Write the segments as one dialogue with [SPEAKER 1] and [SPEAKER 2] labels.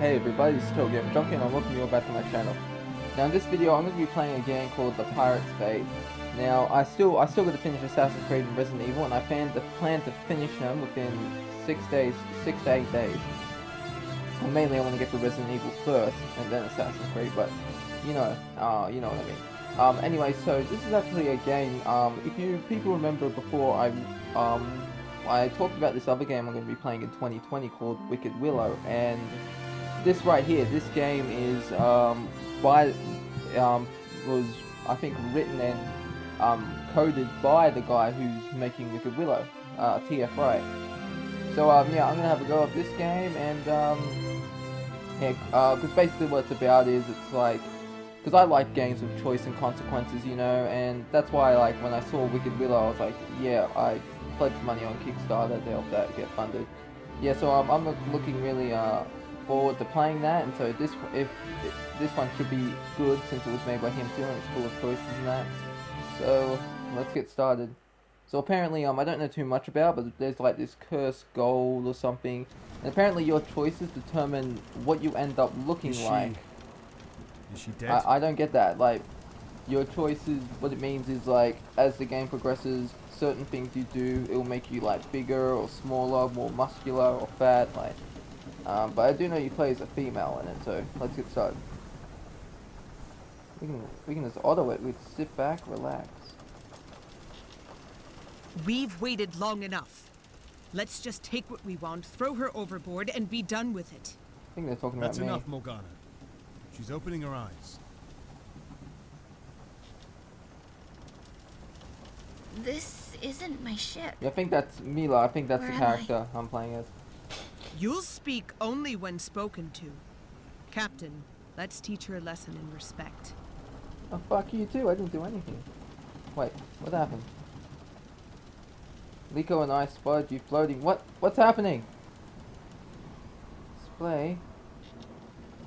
[SPEAKER 1] Hey everybody, this is TotalGamerJunkie and I'm welcome you all back to my channel. Now in this video I'm going to be playing a game called The Pirate's Bay. Now I still got to finish Assassin's Creed and Resident Evil, and I plan to finish them within 6 to 8 days. Well, mainly I want to get through Resident Evil first and then Assassin's Creed, but you know what I mean. Anyway, so this is actually a game, if you people remember before, I talked about this other game I'm going to be playing in 2020 called Willow, and this right here, this game is was I think written and coded by the guy who's making Willow, t.f.wright. So yeah, I'm gonna have a go at this game, and yeah, because basically what it's about is it's like, because I like games with choice and consequences, you know, and that's why like when I saw Willow, I was like, yeah, I pledged money on Kickstarter to help that get funded. Yeah, so I'm looking really forward to playing that, and so this one should be good since it was made by him too, and it's full of choices and that. So let's get started. So apparently I don't know too much about, but there's like this cursed gold or something, and apparently your choices determine what you end up looking like.
[SPEAKER 2] Is she dead?
[SPEAKER 1] I don't get that. Like, your choices, what it means is like, as the game progresses, certain things you do, it will make you like bigger or smaller, more muscular or fat, like. But I do know you play as a female in it, so let's get started. We can just auto it. We sit back, relax.
[SPEAKER 3] We've waited long enough. Let's just take what we want, throw her overboard, and be done with it.
[SPEAKER 1] I think they're talking about me.
[SPEAKER 2] That's enough, Morgana. She's opening her eyes.
[SPEAKER 4] This isn't my ship.
[SPEAKER 1] Yeah, I think that's Mila. I think that's
[SPEAKER 4] Where
[SPEAKER 1] the
[SPEAKER 4] am
[SPEAKER 1] character I'm playing as.
[SPEAKER 3] You'll speak only when spoken to. Captain, let's teach her a lesson in respect.
[SPEAKER 1] Oh, fuck you too. I didn't do anything. Wait, what happened? Liko and I spotted you floating. What's happening? Display.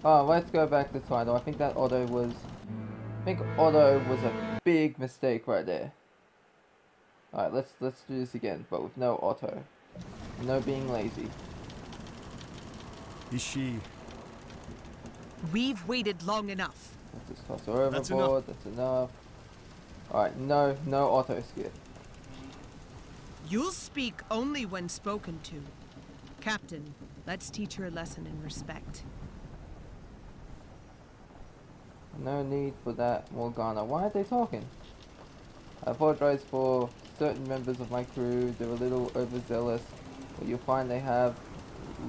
[SPEAKER 1] Oh, let's go back to the title. I think that auto was... I think auto was a big mistake right there. Alright, let's do this again, but with no auto. No being lazy.
[SPEAKER 2] Is she...
[SPEAKER 3] We've waited long enough.
[SPEAKER 1] Let's just toss her overboard. That's enough. Alright, no auto skip.
[SPEAKER 3] You'll speak only when spoken to. Captain, let's teach her a lesson in respect.
[SPEAKER 1] No need for that, Morgana. Why are they talking? I apologize for certain members of my crew. They're a little overzealous, but you'll find they have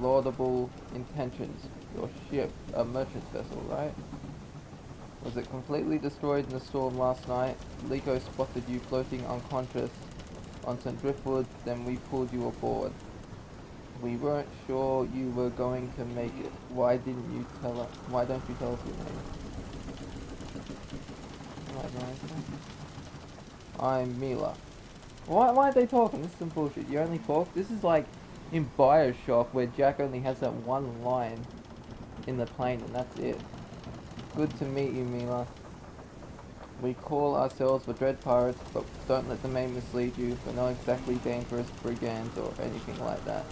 [SPEAKER 1] laudable intentions. Your ship, a merchant vessel, right? Was it completely destroyed in the storm last night? Liko spotted you floating unconscious on some driftwood, then we pulled you aboard. We weren't sure you were going to make it. Why don't you tell us your name? I'm Mila. Why are they talking? This is some bullshit. You only talk? This is like in Bioshock where Jack only has that one line in the plane and that's it. Good to meet you, Mila. We call ourselves the Dread Pirates, but don't let the name mislead you. We're not exactly dangerous brigands or anything like that.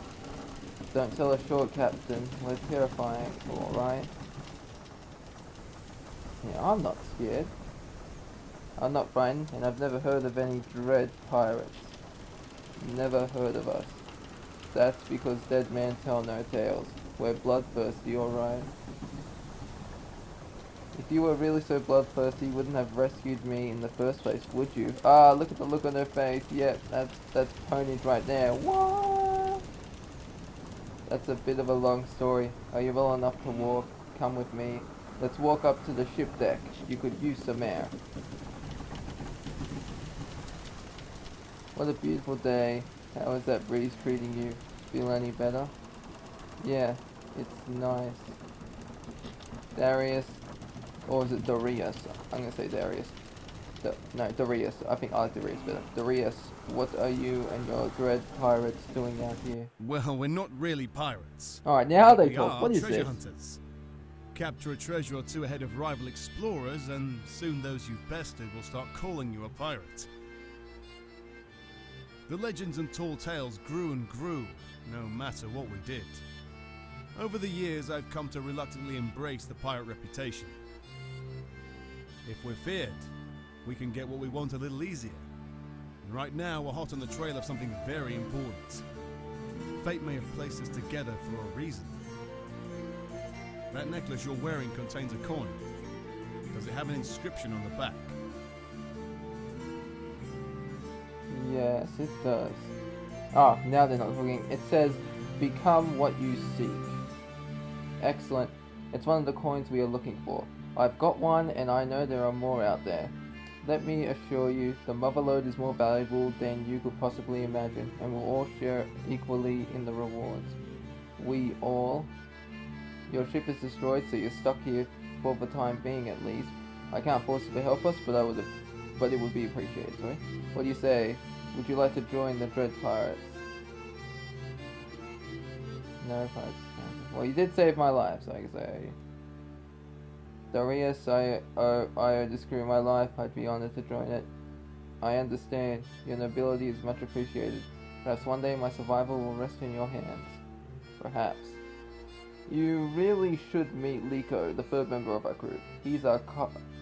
[SPEAKER 1] Don't sell us short, Captain. We're terrifying, alright? Yeah, I'm not scared. I'm not frightened, and I've never heard of any Dread Pirates. Never heard of us. That's because dead men tell no tales. We're bloodthirsty, alright? If you were really so bloodthirsty, you wouldn't have rescued me in the first place, would you? Ah, look at the look on her face. Yep, that's ponies right there. What? That's a bit of a long story. Are you well enough to walk? Come with me. Let's walk up to the ship deck. You could use some air. What a beautiful day. How is that breeze treating you? Feel any better? Yeah, it's nice. Darius, or is it Darius? I'm gonna say Darius. No, Darius. I think I like Darius better. Darius, what are you and your Dread Pirates doing out here?
[SPEAKER 2] Well, we're not really pirates.
[SPEAKER 1] Alright, now how they
[SPEAKER 2] We
[SPEAKER 1] talk.
[SPEAKER 2] are
[SPEAKER 1] What is
[SPEAKER 2] treasure
[SPEAKER 1] this?
[SPEAKER 2] hunters. Capture a treasure or two ahead of rival explorers, and soon those you've bested will start calling you a pirate. The legends and tall tales grew and grew, no matter what we did. Over the years, I've come to reluctantly embrace the pirate reputation. If we're feared, we can get what we want a little easier. And right now, we're hot on the trail of something very important. Fate may have placed us together for a reason. That necklace you're wearing contains a coin. Does it have an inscription on the back?
[SPEAKER 1] Yes, it does. Ah, now they're not looking. It says, "Become what you seek." Excellent. It's one of the coins we are looking for. I've got one, and I know there are more out there. Let me assure you, the motherlode is more valuable than you could possibly imagine, and we'll all share equally in the rewards. We all... Your ship is destroyed, so you're stuck here for the time being at least. I can't force you to help us, but it would be appreciated, sorry. What do you say? Would you like to join the Dread Pirates? No, pirates. Well, you did save my life, so I can say... Darius, I owe this crew my life. I'd be honored to join it. I understand. Your nobility is much appreciated. Perhaps one day my survival will rest in your hands. Perhaps. You really should meet Liko, the third member of our crew. He's a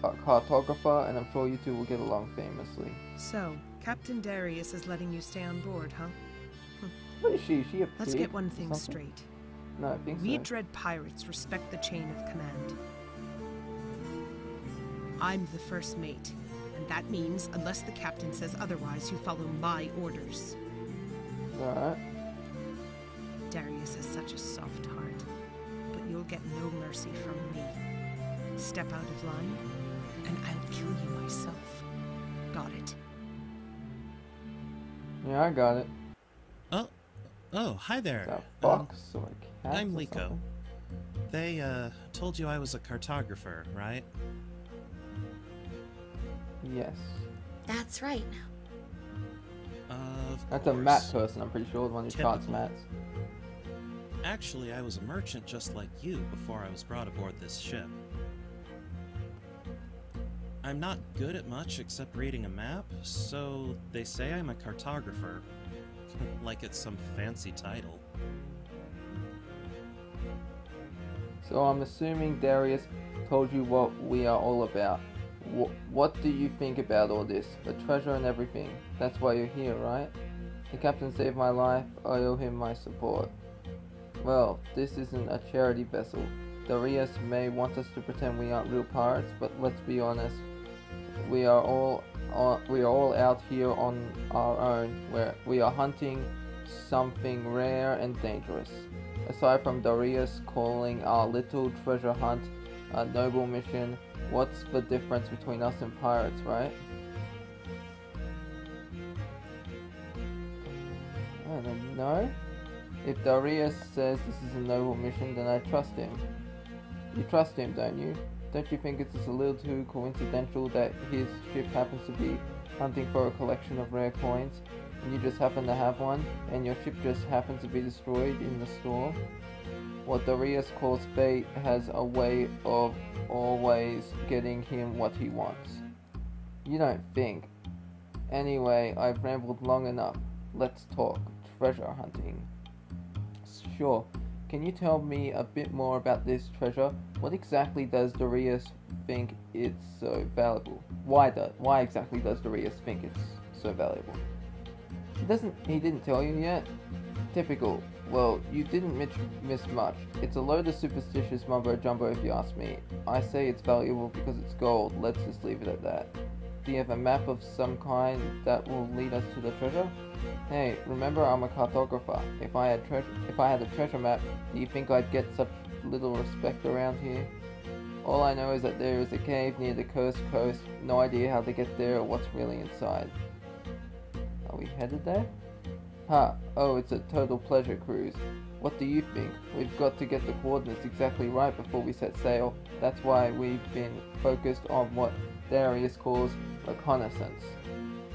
[SPEAKER 1] cartographer, and I'm sure you two will get along famously.
[SPEAKER 3] So, Captain Darius is letting you stay on board, huh?
[SPEAKER 1] What is she? Is she a
[SPEAKER 3] Let's
[SPEAKER 1] pig
[SPEAKER 3] get one
[SPEAKER 1] or
[SPEAKER 3] thing
[SPEAKER 1] something?
[SPEAKER 3] straight.
[SPEAKER 1] No, I think
[SPEAKER 3] We
[SPEAKER 1] so.
[SPEAKER 3] Dread Pirates respect the chain of command. I'm the first mate, and that means, unless the captain says otherwise, you follow my orders.
[SPEAKER 1] Alright.
[SPEAKER 3] Darius has such a soft heart, but you'll get no mercy from me. Step out of line, and I'll kill you myself. Got it?
[SPEAKER 1] Yeah, I got it.
[SPEAKER 5] Oh, hi
[SPEAKER 1] Is
[SPEAKER 5] there.
[SPEAKER 1] that a fox or a cat?
[SPEAKER 5] I'm
[SPEAKER 1] or
[SPEAKER 5] Liko.
[SPEAKER 1] something?
[SPEAKER 5] They, told you I was a cartographer, right?
[SPEAKER 1] Yes.
[SPEAKER 4] That's right.
[SPEAKER 5] Of
[SPEAKER 1] That's a
[SPEAKER 5] course.
[SPEAKER 1] map person, I'm pretty sure, the one who charts
[SPEAKER 5] Typical.
[SPEAKER 1] maps.
[SPEAKER 5] Actually, I was a merchant just like you before I was brought aboard this ship. I'm not good at much except reading a map, so they say I'm a cartographer. Like it's some fancy title.
[SPEAKER 1] So I'm assuming Darius told you what we are all about. What do you think about all this? The treasure and everything. That's why you're here, right? The captain saved my life. I owe him my support. Well, this isn't a charity vessel. Darius may want us to pretend we aren't real pirates, but let's be honest. We are all out here on our own, where we are hunting something rare and dangerous. Aside from Darius calling our little treasure hunt a noble mission, what's the difference between us and pirates, right? I don't know. If Darius says this is a noble mission, then I trust him. You trust him, don't you? Don't you think it's just a little too coincidental that his ship happens to be hunting for a collection of rare coins, and you just happen to have one, and your ship just happens to be destroyed in the storm? What Darius calls fate has a way of always getting him what he wants. You don't think. Anyway, I've rambled long enough. Let's talk treasure hunting. Sure. Can you tell me a bit more about this treasure? What exactly does Darius think it's so valuable? Why exactly does Darius think it's so valuable? He didn't tell you yet? Typical. Well, you didn't miss much. It's a load of superstitious mumbo jumbo if you ask me. I say it's valuable because it's gold. Let's just leave it at that. Do you have a map of some kind that will lead us to the treasure? Hey, remember I'm a cartographer. If I had a treasure map, do you think I'd get such little respect around here? All I know is that there is a cave near the coast. No idea how to get there or what's really inside. Are we headed there? Oh, it's a total pleasure cruise. What do you think? We've got to get the coordinates exactly right before we set sail. That's why we've been focused on what Darius calls reconnaissance.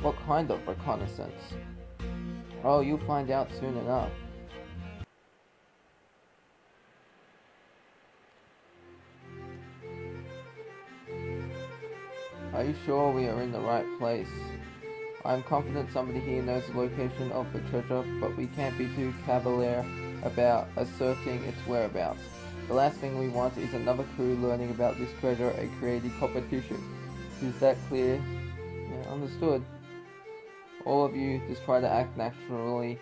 [SPEAKER 1] What kind of reconnaissance? Oh, you'll find out soon enough. Are you sure we are in the right place? I'm confident somebody here knows the location of the treasure, but we can't be too cavalier. about asserting its whereabouts. The last thing we want is another crew learning about this treasure and creating competition. Is that clear? Yeah, understood. All of you just try to act naturally,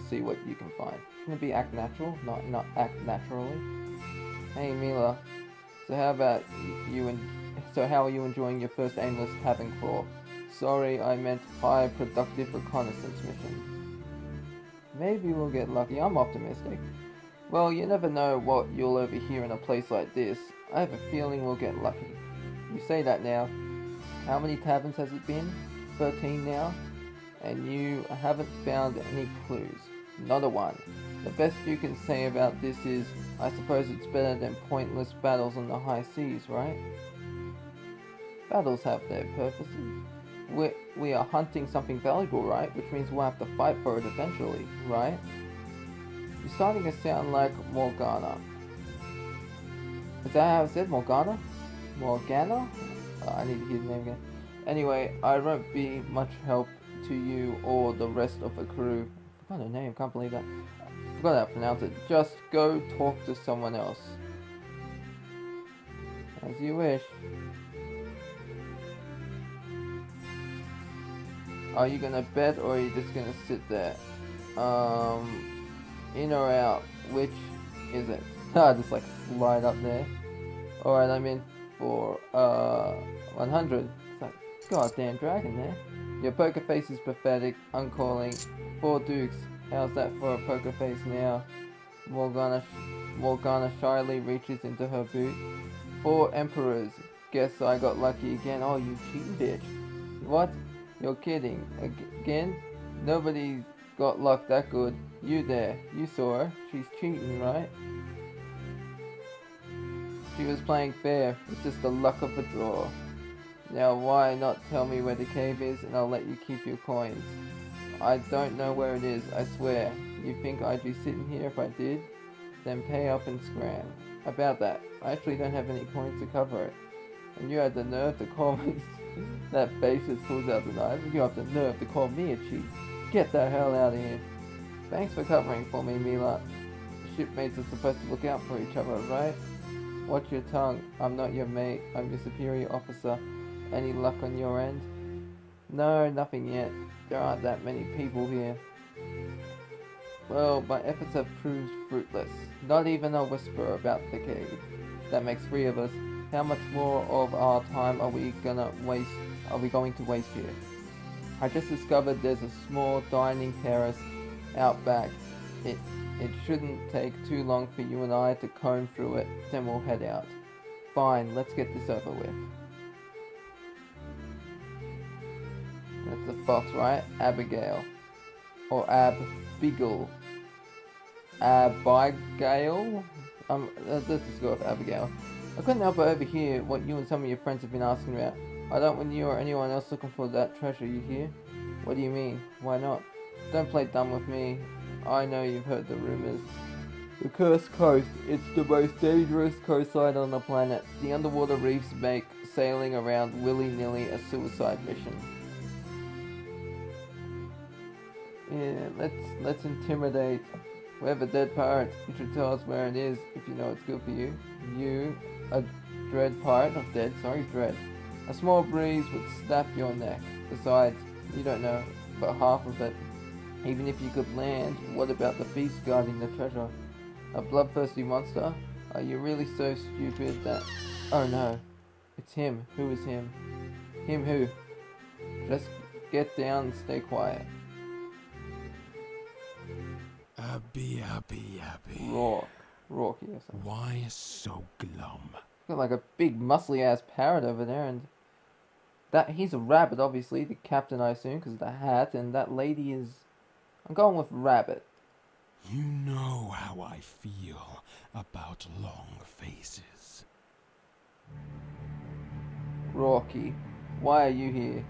[SPEAKER 1] see what you can find. Shouldn't it be act natural, not act naturally? Hey Mila, so how about how are you enjoying your first aimless tavern crawl? Sorry, I meant high productive reconnaissance mission. Maybe we'll get lucky, I'm optimistic. Well, you never know what you'll overhear in a place like this. I have a feeling we'll get lucky. You say that now. How many taverns has it been? 13 now? And you haven't found any clues. Not a one. The best you can say about this is, I suppose it's better than pointless battles on the high seas, right? Battles have their purposes. We are hunting something valuable, right? Which means we'll have to fight for it eventually, right? You're starting to sound like Morgana. Is that how I said? Morgana? Morgana? I need to hear the name again. Anyway, I won't be much help to you or the rest of the crew. I forgot her name, can't believe that. I forgot how to pronounce it. Just go talk to someone else. As you wish. Are you gonna bet or are you just gonna sit there? In or out? Which is it? I just like slide up there. Alright, I'm in for 100. It's like goddamn dragon there. Your poker face is pathetic. I'm calling 4 dukes. How's that for a poker face now? Morgana shyly reaches into her boot. 4 emperors. Guess I got lucky again. Oh, you cheating bitch. What? You're kidding. Again? Nobody got luck that good. You there. You saw her. She's cheating, right? She was playing fair. It's just the luck of the draw. Now why not tell me where the cave is and I'll let you keep your coins. I don't know where it is, I swear. You think I'd be sitting here if I did? Then pay up and scram. About that, I actually don't have any coins to cover it. And you had the nerve to call me that bassist pulls out the knife. You have the nerve to call me a cheat. Get the hell out of here. Thanks for covering for me, Mila. Shipmates are supposed to look out for each other, right? Watch your tongue. I'm not your mate. I'm your superior officer. Any luck on your end? No, nothing yet. There aren't that many people here. Well, my efforts have proved fruitless. Not even a whisper about the cave. That makes 3 of us. How much more of our time are we going to waste here? I just discovered there's a small dining terrace out back. It shouldn't take too long for you and I to comb through it, then we'll head out. Fine, let's get this over with. That's the fox, right? Abigail. Or Abigail. Abigail? Let's just go with Abigail. I couldn't help but overhear what you and some of your friends have been asking about. I don't want you or anyone else looking for that treasure, you hear? What do you mean? Why not? Don't play dumb with me. I know you've heard the rumors. The Cursed Coast. It's the most dangerous coastline on the planet. The underwater reefs make sailing around willy-nilly a suicide mission. Yeah, let's intimidate. We have a dead pirate. You should tell us where it is if you know it's good for you. You, a dread pirate, not dead, sorry, dread. A small breeze would snap your neck. Besides, you don't know but half of it. Even if you could land, what about the beast guarding the treasure? A bloodthirsty monster? Are you really so stupid that... Oh no, it's him. Who is him? Him who? Just get down and stay quiet.
[SPEAKER 6] Abby.
[SPEAKER 1] Rocky or something.
[SPEAKER 6] Why so glum?
[SPEAKER 1] Got like a big muscly ass parrot over there, and that he's a rabbit, obviously. The captain, I assume, because of the hat, and that lady is... I'm going with rabbit.
[SPEAKER 6] You know how I feel about long faces.
[SPEAKER 1] Rocky, why are you here?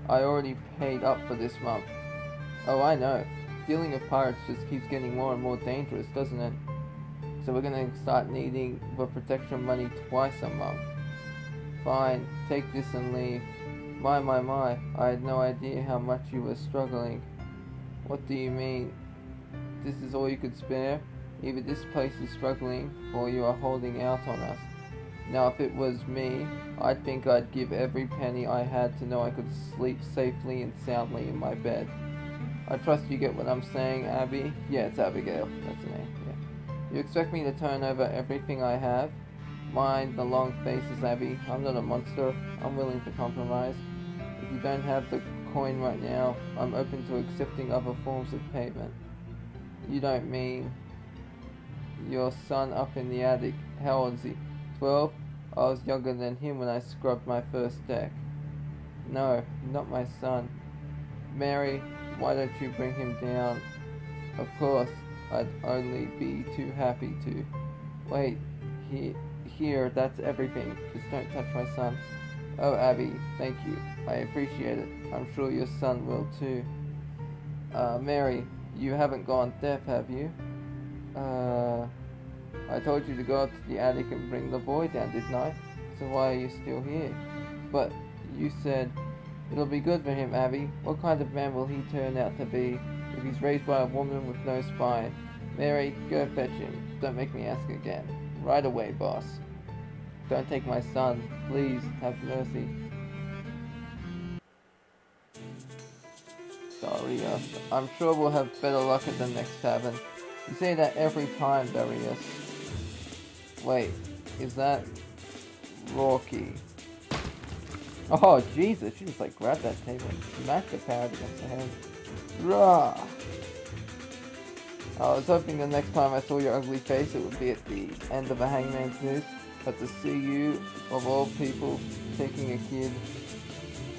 [SPEAKER 1] I already paid up for this month. Oh, I know. Dealing with pirates just keeps getting more and more dangerous, doesn't it? So we're gonna start needing the protection money twice a month. Fine, take this and leave. My, I had no idea how much you were struggling. What do you mean? this is all you could spare, either this place is struggling or you are holding out on us. Now if it was me, I think I'd give every penny I had to know I could sleep safely and soundly in my bed. I trust you get what I'm saying, Abby? Yeah, it's Abigail, that's the name, yeah. You expect me to turn over everything I have? Mind the long faces, Abby. I'm not a monster. I'm willing to compromise. If you don't have the coin right now, I'm open to accepting other forms of payment. You don't mean your son up in the attic. How old is he? 12? I was younger than him when I scrubbed my first deck. No, not my son. Mary, why don't you bring him down? Of course, I'd only be too happy to. Wait, here, that's everything. Just don't touch my son. Oh, Abby, thank you. I appreciate it. I'm sure your son will too. Mary, you haven't gone deaf, have you? I told you to go up to the attic and bring the boy down, didn't I? So why are you still here? But you said it'll be good for him, Abby. What kind of man will he turn out to be if he's raised by a woman with no spine? Mary, go fetch him. Don't make me ask again. Right away, boss. Don't take my son. Please, have mercy. Darius, I'm sure we'll have better luck at the next tavern. You say that every time, Darius. Wait, is that Rocky? Oh, Jesus, she just like grabbed that table and smacked the parrot against the head. Rah! I was hoping the next time I saw your ugly face it would be at the end of a hangman's noose, but to see you, of all people, taking a kid.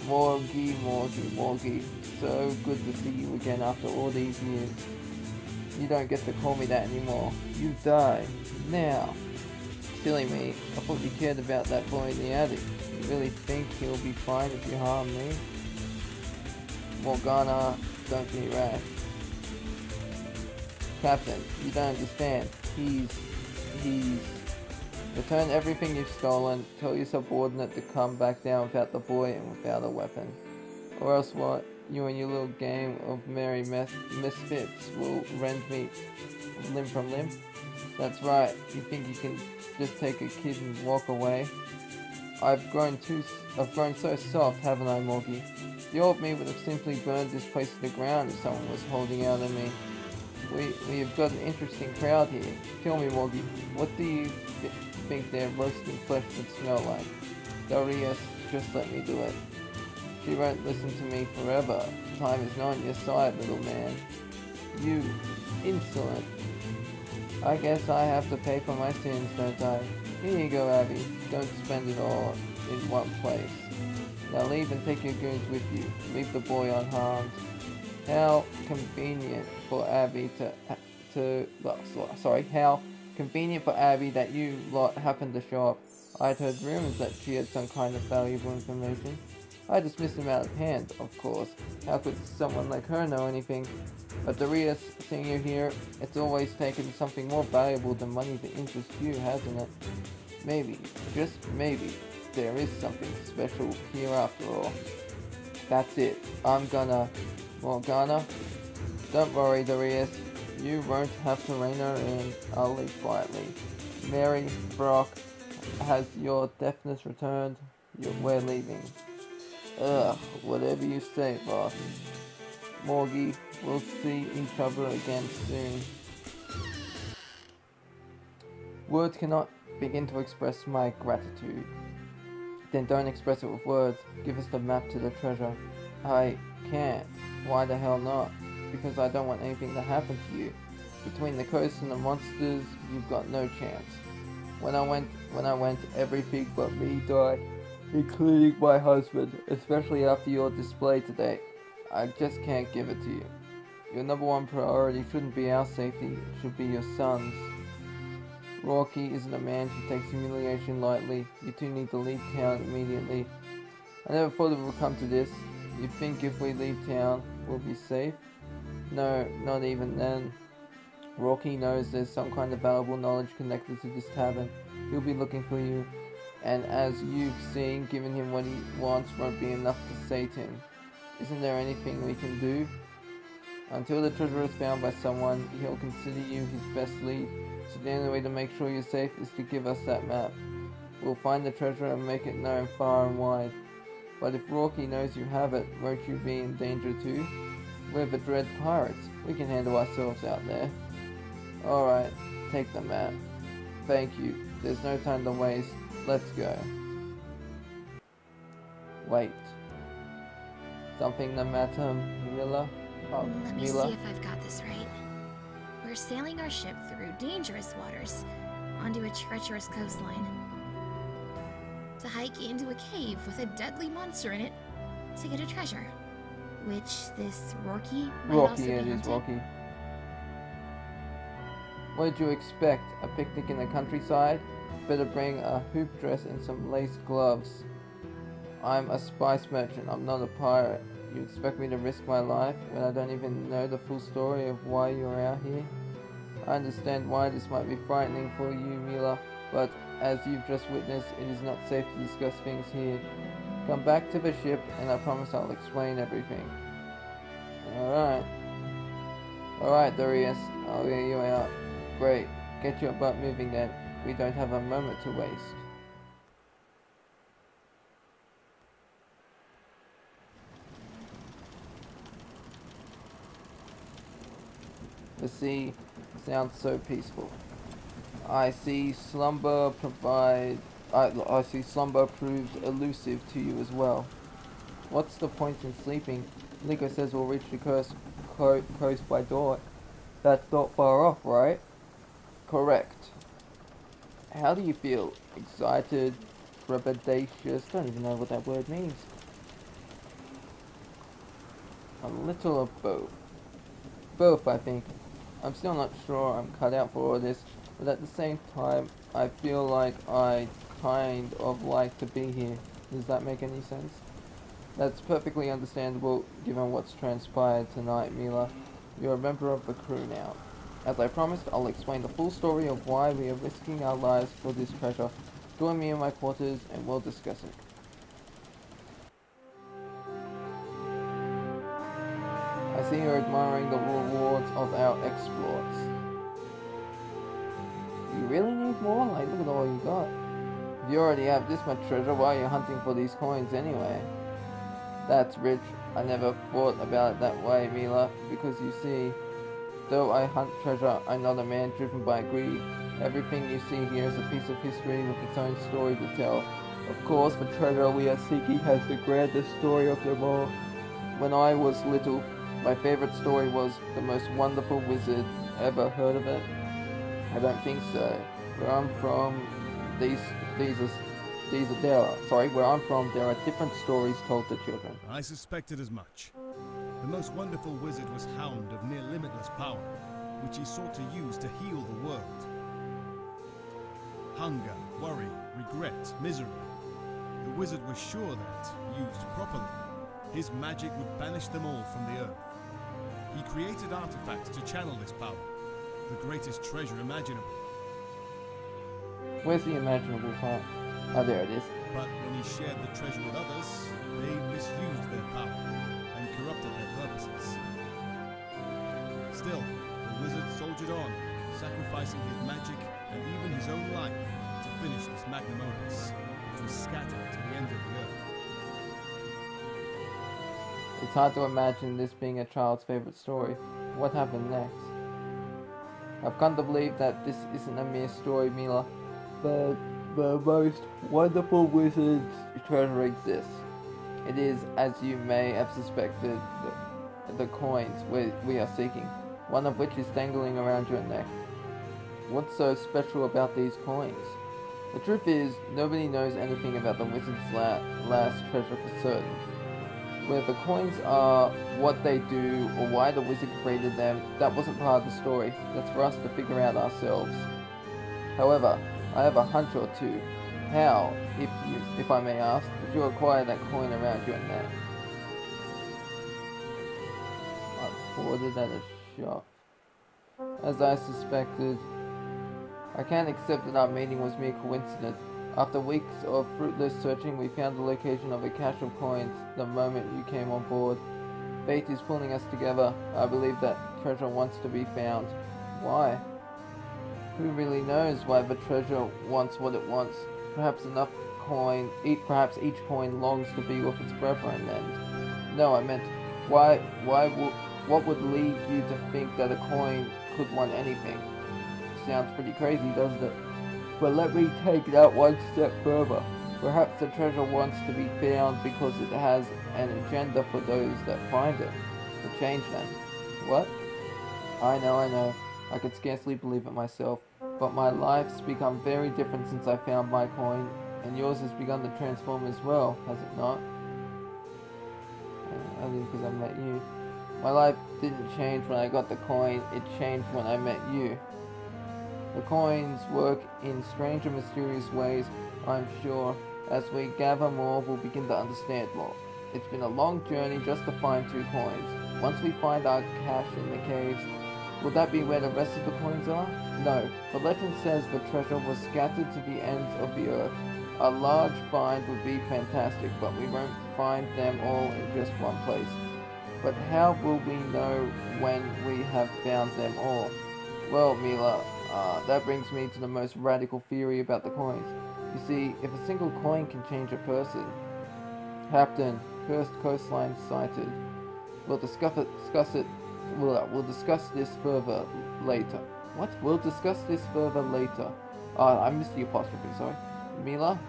[SPEAKER 1] Morgie, so good to see you again after all these years. You don't get to call me that anymore. You die. Now. Silly me, I thought you cared about that boy in the attic. You really think he'll be fine if you harm me? Morgana, don't be rash. Captain, you don't understand. He's... Return everything you've stolen, tell your subordinate to come back down without the boy and without a weapon. Or else what? You and your little game of merry misfits will rend me limb from limb? That's right, you think you can just take a kid and walk away? I've grown so soft, haven't I, Morgie? The old me would have simply burned this place to the ground if someone was holding out on me. We have got an interesting crowd here. Tell me, Morgie, what do you think their roasting flesh would smell like? Darius, just let me do it. She won't listen to me forever. Time is not on your side, little man. You insolent. I guess I have to pay for my sins, don't I? Here you go, Abby. Don't spend it all in one place. Now leave and take your goons with you. Leave the boy unharmed. How convenient for Abby how convenient for Abby that you lot happened to show up. I'd heard rumors that she had some kind of valuable information. I dismissed him out of hand, of course. How could someone like her know anything? But Darius, seeing you here, it's always taken something more valuable than money to interest you, hasn't it? Maybe, just maybe, there is something special here after all. That's it. I'm gonna... Morgana? Don't worry, Darius. You won't have to rein her in. I'll leave quietly. Mary, Brock, has your deafness returned? We're leaving. Ugh, whatever you say, boss. Morgie, we'll see each other again soon. Words cannot begin to express my gratitude. Then don't express it with words. Give us the map to the treasure. I can't. Why the hell not? Because I don't want anything to happen to you. Between the coast and the monsters, you've got no chance. When I went, everything but me died, including my husband, especially after your display today. I just can't give it to you. Your number one priority shouldn't be our safety, it should be your son's. Rocky isn't a man who takes humiliation lightly. You two need to leave town immediately. I never thought it would come to this. You think if we leave town, we'll be safe? No, not even then. Rocky knows there's some kind of valuable knowledge connected to this tavern. He'll be looking for you. And as you've seen, giving him what he wants won't be enough to sate him. Isn't there anything we can do? Until the treasure is found by someone, he'll consider you his best lead. So the only way to make sure you're safe is to give us that map. We'll find the treasure and make it known far and wide. But if Rocky knows you have it, won't you be in danger too? We're the Dread Pirates. We can handle ourselves out there. Alright, take the map. Thank you. There's no time to waste. Let's go. Wait. Something the matter, Mila? Oh,
[SPEAKER 4] Let me
[SPEAKER 1] Mila?
[SPEAKER 4] see if I've got this right. We're sailing our ship through dangerous waters onto a treacherous coastline. To hike into a cave with a deadly monster in it to get a treasure. Which this Rocky might also
[SPEAKER 1] Rocky,
[SPEAKER 4] be
[SPEAKER 1] it is
[SPEAKER 4] hunting.
[SPEAKER 1] Rocky. What did you expect? A picnic in the countryside? Better bring a hoop dress and some lace gloves. I'm a spice merchant, I'm not a pirate. You expect me to risk my life when I don't even know the full story of why you're out here? I understand why this might be frightening for you, Mila, but as you've just witnessed, it is not safe to discuss things here. Come back to the ship and I promise I'll explain everything. Alright. Alright, Darius, I'll hear you out. Great, get your butt moving then. We don't have a moment to waste. The sea sounds so peaceful. I see slumber provides elusive to you as well. What's the point in sleeping? Nico says we'll reach the coast by dawn. That's not far off, right? Correct. How do you feel? Excited? Trepidatious? Don't even know what that word means. A little of both. Both, I think. I'm still not sure I'm cut out for all this, but at the same time, I feel like I kind of like to be here. Does that make any sense? That's perfectly understandable given what's transpired tonight, Mila. You're a member of the crew now. As I promised, I'll explain the full story of why we are risking our lives for this treasure. Join me in my quarters and we'll discuss it. I see you're admiring the rewards of our exploits. You really need more? Like, look at all you got. If you already have this much treasure, why are you hunting for these coins anyway? That's rich. I never thought about it that way, Mila, because you see, though I hunt treasure, I'm not a man driven by greed. Everything you see here is a piece of history with its own story to tell. Of course, the treasure we are seeking has the grandest story of them all. When I was little, my favorite story was The Most Wonderful Wizard. Ever heard of it? I don't think so. Where I'm from, where I'm from, there are different stories told to children.
[SPEAKER 2] I suspected as much. The Most Wonderful Wizard was Hound of near limitless power, which he sought to use to heal the world. Hunger, worry, regret, misery. The wizard was sure that, used properly, his magic would banish them all from the earth. He created artifacts to channel this power, the greatest treasure imaginable.
[SPEAKER 1] Where's the imaginable part? Oh, there it is.
[SPEAKER 2] But when he shared the treasure with others, they misused their power and corrupted their purposes. Still, the wizard soldiered on, sacrificing his magic and even his own life to finish this magnum opus, which was scattered to the ends of the earth.
[SPEAKER 1] It's hard to imagine this being a child's favorite story. What happened next? I've come to believe that this isn't a mere story, Mila, but the most wonderful wizard's treasure exists. It is, as you may have suspected, the coins we are seeking, one of which is dangling around your neck. What's so special about these coins? The truth is, nobody knows anything about the wizard's last treasure for certain. Whether the coins are, what they do, or why the wizard created them, that wasn't part of the story. That's for us to figure out ourselves. However, I have a hunch or two. How, if I may ask, did you acquire that coin around your neck? I bought it at a shop. As I suspected, I can't accept that our meeting was mere coincidence. After weeks of fruitless searching, we found the location of a cache of coins the moment you came on board. Fate is pulling us together. I believe that treasure wants to be found. Why? Who really knows why the treasure wants what it wants? Perhaps each coin longs to be with its brethren, and... No, I meant, what would lead you to think that a coin could want anything? Sounds pretty crazy, doesn't it? But let me take that one step further. Perhaps the treasure wants to be found because it has an agenda for those that find it. To change them. What? I know. I could scarcely believe it myself. But my life's become very different since I found my coin, and yours has begun to transform as well, has it not? Only because I met you. My life didn't change when I got the coin, it changed when I met you. The coins work in strange and mysterious ways, I'm sure. As we gather more, we'll begin to understand more. It's been a long journey just to find 2 coins. Once we find our cache in the caves, will that be where the rest of the coins are? No. The legend says the treasure was scattered to the ends of the earth. A large find would be fantastic, but we won't find them all in just one place. But how will we know when we have found them all? Well, Mila, that brings me to the most radical theory about the coins. You see, if a single coin can change a person... Captain, cursed coastline sighted. We'll discuss this further later. What? We'll discuss this further later. I missed the apostrophe, sorry. Mila?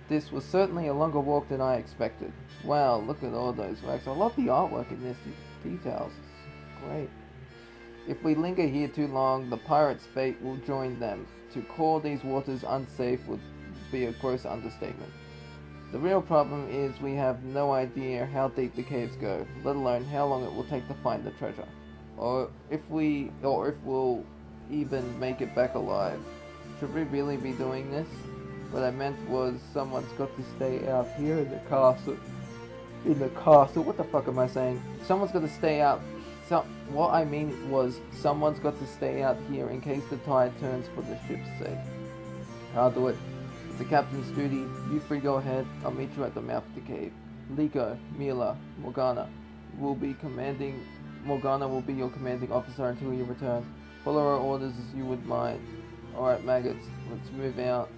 [SPEAKER 1] This was certainly a longer walk than I expected. Wow, look at all those wrecks. I love the artwork in this, details. It's great. If we linger here too long, the pirates' fate will join them. To call these waters unsafe would be a gross understatement. The real problem is we have no idea how deep the caves go, let alone how long it will take to find the treasure. Or if we'll even make it back alive. Should we really be doing this? What I meant was someone's got to stay out here in the castle. What the fuck am I saying? Someone's got to stay out. What I mean was someone's got to stay out here in case the tide turns for the ship's sake. I'll do it. It's the captain's duty. You three go ahead. I'll meet you at the mouth of the cave. Liko, Mila, Morgana will be your commanding officer until you return. Follow our orders as you would mind. Alright, maggots, let's move out.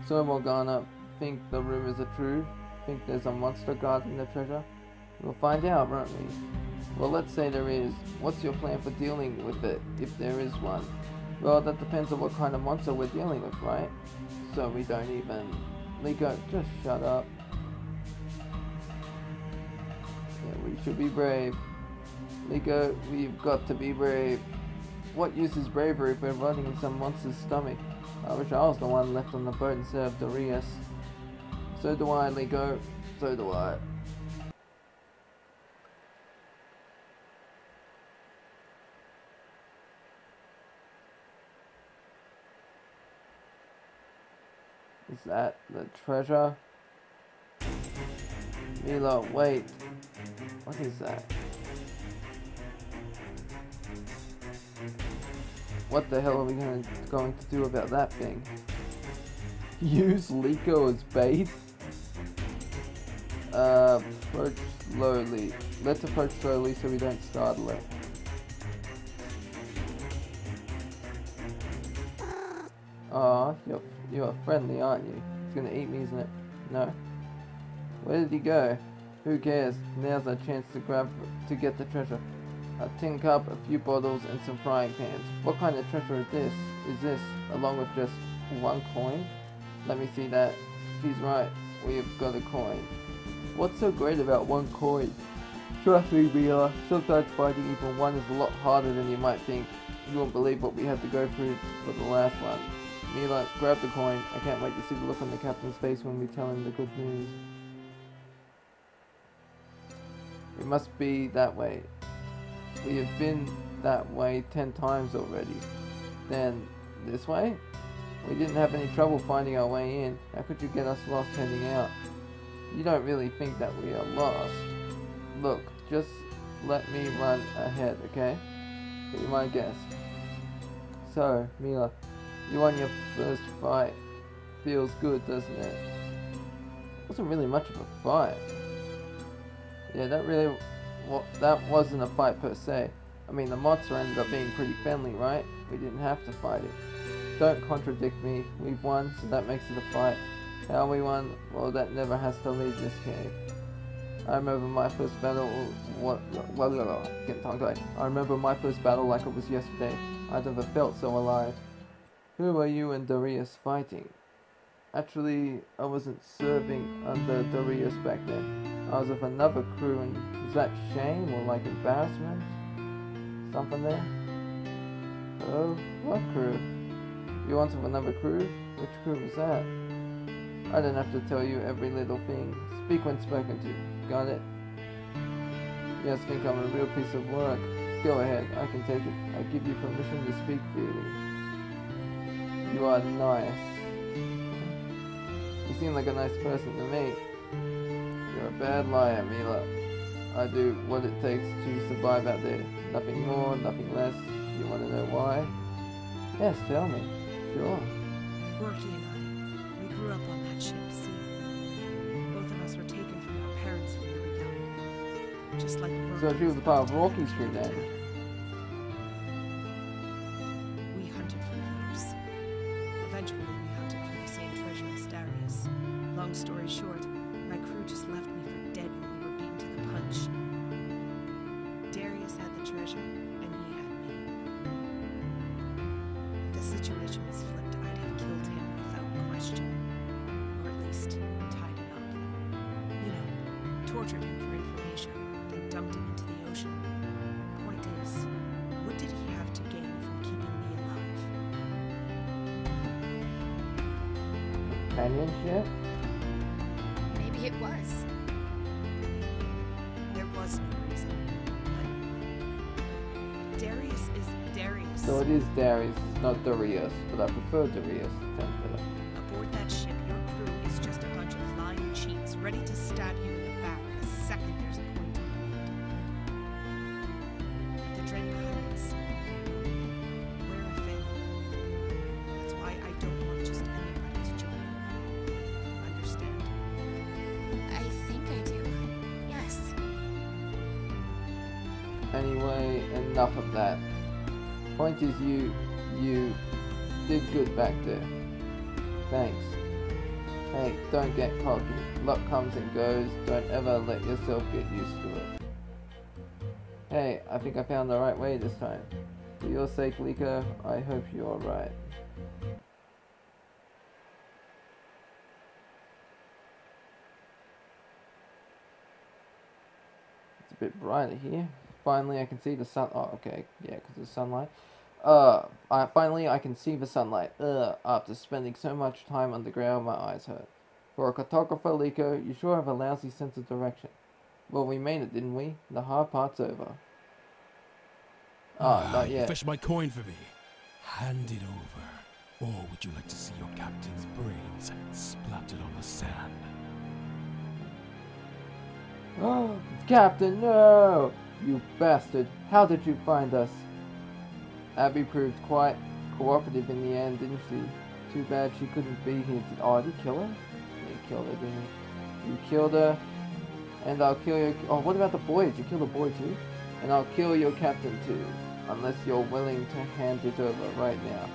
[SPEAKER 1] So Morgana, think the rumors are true? Think there's a monster guarding the treasure? We'll find out, won't we? Well, let's say there is. What's your plan for dealing with it, if there is one? Well, that depends on what kind of monster we're dealing with, right? So we don't even... Liko, just shut up. Yeah, we should be brave. Liko, we've got to be brave. What use is bravery if we're rotting in some monster's stomach? I wish I was the one left on the boat instead of Darius. So do I, Liko. So do I. Is that the treasure? Mila, wait. What is that? What the hell are we going to do about that thing? Use Liko as bait? Approach slowly. Let's approach slowly so we don't startle it. Aw, you're friendly, aren't you? It's gonna eat me, isn't it? No? Where did he go? Who cares? Now's our chance to get the treasure. A tin cup, a few bottles, and some frying pans. What kind of treasure is this? Along with just one coin? Let me see that. She's right. We have got a coin. What's so great about one coin? Trust me, Mila. Sometimes finding even one is a lot harder than you might think. You won't believe what we had to go through for the last one. Mila, grab the coin. I can't wait to see the look on the captain's face when we tell him the good news. It must be that way. We have been that way 10 times already. Then, this way? We didn't have any trouble finding our way in. How could you get us lost heading out? You don't really think that we are lost. Look, just let me run ahead, okay? Be my guest. So, Mila, you won your first fight. Feels good, doesn't it? Wasn't really much of a fight. Yeah, that wasn't a fight per se. I mean, the monster ended up being pretty friendly, right? We didn't have to fight it. Don't contradict me. We've won, so that makes it a fight. How we won? Well, that never has to leave this cave. I remember my first battle. Getting tongue-tied. I remember my first battle like it was yesterday. I never felt so alive. Who were you and Darius fighting? Actually, I wasn't serving under Darius back then. I was with another crew, and is that shame or like embarrassment? Something there? Oh, what crew? You want with another crew? Which crew was that? I don't have to tell you every little thing. Speak when spoken to. Got it? You guys think I'm a real piece of work? Go ahead, I can take it. I give you permission to speak freely. You are nice. You seem like a nice person to me. You're a bad liar, Mila. I do what it takes to survive out there. Nothing more, nothing less. You want to know why? Yes, tell me. Sure.
[SPEAKER 3] Rocky and I, we grew up on that ship, see? Both of us were taken from our parents when we were young. Just like Rocky.
[SPEAKER 1] So she was a part of Rocky's crew then.
[SPEAKER 3] We hunted for years. Eventually, we hunted for the same treasure as Darius. Long story short, my crew just left me for dead when we were beaten to the punch. Darius had the treasure, and he had me. If the situation was flipped, I'd have killed him without question. Or at least tied him up. You know, tortured him for information, then dumped him into the ocean. Point is, what did he have to gain from keeping me alive?
[SPEAKER 1] Companionship?
[SPEAKER 4] Maybe it was.
[SPEAKER 3] There was no reason. But Darius is Darius.
[SPEAKER 1] So it is Darius, not Darius, but I prefer Darius.
[SPEAKER 3] Aboard that ship, your crew is just a bunch of lying cheats, ready to stab you in the back the second there's a coin to be made. The Dread Pirates, we're a family. That's why I don't want just anybody to join. Understand?
[SPEAKER 4] I think I do. Yes.
[SPEAKER 1] Anyway, enough of that. Point is you did good back there. Thanks. Hey, don't get cocky. Luck comes and goes. Don't ever let yourself get used to it. Hey, I think I found the right way this time. For your sake, Liko, I hope you're right. It's a bit brighter here. Finally, I can see the sun. Oh, okay. Yeah, because of sunlight. Finally, I can see the sunlight. After spending so much time underground, my eyes hurt. For a cartographer, Liko, you sure have a lousy sense of direction. Well, we made it, didn't we? The hard part's over. Not
[SPEAKER 6] You
[SPEAKER 1] yet.
[SPEAKER 6] fetched my coin for me. Hand it over. Or would you like to see your captain's brains splattered on the sand?
[SPEAKER 1] Oh, Captain, no! You bastard. How did you find us? Abby proved quite cooperative in the end, didn't she? Too bad she couldn't be here. Oh, did you kill her? You killed her, didn't you? You killed her. And I'll kill your... Oh, what about the boy? Did you kill the boy too? And I'll kill your captain too. Unless you're willing to hand it over right now.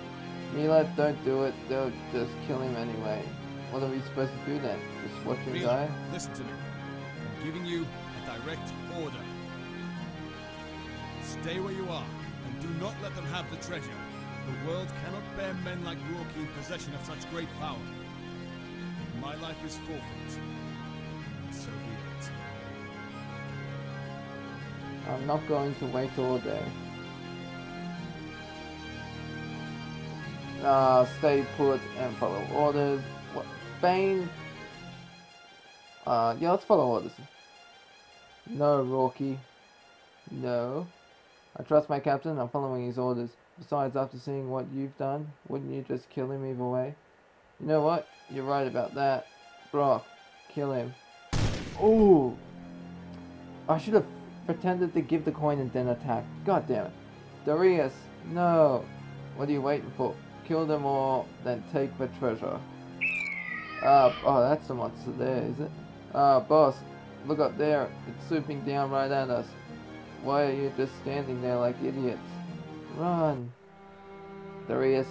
[SPEAKER 1] Mila, don't do it. They'll just kill him anyway. What are we supposed to do then? Just watch him
[SPEAKER 2] Mila,
[SPEAKER 1] die?
[SPEAKER 2] listen to me. I'm giving you a direct order. Stay where you are, and do not let them have the treasure. The world cannot bear men like Rocky in possession of such great power. If my life is forfeit, and so be it.
[SPEAKER 1] I'm not going to wait all day. Stay put and follow orders. What? Feign? Yeah, let's follow orders. No, Rocky. No. I trust my captain. I'm following his orders. Besides, after seeing what you've done, wouldn't you just kill him either way? You know what? You're right about that. Brock, kill him. Ooh! I should have pretended to give the coin and then attack. God damn it. Darius, no. What are you waiting for? Kill them all, then take the treasure. Oh, that's the monster there, is it? Boss, look up there. It's swooping down right at us. Why are you just standing there like idiots? Run! Darius,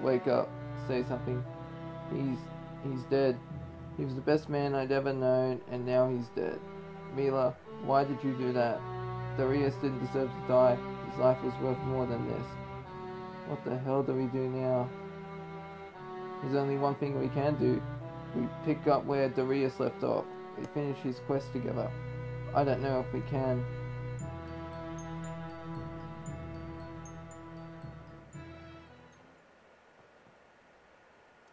[SPEAKER 1] wake up. Say something. He's dead. He was the best man I'd ever known, and now he's dead. Mila, why did you do that? Darius didn't deserve to die. His life was worth more than this. What the hell do we do now? There's only one thing we can do. We pick up where Darius left off. We finish his quest together. I don't know if we can.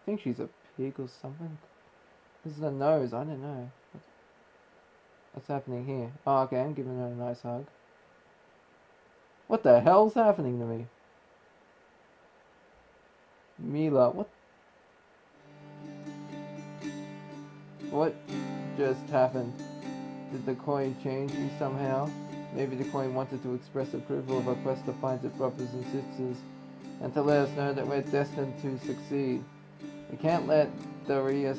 [SPEAKER 1] I think she's a pig or something. This is a nose, I don't know. What's happening here? Oh, okay, I'm giving her a nice hug. What the hell's happening to me? Mila, what just happened? Did the coin change you somehow? Maybe the coin wanted to express approval of our quest to find its brothers and sisters, and to let us know that we're destined to succeed. We can't let Darius'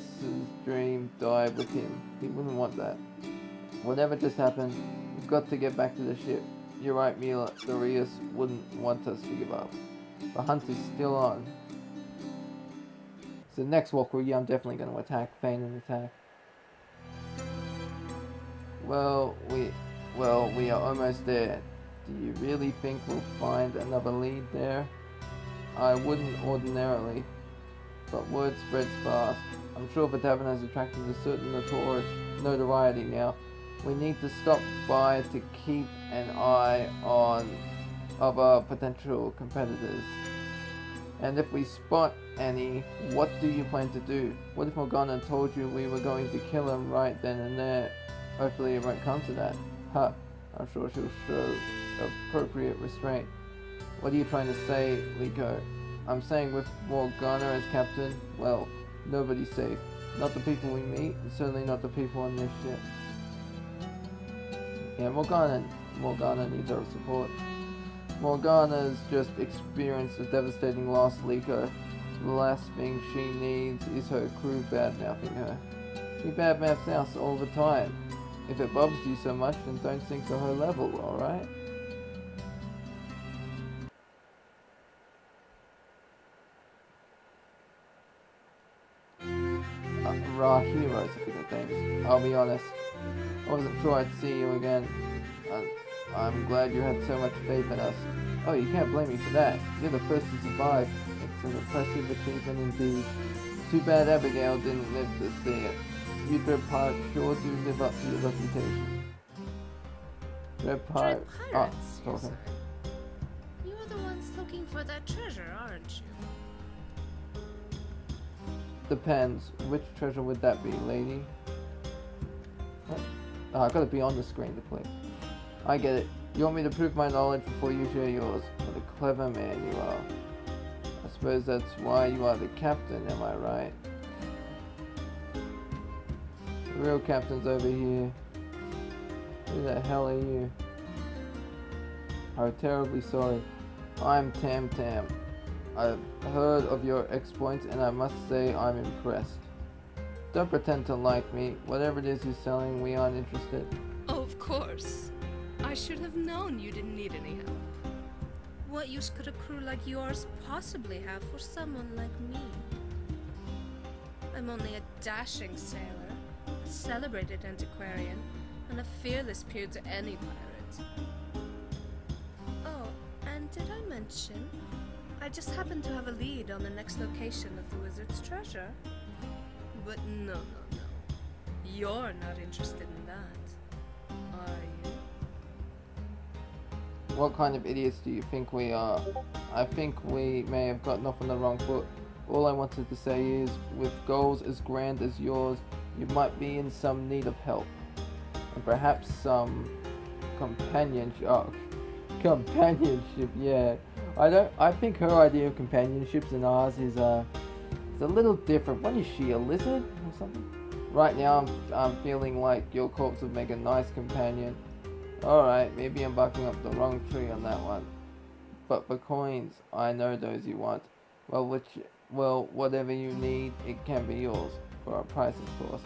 [SPEAKER 1] dream die with him. He wouldn't want that. Whatever just happened, we've got to get back to the ship. You're right, Mila. Darius wouldn't want us to give up. The hunt is still on. So next Valkyrie, I'm definitely going to attack, feign an attack. Well, we are almost there. Do you really think we'll find another lead there? I wouldn't ordinarily, but word spreads fast. I'm sure the tavern has attracted a certain notoriety now. We need to stop by to keep an eye on other potential competitors. And if we spot any, what do you plan to do? What if Morgana told you we were going to kill him right then and there? Hopefully it won't come to that. Huh, I'm sure she'll show appropriate restraint. What are you trying to say, Liko? I'm saying with Morgana as captain, well, nobody's safe. Not the people we meet, and certainly not the people on this ship. Yeah, Morgana needs our support. Morgana's just experienced a devastating loss, Liko. The last thing she needs is her crew bad-mouthing her. She bad-mouths us all the time. If it bothers you so much, then don't sink to her level, alright? Raw heroes, I think the names. I'll be honest. I wasn't sure I'd see you again. I'm glad you had so much faith in us. Oh, you can't blame me for that. You're the first to survive. It's an impressive achievement indeed. Too bad Abigail didn't live to see it. You Dread Pirate sure do live up to your reputation. Dread Pirate.
[SPEAKER 7] Pirates,
[SPEAKER 1] Oh,
[SPEAKER 7] yes,
[SPEAKER 1] talking.
[SPEAKER 7] sir. You're the ones looking for that treasure, aren't you?
[SPEAKER 1] Depends. Which treasure would that be, lady? What? Oh, I gotta be on the screen to click. I get it. You want me to prove my knowledge before you share yours. What a clever man you are. I suppose that's why you are the captain, am I right? The real captain's over here. Who the hell are you? I'm terribly sorry. I'm Tam Tam. I've heard of your exploits and I must say I'm impressed. Don't pretend to like me. Whatever it is you're selling, we aren't interested.
[SPEAKER 7] Of course. I should have known you didn't need any help. What use could a crew like yours possibly have for someone like me? I'm only a dashing sailor, a celebrated antiquarian, and a fearless peer to any pirate. Oh, and did I mention? I just happen to have a lead on the next location of the wizard's treasure. But no. You're not interested in that, are you?
[SPEAKER 1] What kind of idiots do you think we are? I think we may have gotten off on the wrong foot. All I wanted to say is, with goals as grand as yours, you might be in some need of help. And perhaps some companionship. Oh, companionship, yeah. I think her idea of companionships and ours is it's a little different. What is she, a lizard or something? Right now I'm feeling like your corpse would make a nice companion. Alright, maybe I'm barking up the wrong tree on that one. But for coins, I know those you want. Well, whatever you need, it can be yours. For a price, of course.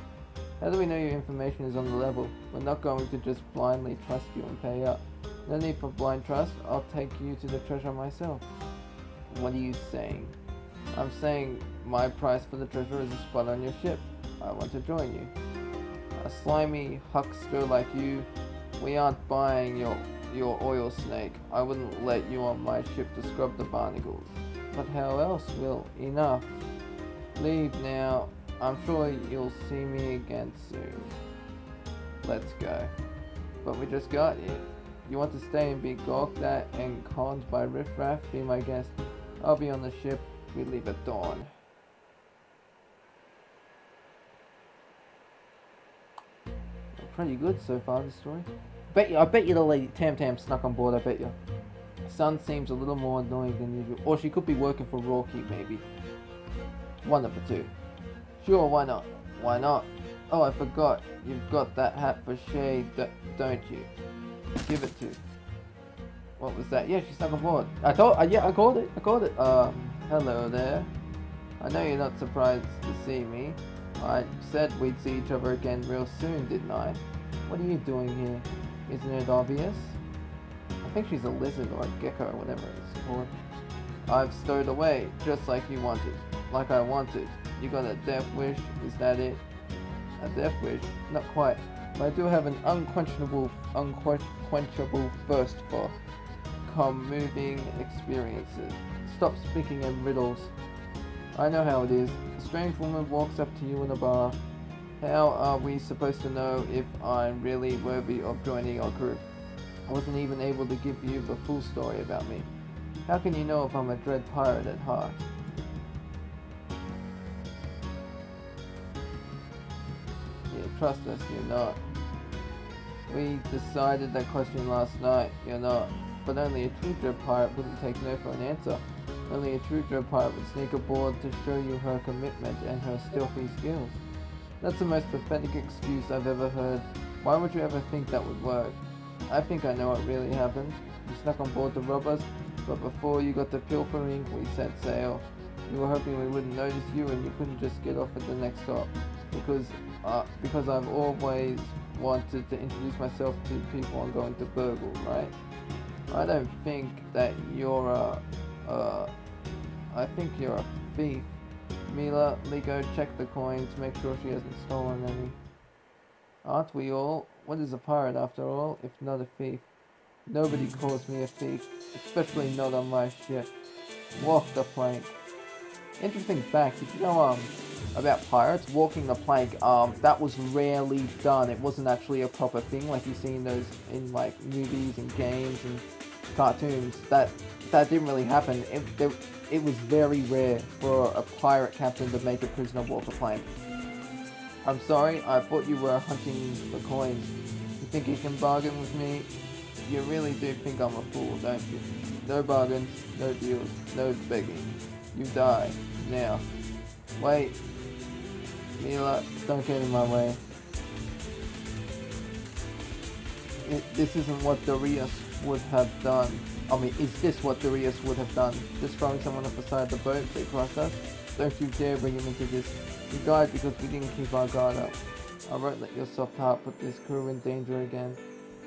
[SPEAKER 1] How do we know your information is on the level? We're not going to just blindly trust you and pay up. No need for blind trust. I'll take you to the treasure myself. What are you saying? I'm saying my price for the treasure is a spot on your ship. I want to join you. A slimy huckster like you, we aren't buying your oil snake. I wouldn't let you on my ship to scrub the barnacles. But how else will? Enough. Leave now. I'm sure you'll see me again soon. Let's go. But we just got here. You want to stay and be gawked at and conned by riffraff? Be my guest. I'll be on the ship. We leave at dawn. Pretty good so far, this story. I bet you the lady Tam snuck on board, I bet you. Sun seems a little more annoying than usual. Or she could be working for Rawkey, maybe. One of the two. Sure, why not? Why not? Oh, I forgot. You've got that hat for shade, don't you? Give it to. What was that? Yeah, she snuck on board. I called it. Hello there. I know you're not surprised to see me. I said we'd see each other again real soon, didn't I? What are you doing here? Isn't it obvious? I think she's a lizard or a gecko or whatever it's called. I've stowed away, just like you wanted. Like I wanted. You got a death wish, is that it? A death wish? Not quite. But I do have an unquenchable thirst for moving experiences. Stop speaking in riddles. I know how it is. A strange woman walks up to you in a bar. How are we supposed to know if I'm really worthy of joining your group? I wasn't even able to give you the full story about me. How can you know if I'm a dread pirate at heart? Yeah, trust us, you're not. We decided that question last night, you're not. But only a true dread pirate wouldn't take no for an answer. Only a true dread pirate would sneak aboard to show you her commitment and her stealthy skills. That's the most pathetic excuse I've ever heard. Why would you ever think that would work? I think I know what really happened. You snuck on board to rob us, but before you got to pilfering, we set sail. We were hoping we wouldn't notice you and you couldn't just get off at the next stop. Because I've always wanted to introduce myself to people I'm going to burgle, right? I don't think that you're I think you're a thief. Mila, Liko, check the coins, make sure she hasn't stolen any. Aren't we all? What is a pirate after all, if not a thief? Nobody calls me a thief, especially not on my ship. Walk the plank. Interesting fact, did you know about pirates walking the plank? That was rarely done. It wasn't actually a proper thing like you see in those like movies and games and cartoons. That didn't really happen. It was very rare for a pirate captain to make a prisoner walk the plank. I'm sorry, I thought you were hunting for coins. You think you can bargain with me? You really do think I'm a fool, don't you? No bargains, no deals, no begging. You die. Now. Wait. Mila, don't get in my way. This isn't what Darius would have done. I mean, is this what Darius would have done? Just throwing someone off the side of the boat if they crossed us? Don't you dare bring him into this. He died because we didn't keep our guard up. I won't let your soft heart put this crew in danger again.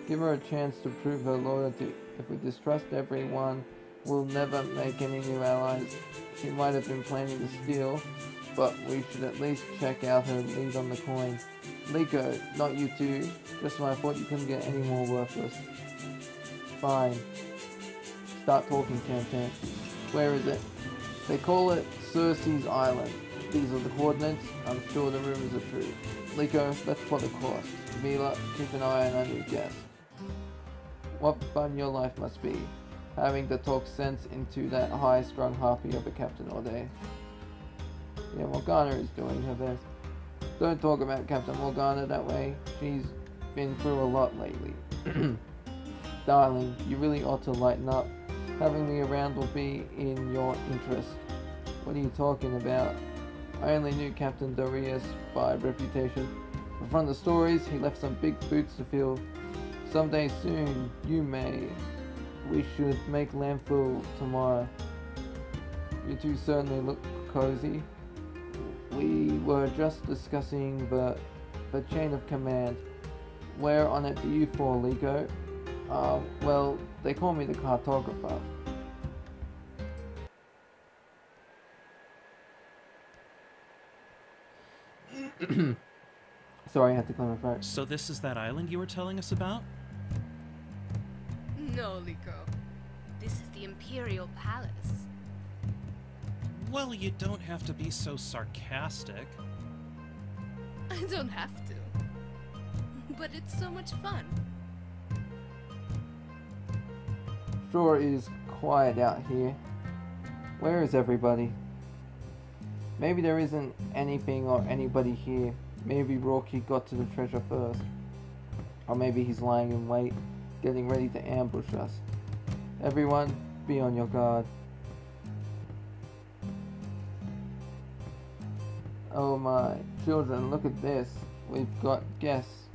[SPEAKER 1] Give her a chance to prove her loyalty. If we distrust everyone, we'll never make any new allies. She might have been planning to steal, but we should at least check out her lead on the coin. Liko, not you two. Just when I thought you couldn't get any more worthless. Fine. Start talking, Tam. Where is it? They call it Circe's Island. These are the coordinates. I'm sure the rumors are true. Liko, let's plot a course. Mila, keep an eye on our new guest. What fun your life must be, having to talk sense into that high-strung harpy of a captain all day. Yeah, Morgana is doing her best. Don't talk about Captain Morgana that way. She's been through a lot lately. Darling, you really ought to lighten up. Having me around will be in your interest. What are you talking about? I only knew Captain Darius by reputation, but from the stories, he left some big boots to fill. Someday soon, you may. we should make landfall tomorrow. You two certainly look cozy. We were just discussing the chain of command. Where on it do you fall, Liko? Well, they call me the cartographer. Sorry, I had to clear my throat.
[SPEAKER 5] So this is that island you were telling us about?
[SPEAKER 7] No, Liko. This is the Imperial Palace.
[SPEAKER 5] Well, you don't have to be so sarcastic.
[SPEAKER 7] I don't have to. But it's so much fun.
[SPEAKER 1] Sure is quiet out here. Where is everybody? Maybe there isn't anything or anybody here. Maybe Rocky got to the treasure first. Or maybe he's lying in wait, getting ready to ambush us. Everyone, be on your guard. Oh my, children, look at this. We've got guests.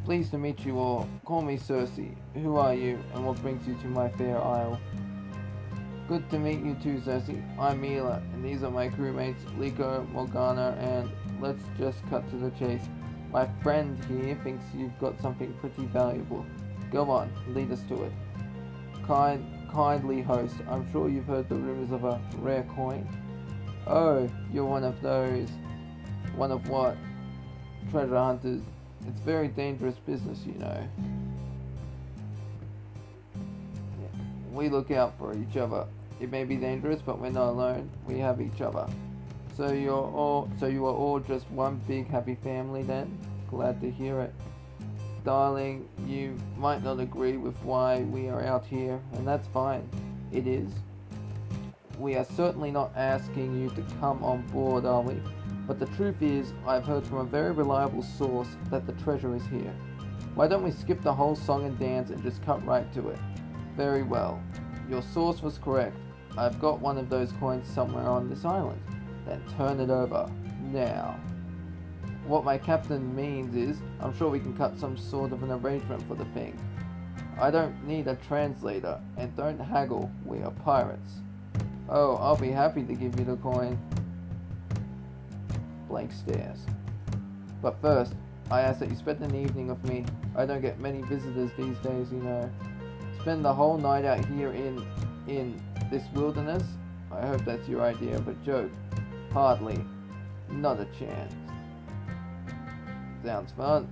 [SPEAKER 1] Pleased to meet you all. Call me Cersei. Who are you, and what brings you to my fair isle? Good to meet you too, Cersei. I'm Mila, and these are my crewmates, Liko, Morgana, and let's just cut to the chase. My friend here thinks you've got something pretty valuable. Go on, lead us to it. Kindly host, I'm sure you've heard the rumors of a rare coin. Oh, you're one of those. One of what? Treasure hunters. It's very dangerous business, you know. Yeah. We look out for each other. It may be dangerous, but we're not alone. We have each other. So you are all just one big happy family then? Glad to hear it. Darling, you might not agree with why we are out here, and that's fine. It is. We are certainly not asking you to come on board, are we? But the truth is, I've heard from a very reliable source that the treasure is here. Why don't we skip the whole song and dance and just cut right to it? Very well. Your source was correct. I've got one of those coins somewhere on this island. Then turn it over. Now. What my captain means is, I'm sure we can cut some sort of an arrangement for the thing. I don't need a translator, and don't haggle, we are pirates. Oh, I'll be happy to give you the coin. Blank stares. But first, I ask that you spend an evening with me. I don't get many visitors these days, you know. Spend the whole night out here in this wilderness? I hope that's your idea of a joke. Hardly. Not a chance. Sounds fun.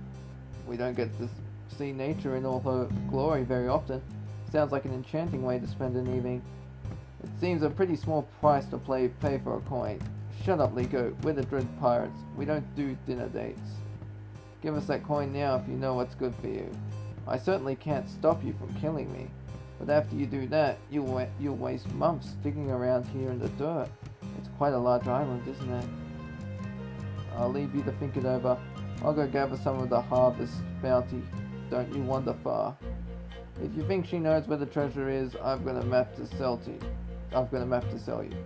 [SPEAKER 1] We don't get to see nature in all her glory very often. Sounds like an enchanting way to spend an evening. It seems a pretty small price to pay for a coin. Shut up, Liko. We're the Dread Pirates. We don't do dinner dates. Give us that coin now if you know what's good for you. I certainly can't stop you from killing me. But after you do that, you'll waste months digging around here in the dirt. It's quite a large island, isn't it? I'll leave you to think it over. I'll go gather some of the harvest bounty. Don't you wander far. If you think she knows where the treasure is, I've got a map to sell you.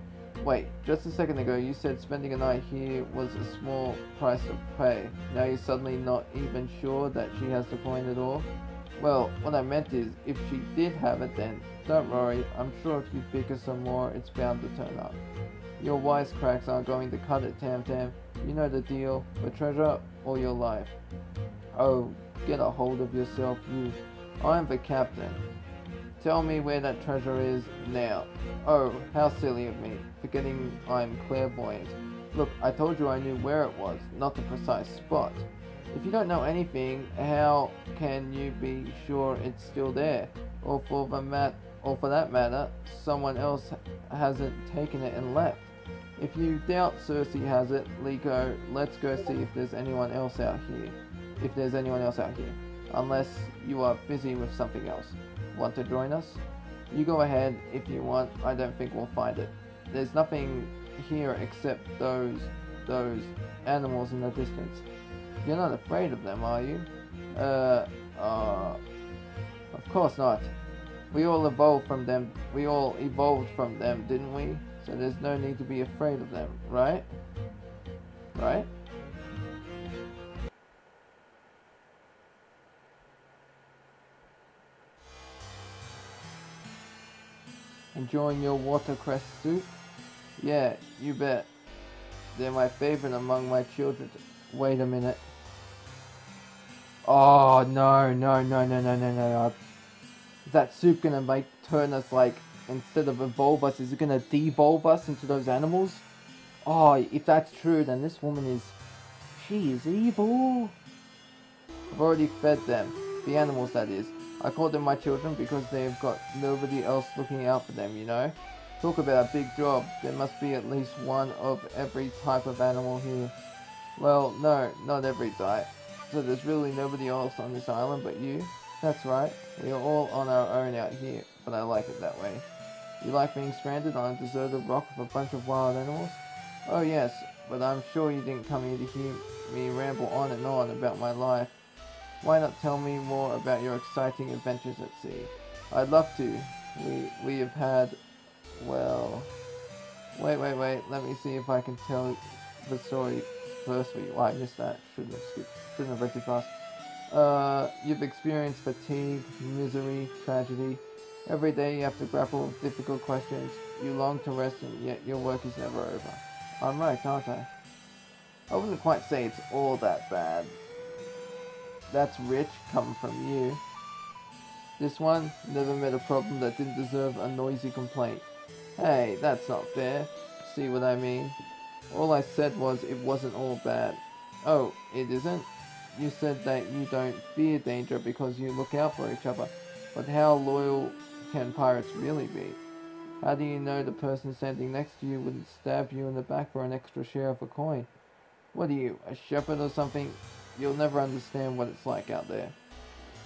[SPEAKER 1] Wait, just a second ago you said spending a night here was a small price to pay. Now you're suddenly not even sure that she has the coin at all? Well, what I meant is, if she did have it then, don't worry, I'm sure if you bicker some more, it's bound to turn up. Your wisecracks aren't going to cut it, Tam Tam. You know the deal, for treasure or your life. Oh, get a hold of yourself, you. I'm the captain. Tell me where that treasure is now. Oh, how silly of me, forgetting I'm clairvoyant. Look, I told you I knew where it was, not the precise spot. If you don't know anything, how can you be sure it's still there? Or for that matter, someone else hasn't taken it and left. If you doubt Cersei has it, Liko, let's go see if there's anyone else out here. Unless you are busy with something else. Want to join us? You go ahead if you want. I don't think we'll find it. There's nothing here except those animals in the distance. You're not afraid of them, are you? Of course not. We all evolved from them, didn't we? So there's no need to be afraid of them, right? Right? Enjoying your watercress soup? Yeah, you bet. They're my favorite among my children. Wait a minute. Oh, no, no, no, no, no, no, no. Is that soup gonna turn us like, instead of evolve us, is it gonna devolve us into those animals? Oh, if that's true, then this woman she is evil. I've already fed them. The animals, that is. I call them my children because they've got nobody else looking out for them, you know? Talk about a big job. There must be at least one of every type of animal here. Well, no, not every type. So there's really nobody else on this island but you? That's right. We are all on our own out here, but I like it that way. You like being stranded on a deserted rock with a bunch of wild animals? Oh yes, but I'm sure you didn't come here to hear me ramble on and on about my life. Why not tell me more about your exciting adventures at sea? I'd love to. We have had, well... Wait, let me see if I can tell the story firstly. Why, I missed that. Shouldn't have read too fast. You've experienced fatigue, misery, tragedy. Every day you have to grapple with difficult questions. You long to rest and yet your work is never over. I'm right, aren't I? I wouldn't quite say it's all that bad. That's rich coming from you. This one never met a problem that didn't deserve a noisy complaint. Hey, that's not fair. See what I mean? All I said was it wasn't all bad. Oh, it isn't? You said that you don't fear danger because you look out for each other. But how loyal can pirates really be? How do you know the person standing next to you wouldn't stab you in the back for an extra share of a coin? What are you, a shepherd or something? You'll never understand what it's like out there.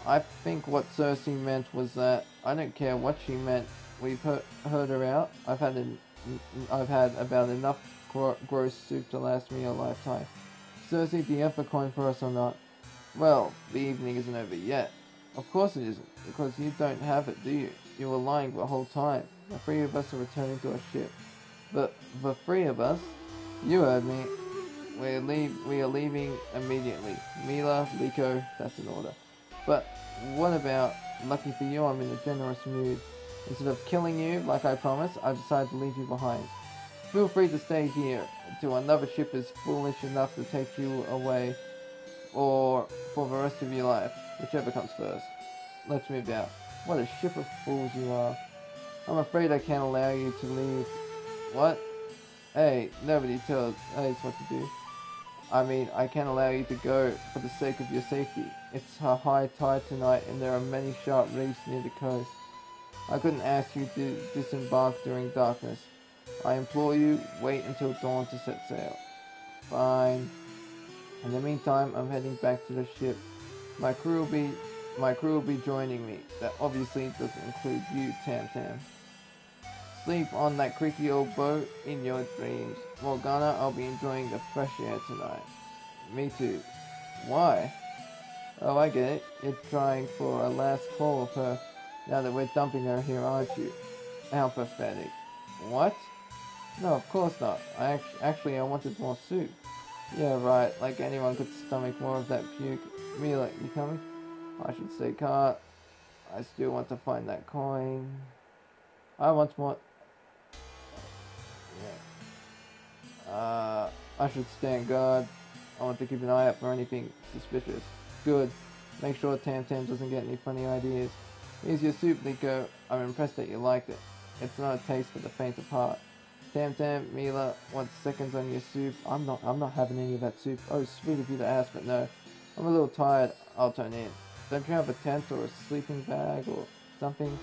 [SPEAKER 1] I think what Cersei meant was that I don't care what she meant. We've heard her out. I've had about enough gross soup to last me a lifetime. Cersei, do you have a coin for us or not? Well, the evening isn't over yet. Of course it isn't, because you don't have it, do you? You were lying the whole time. The three of us are returning to our ship. But the three of us? You heard me. We are leaving immediately. Mila, Liko, that's an order. But what about, lucky for you, I'm in a generous mood. Instead of killing you, like I promised, I've decided to leave you behind. Feel free to stay here until another ship is foolish enough to take you away, or for the rest of your life, whichever comes first. Let's move out. What a ship of fools you are. I'm afraid I can't allow you to leave. What? Hey, nobody tells us what to do. I mean, I can't allow you to go for the sake of your safety. It's a high tide tonight and there are many sharp reefs near the coast. I couldn't ask you to disembark during darkness. I implore you, wait until dawn to set sail. Fine. In the meantime, I'm heading back to the ship. My crew will be joining me. That obviously doesn't include you, Tam Tam. Sleep on that creaky old boat in your dreams. Morgana, I'll be enjoying the fresh air tonight. Me too. Why? Oh, I get it. You're trying for a last call of her now that we're dumping her here, aren't you? How pathetic. What? No, of course not. Actually, I wanted more soup. Yeah, right. Like anyone could stomach more of that puke. Mila, you coming? I should say can't. I still want to find that coin. I want more. Yeah. I should stand guard. I want to keep an eye out for anything suspicious. Good. Make sure Tam Tam doesn't get any funny ideas. Here's your soup, Liko. I'm impressed that you liked it. It's not a taste for the faint of heart. Tam Tam, Mila, want seconds on your soup? I'm not having any of that soup. Oh, sweet of you to ask, but no. I'm a little tired. I'll turn in. Don't you have a tent or a sleeping bag or something?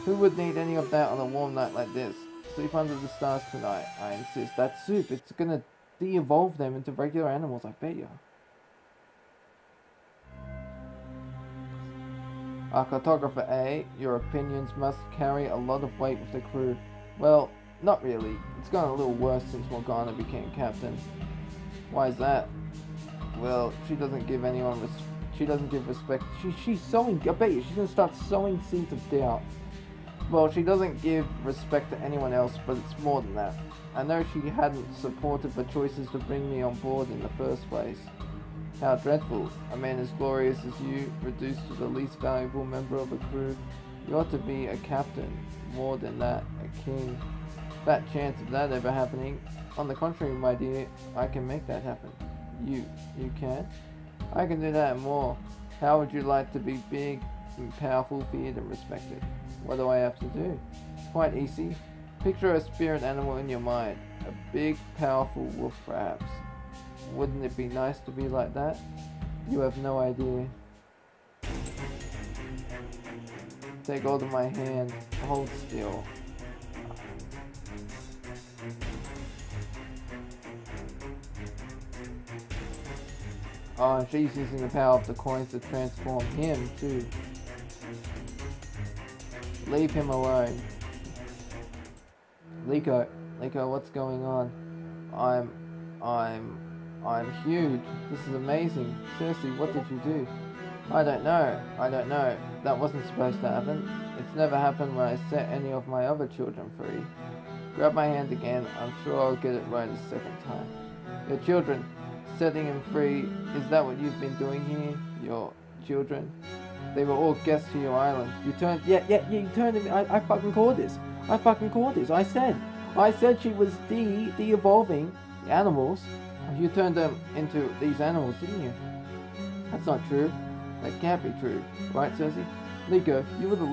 [SPEAKER 1] Who would need any of that on a warm night like this? Sleep under the stars tonight, I insist. That soup, it's gonna de-evolve them into regular animals, I bet you. Cartographer A, your opinions must carry a lot of weight with the crew. Well, not really. It's gotten a little worse since Morgana became captain. Why is that? Well, she doesn't give anyone she doesn't give respect. She's sowing, I bet you, she's gonna start sowing seeds of doubt. Well, she doesn't give respect to anyone else, but it's more than that. I know she hadn't supported the choices to bring me on board in the first place. How dreadful. A man as glorious as you, reduced to the least valuable member of the crew. You ought to be a captain, more than that, a king. Fat chance of that ever happening. On the contrary, my dear, I can make that happen. You can? I can do that and more. How would you like to be big and powerful, feared and respected? What do I have to do? It's quite easy. Picture a spirit animal in your mind. A big, powerful wolf, perhaps. Wouldn't it be nice to be like that? You have no idea. Take hold of my hand. Hold still. Oh, she's using the power of the coins to transform him too. Leave him alone. Liko, what's going on? I'm huge. This is amazing. Seriously, what did you do? I don't know. That wasn't supposed to happen. It's never happened when I set any of my other children free. Grab my hand again. I'm sure I'll get it right a second time. Your children, setting them free. Is that what you've been doing here? Your children? They were all guests to your island. You turned, you turned to me. I fucking called this. I said she was de-evolving animals. You turned them into these animals, didn't you? That's not true. That can't be true, right, Cersei? Liko, you were the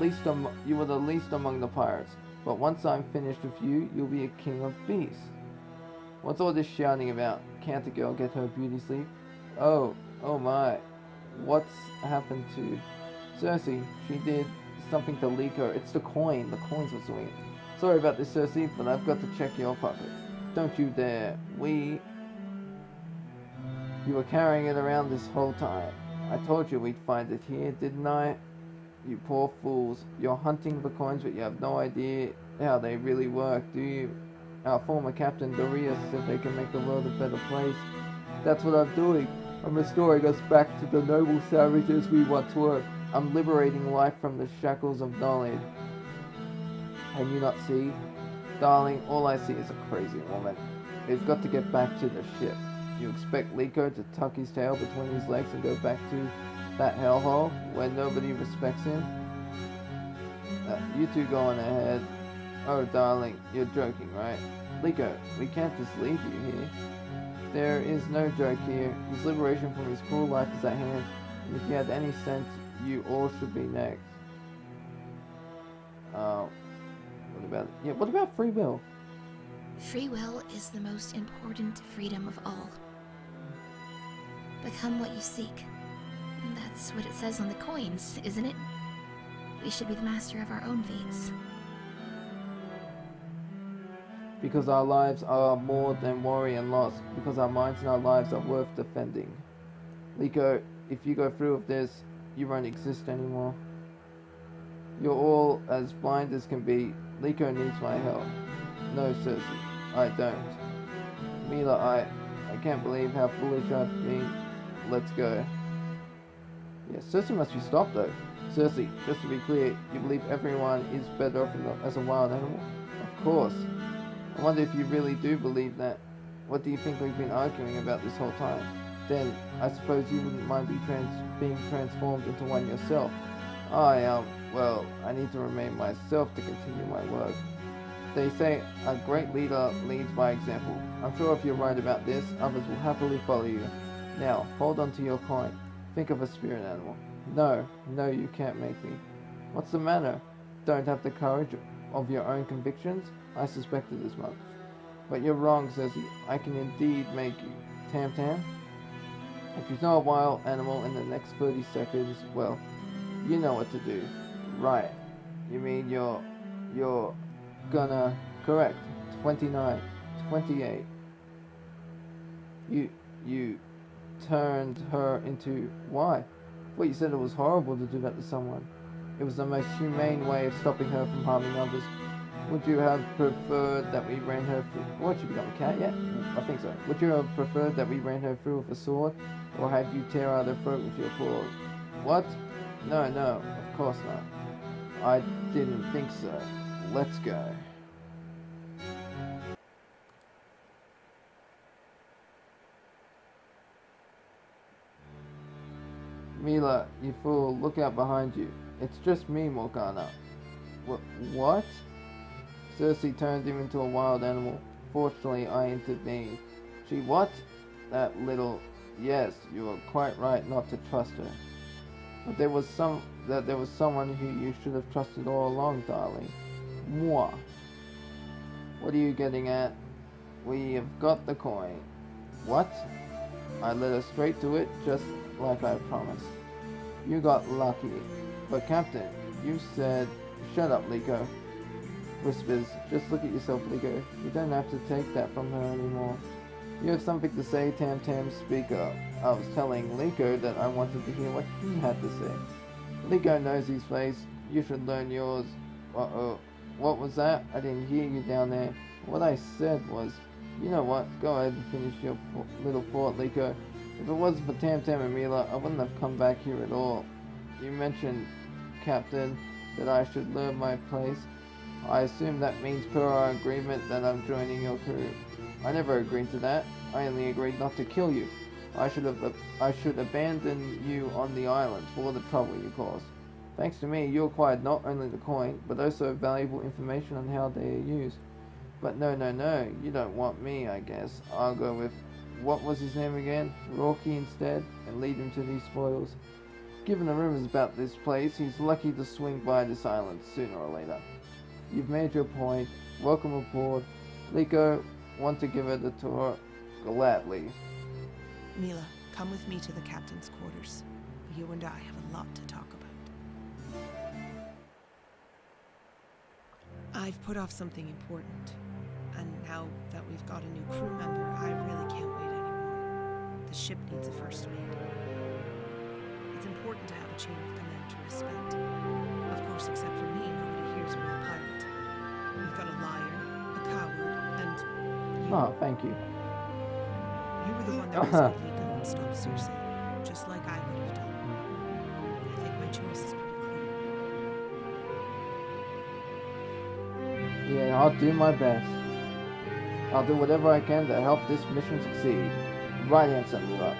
[SPEAKER 1] least among the pirates. But once I'm finished with you, you'll be a king of beasts. What's all this shouting about? Can't the girl get her beauty sleep? Oh my. What's happened to Cersei? She did something to Liko. It's the coin. The coin's what's doing it. Sorry about this, Cersei, but I've got to check your pocket. Don't you dare. You were carrying it around this whole time. I told you we'd find it here, didn't I? You poor fools. You're hunting for coins, but you have no idea how they really work, do you? Our former captain, Darius, said they can make the world a better place. That's what I'm doing. I'm restoring us back to the noble savages we once were. I'm liberating life from the shackles of knowledge. Can you not see? Darling, all I see is a crazy woman. We've got to get back to the ship. You expect Liko to tuck his tail between his legs and go back to that hellhole where nobody respects him? You two go on ahead. Oh, darling, you're joking, right? Liko, we can't just leave you here. There is no joke here. His liberation from his cruel life is at hand, and if you had any sense, you all should be next. What about free will?
[SPEAKER 4] Free will is the most important freedom of all. Become what you seek. That's what it says on the coins, isn't it? We should be the master of our own fates.
[SPEAKER 1] Because our lives are more than worry and loss. Because our minds and our lives are worth defending. Liko, if you go through with this, you won't exist anymore. You're all as blind as can be. Liko needs my help. No, Cersei, I don't. Mila, I can't believe how foolish I've been. Let's go. Yeah, Cersei must be stopped though. Cersei, just to be clear, you believe everyone is better off as a wild animal? Of course. I wonder if you really do believe that. What do you think we've been arguing about this whole time? Then, I suppose you wouldn't mind being transformed into one yourself. Well, I need to remain myself to continue my work. They say a great leader leads by example. I'm sure if you're right about this, others will happily follow you. Now, hold on to your coin. Think of a spirit animal. No, you can't make me. What's the matter? Don't have the courage of your own convictions? I suspected as much. But you're wrong, Cersei. I can indeed make you. Tam Tam? If you saw a wild animal in the next 30 seconds, well, you know what to do. Right. You mean you're gonna... Correct. 29. 28. You turned her into... Why? Well, you said it was horrible to do that to someone. It was the most humane way of stopping her from harming others. Would you have preferred that we ran her through... What, you become a cat yet? I think so. Would you have preferred that we ran her through with a sword? Or had you tear out her throat with your claws? What? No, of course not. I didn't think so. Let's go. Mila, you fool, look out behind you. It's just me, Morgana. What? Cersei turned him into a wild animal. Fortunately, I intervened. She what? That little... Yes, you were quite right not to trust her. But there was someone who you should have trusted all along, darling. Moi. What are you getting at? We have got the coin. What? I led her straight to it, just like I promised. You got lucky. But Captain, you said... Shut up, Liko. Whispers, just look at yourself, Liko. You don't have to take that from her anymore. You have something to say, Tam Tam, speak up. I was telling Liko that I wanted to hear what he had to say. Liko knows his face. You should learn yours. Uh-oh. What was that? I didn't hear you down there. What I said was, you know what? Go ahead and finish your little thought, Liko. If it wasn't for Tam Tam and Mila, I wouldn't have come back here at all. You mentioned, Captain, that I should learn my place. I assume that means per our agreement that I'm joining your crew. I never agreed to that. I only agreed not to kill you. I should abandon you on the island for all the trouble you caused. Thanks to me, you acquired not only the coin, but also valuable information on how they are used. But no, you don't want me, I guess. I'll go with, what was his name again? Rocky instead, and lead him to these spoils. Given the rumors about this place, he's lucky to swing by this island sooner or later. You've made your point. Welcome aboard. Liko, want to give it a tour? Gladly.
[SPEAKER 3] Mila, come with me to the captain's quarters. You and I have a lot to talk about. I've put off something important, and now that we've got a new crew member, I really can't wait anymore. The ship needs a first mate. It's important to have a chain of command to respect. Of course, except for me, nobody here's a real pirate. We've got a liar, a coward, and you.
[SPEAKER 1] Oh, thank you.
[SPEAKER 3] You were the one that was going to go and stop Cersei, just like I would have done. I think my choice is pretty clear.
[SPEAKER 1] Yeah, I'll do my best. I'll do whatever I can to help this mission succeed. Right answer, Mila.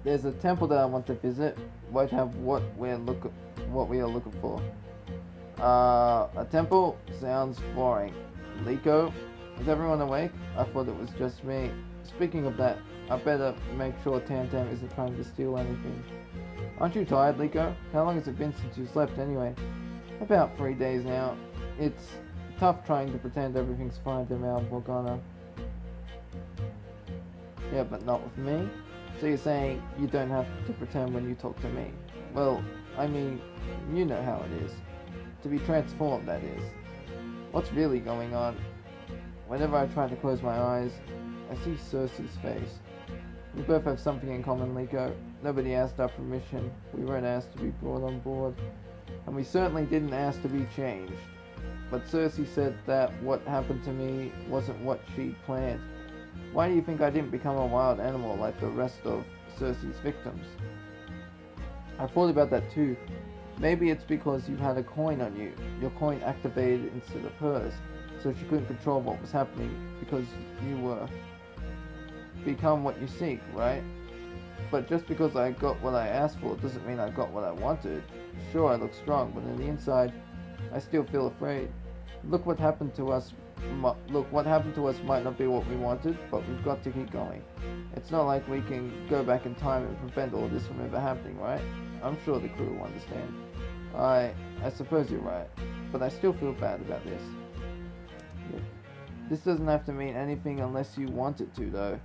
[SPEAKER 1] There's a temple that I want to visit. Won't have what we are looking for. A temple sounds boring. Liko, is everyone awake? I thought it was just me. Speaking of that, I better make sure Tam Tam isn't trying to steal anything. Aren't you tired, Liko? How long has it been since you slept anyway? About 3 days now. It's tough trying to pretend everything's fine to Mal Morgana. Yeah, but not with me? So you're saying you don't have to pretend when you talk to me? Well, I mean, you know how it is. To be transformed, that is. What's really going on? Whenever I try to close my eyes, I see Cersei's face. We both have something in common, Liko. Nobody asked our permission. We weren't asked to be brought on board. And we certainly didn't ask to be changed. But Cersei said that what happened to me wasn't what she'd planned. Why do you think I didn't become a wild animal like the rest of Cersei's victims? I thought about that too. Maybe it's because you had a coin on you. Your coin activated instead of hers, so she couldn't control what was happening because you were become what you seek, right? But just because I got what I asked for doesn't mean I got what I wanted. Sure, I look strong, but on the inside, I still feel afraid. Look what happened to us. Look, what happened to us might not be what we wanted, but we've got to keep going. It's not like we can go back in time and prevent all this from ever happening, right? I'm sure the crew will understand. I suppose you're right, but I still feel bad about this. Yeah. This doesn't have to mean anything unless you want it to, though.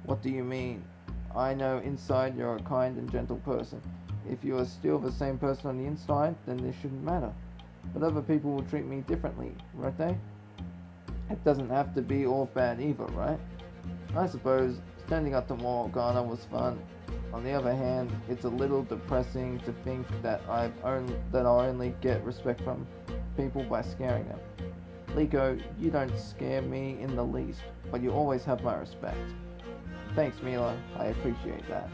[SPEAKER 1] What do you mean? I know inside you're a kind and gentle person. If you are still the same person on the inside, then this shouldn't matter. But other people will treat me differently, won't they? It doesn't have to be all bad either, right? I suppose standing up to Morgana was fun. On the other hand, it's a little depressing to think that I'll only get respect from people by scaring them. Liko, you don't scare me in the least, but you always have my respect. Thanks, Mila. I appreciate that.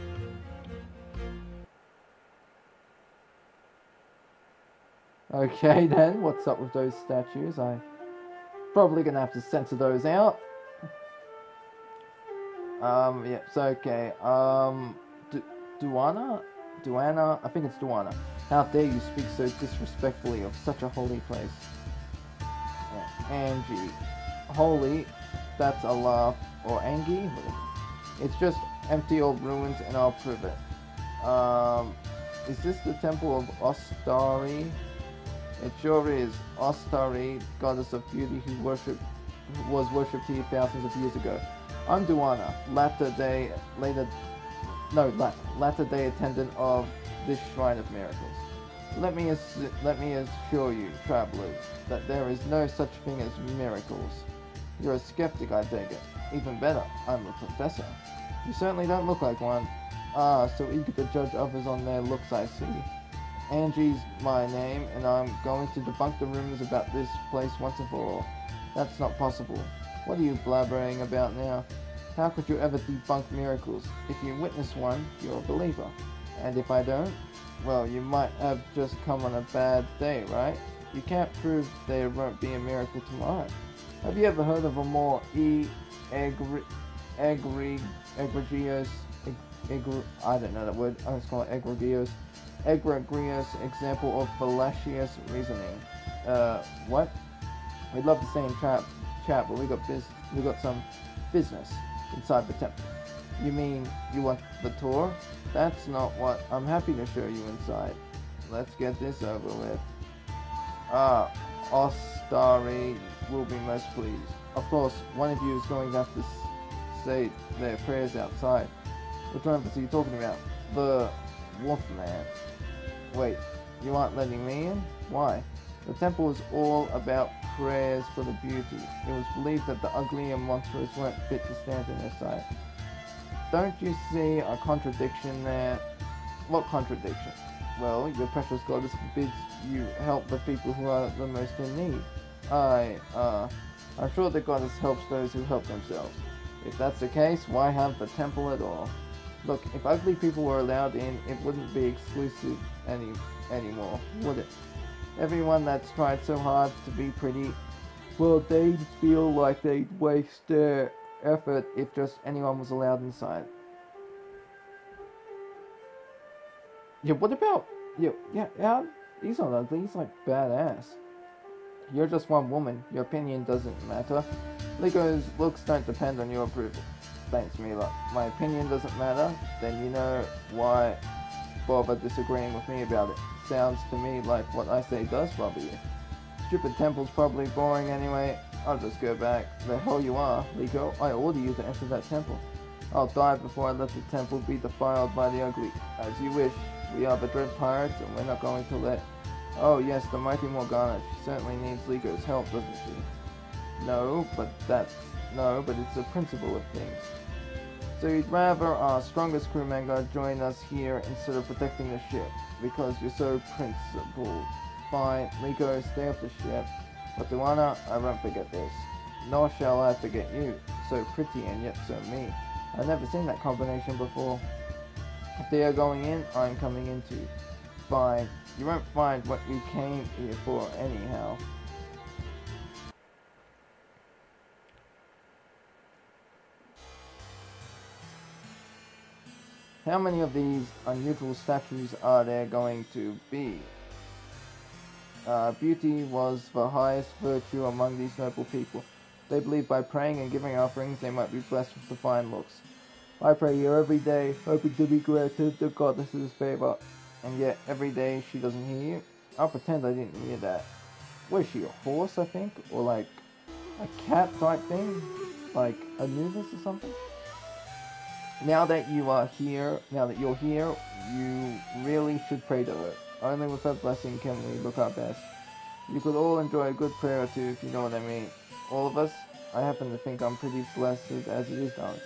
[SPEAKER 1] Okay then, what's up with those statues? I'm probably gonna have to censor those out. Yeah, so okay. Duana? I think it's Duana. How dare you speak so disrespectfully of such a holy place? Angie. Holy? That's a laugh. Or Angie? It's just empty old ruins and I'll prove it. Is this the temple of Ostari? It sure is. Ostari, goddess of beauty who was worshipped here thousands of years ago. I'm Duana, latter-day attendant of this shrine of miracles. Let me assure you, travelers, that there is no such thing as miracles. You're a skeptic, I take it. Even better, I'm a professor. You certainly don't look like one. Ah, so eager to judge others on their looks, I see. Angie's my name, and I'm going to debunk the rumors about this place once and for all. That's not possible. What are you blabbering about now? How could you ever debunk miracles? If you witness one, you're a believer. And if I don't, well, you might have just come on a bad day, right? You can't prove there won't be a miracle tomorrow. Have you ever heard of a more I don't know that word, I was calling it egregious example of fallacious reasoning. What? We'd love to stay in chat, but we got some business inside the temple. You mean you want the tour? That's not what I'm happy to show you inside. Let's get this over with. Ostari will be most pleased. Of course, one of you is going to have to say their prayers outside. Which one are you talking about? The Wolfman. Wait, you aren't letting me in? Why? The temple is all about prayers for the beauty. It was believed that the ugly and monstrous weren't fit to stand in their sight. Don't you see a contradiction there? What contradiction? Well, your precious goddess forbids you help the people who are the most in need. I'm sure the goddess helps those who help themselves. If that's the case, why have the temple at all? Look, if ugly people were allowed in, it wouldn't be exclusive anymore, would it? Everyone that's tried so hard to be pretty, well, they'd feel like they'd waste their effort if just anyone was allowed inside. Yeah, what about... Yeah, he's not ugly, he's like badass. You're just one woman, your opinion doesn't matter. Lego's looks don't depend on your approval. Thanks, Mila. My opinion doesn't matter, then you know why bother disagreeing with me about it. Sounds to me like what I say does bother you. Stupid temple's probably boring anyway. I'll just go back. The hell you are, Liko. I order you to enter that temple. I'll die before I let the temple be defiled by the ugly. As you wish. We are the dread pirates, and we're not going to let... Oh yes, the mighty Morgana. She certainly needs Liko's help, doesn't she? No, but it's the principle of things. So you'd rather our strongest crew member join us here instead of protecting the ship, because you're so principled. Fine, Liko, stay off the ship. But Duana, I won't forget this. Nor shall I forget you. So pretty and yet so mean. I've never seen that combination before. If they are going in, I'm coming in too. Fine. You won't find what you came here for anyhow. How many of these unusual statues are there going to be? Beauty was the highest virtue among these noble people. They believed by praying and giving offerings they might be blessed with the fine looks. I pray here every day, hoping to be granted the goddess's favor. And yet, every day she doesn't hear you? I'll pretend I didn't hear that. Was she a horse, I think? Or like a cat type thing? Like Anubis or something? Now that you're here, you really should pray to her. Only with her blessing can we look our best. You could all enjoy a good prayer or two, if you know what I mean. All of us? I happen to think I'm pretty blessed as it is, darling.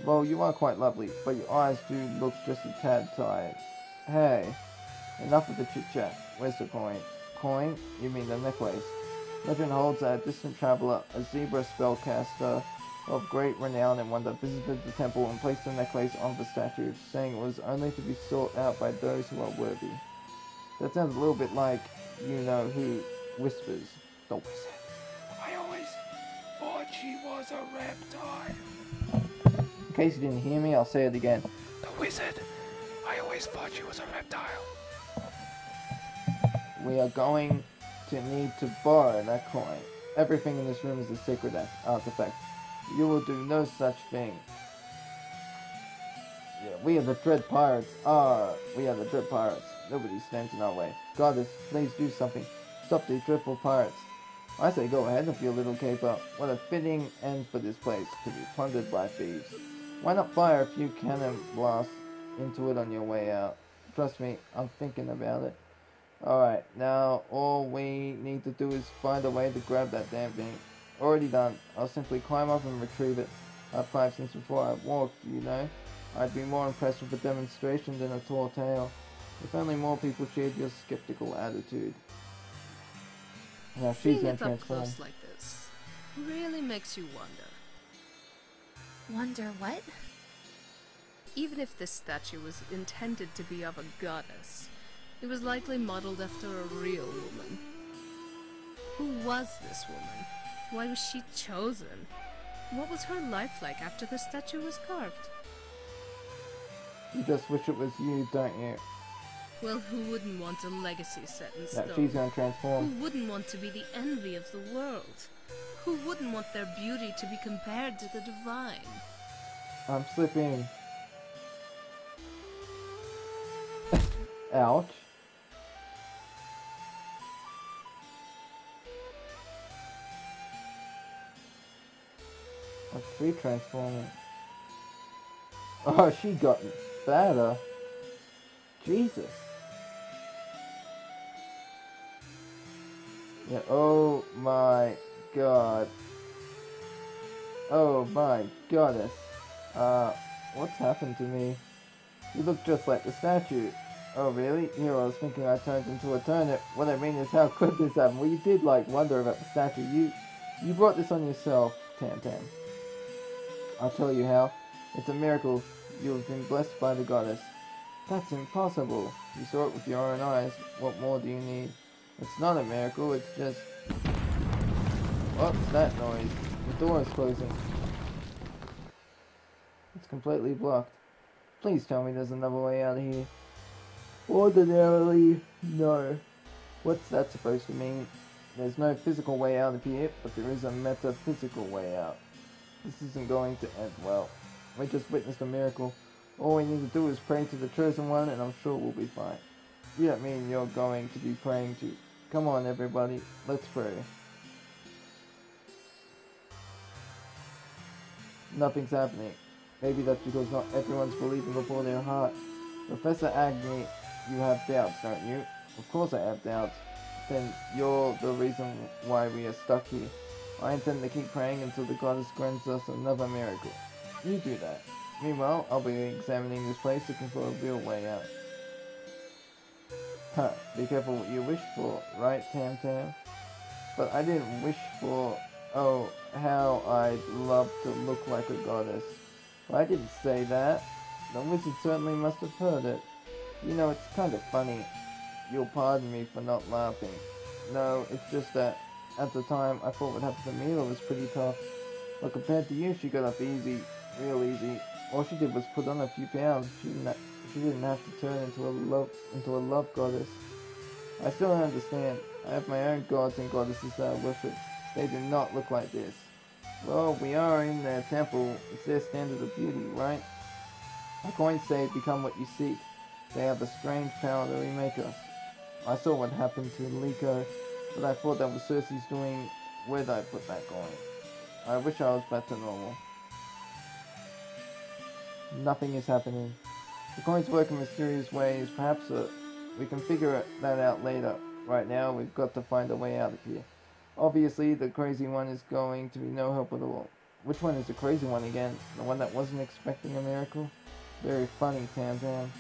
[SPEAKER 1] Well, you are quite lovely, but your eyes do look just a tad tired. Hey, enough of the chit-chat. Where's the coin? Coin? You mean the necklace. Legend holds that a distant traveler, a zebra spellcaster of great renown and wonder, visited the temple and placed the necklace on the statue, saying it was only to be sought out by those who are worthy. That sounds a little bit like, you know who whispers. The wizard. I always thought she was a reptile. In case you didn't hear me, I'll say it again. The wizard. I always thought she was a reptile. we are going to need to borrow that coin. Everything in this room is a sacred artifact. You will do no such thing. Yeah, we are the Dread Pirates. We are the Dread Pirates. Nobody stands in our way. Goddess, please do something. Stop these dreadful pirates. I say go ahead of your little caper. What a fitting end for this place, to be plundered by thieves. Why not fire a few cannon blasts into it on your way out? Trust me, I'm thinking about it. Alright, now all we need to do is find a way to grab that damn thing. Already done. I'll simply climb up and retrieve it. I've climbed since before I walked, you know. I'd be more impressed with a demonstration than a tall tale. If only more people shared your skeptical attitude. Now she's
[SPEAKER 7] Seeing
[SPEAKER 1] gonna
[SPEAKER 7] it up
[SPEAKER 1] transform.
[SPEAKER 7] close like this really makes you wonder.
[SPEAKER 4] Wonder what?
[SPEAKER 7] Even if this statue was intended to be of a goddess, it was likely modeled after a real woman. Who was this woman? Why was she chosen? What was her life like after the statue was carved?
[SPEAKER 1] You just wish it was you, don't you?
[SPEAKER 7] Well, who wouldn't want a legacy set in
[SPEAKER 1] Now
[SPEAKER 7] stone?
[SPEAKER 1] she's gonna transform.
[SPEAKER 7] Who wouldn't want to be the envy of the world? Who wouldn't want their beauty to be compared to the divine?
[SPEAKER 1] I'm slipping. Ouch. I'm free transforming. Oh, she got better. Jesus. Yeah, oh my god. Oh my goddess. What's happened to me? You look just like the statue. Oh really? Here I was thinking I turned into a turnip. What I mean is how could this happen? Well, you did like wonder about the statue. You brought this on yourself, Tam Tam. I'll tell you how. It's a miracle. You have been blessed by the goddess. That's impossible. You saw it with your own eyes. What more do you need? It's not a miracle, it's just... What's that noise? The door is closing. It's completely blocked. Please tell me there's another way out of here. Ordinarily, no. What's that supposed to mean? There's no physical way out of here, but there is a metaphysical way out. This isn't going to end well. We just witnessed a miracle. All we need to do is pray to the chosen one, and I'm sure we'll be fine. You don't mean you're going to be praying to... Come on, everybody, let's pray. Nothing's happening. Maybe that's because not everyone's believing before their heart. Professor Agni, you have doubts, don't you? Of course I have doubts. Then you're the reason why we are stuck here. I intend to keep praying until the goddess grants us another miracle. You do that. Meanwhile, I'll be examining this place looking for a real way out. Huh, be careful what you wish for, right, Tam Tam? But I didn't wish for... Oh, how I'd love to look like a goddess. Well, I didn't say that. The wizard certainly must have heard it. You know, it's kind of funny. You'll pardon me for not laughing. No, it's just that at the time I thought what happened to Mila was pretty tough. But compared to you, she got up easy, real easy. All she did was put on a few pounds. She didn't have to turn into a love goddess. I still don't understand. I have my own gods and goddesses that I worship. They do not look like this. Well, we are in their temple. It's their standard of beauty, right? Our coins say become what you seek. They have a strange power to remake us. I saw what happened to Liko, but I thought that was Cersei's doing. Where'd I put that coin? I wish I was back to normal. Nothing is happening. The coins work in mysterious ways. Perhaps we can figure that out later. Right now, we've got to find a way out of here. Obviously, the crazy one is going to be no help at all. Which one is the crazy one again? The one that wasn't expecting a miracle? Very funny, Tam Tam.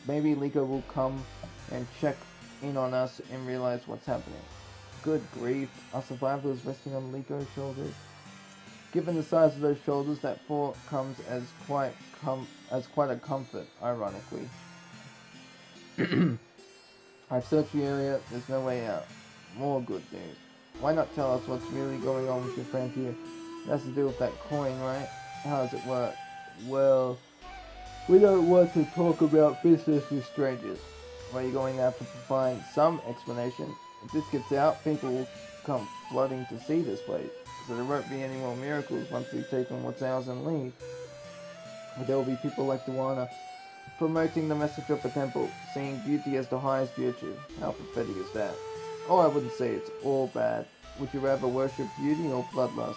[SPEAKER 1] Maybe Liko will come and check in on us and realize what's happening. Good grief, our survival is resting on Liko's shoulders. Given the size of those shoulders, that thought comes as quite a comfort, ironically. I've searched the area, there's no way out. More good news. Why not tell us what's really going on with your friend here? It has to do with that coin, right? How does it work? Well, we don't want to talk about business with strangers. Well, you're going to have to provide some explanation. If this gets out, people will come flooding to see this place. So there won't be any more miracles once we've taken what's ours and leave. But there will be people like Duana promoting the message of the temple, seeing beauty as the highest virtue. How pathetic is that? Oh, I wouldn't say it's all bad. Would you rather worship beauty or bloodlust?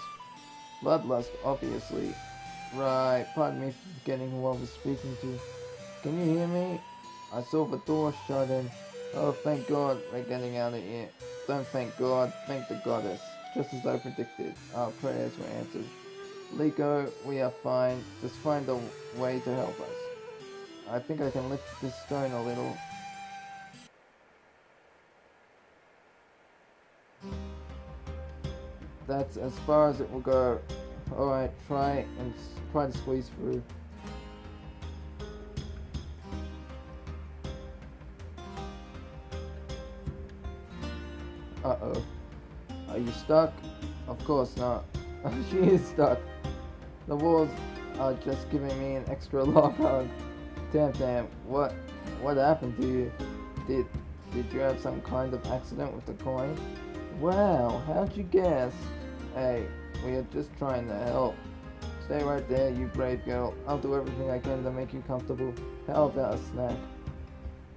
[SPEAKER 1] Bloodlust, obviously. Right, pardon me for forgetting who I was speaking to. Can you hear me? I saw the door shut in. Oh, thank God we're getting out of here. Don't thank God, thank the goddess. Just as I predicted, our prayers were answered. Liko, we are fine. Just find a way to help us. I think I can lift this stone a little. That's as far as it will go. Alright, try to squeeze through. Uh-oh. Are you stuck? Of course not. She is stuck. The walls are just giving me an extra long hug. Damn, what happened to you? Did you have some kind of accident with the coin? Wow, how'd you guess? Hey, we are just trying to help. Stay right there, you brave girl. I'll do everything I can to make you comfortable. How about a snack?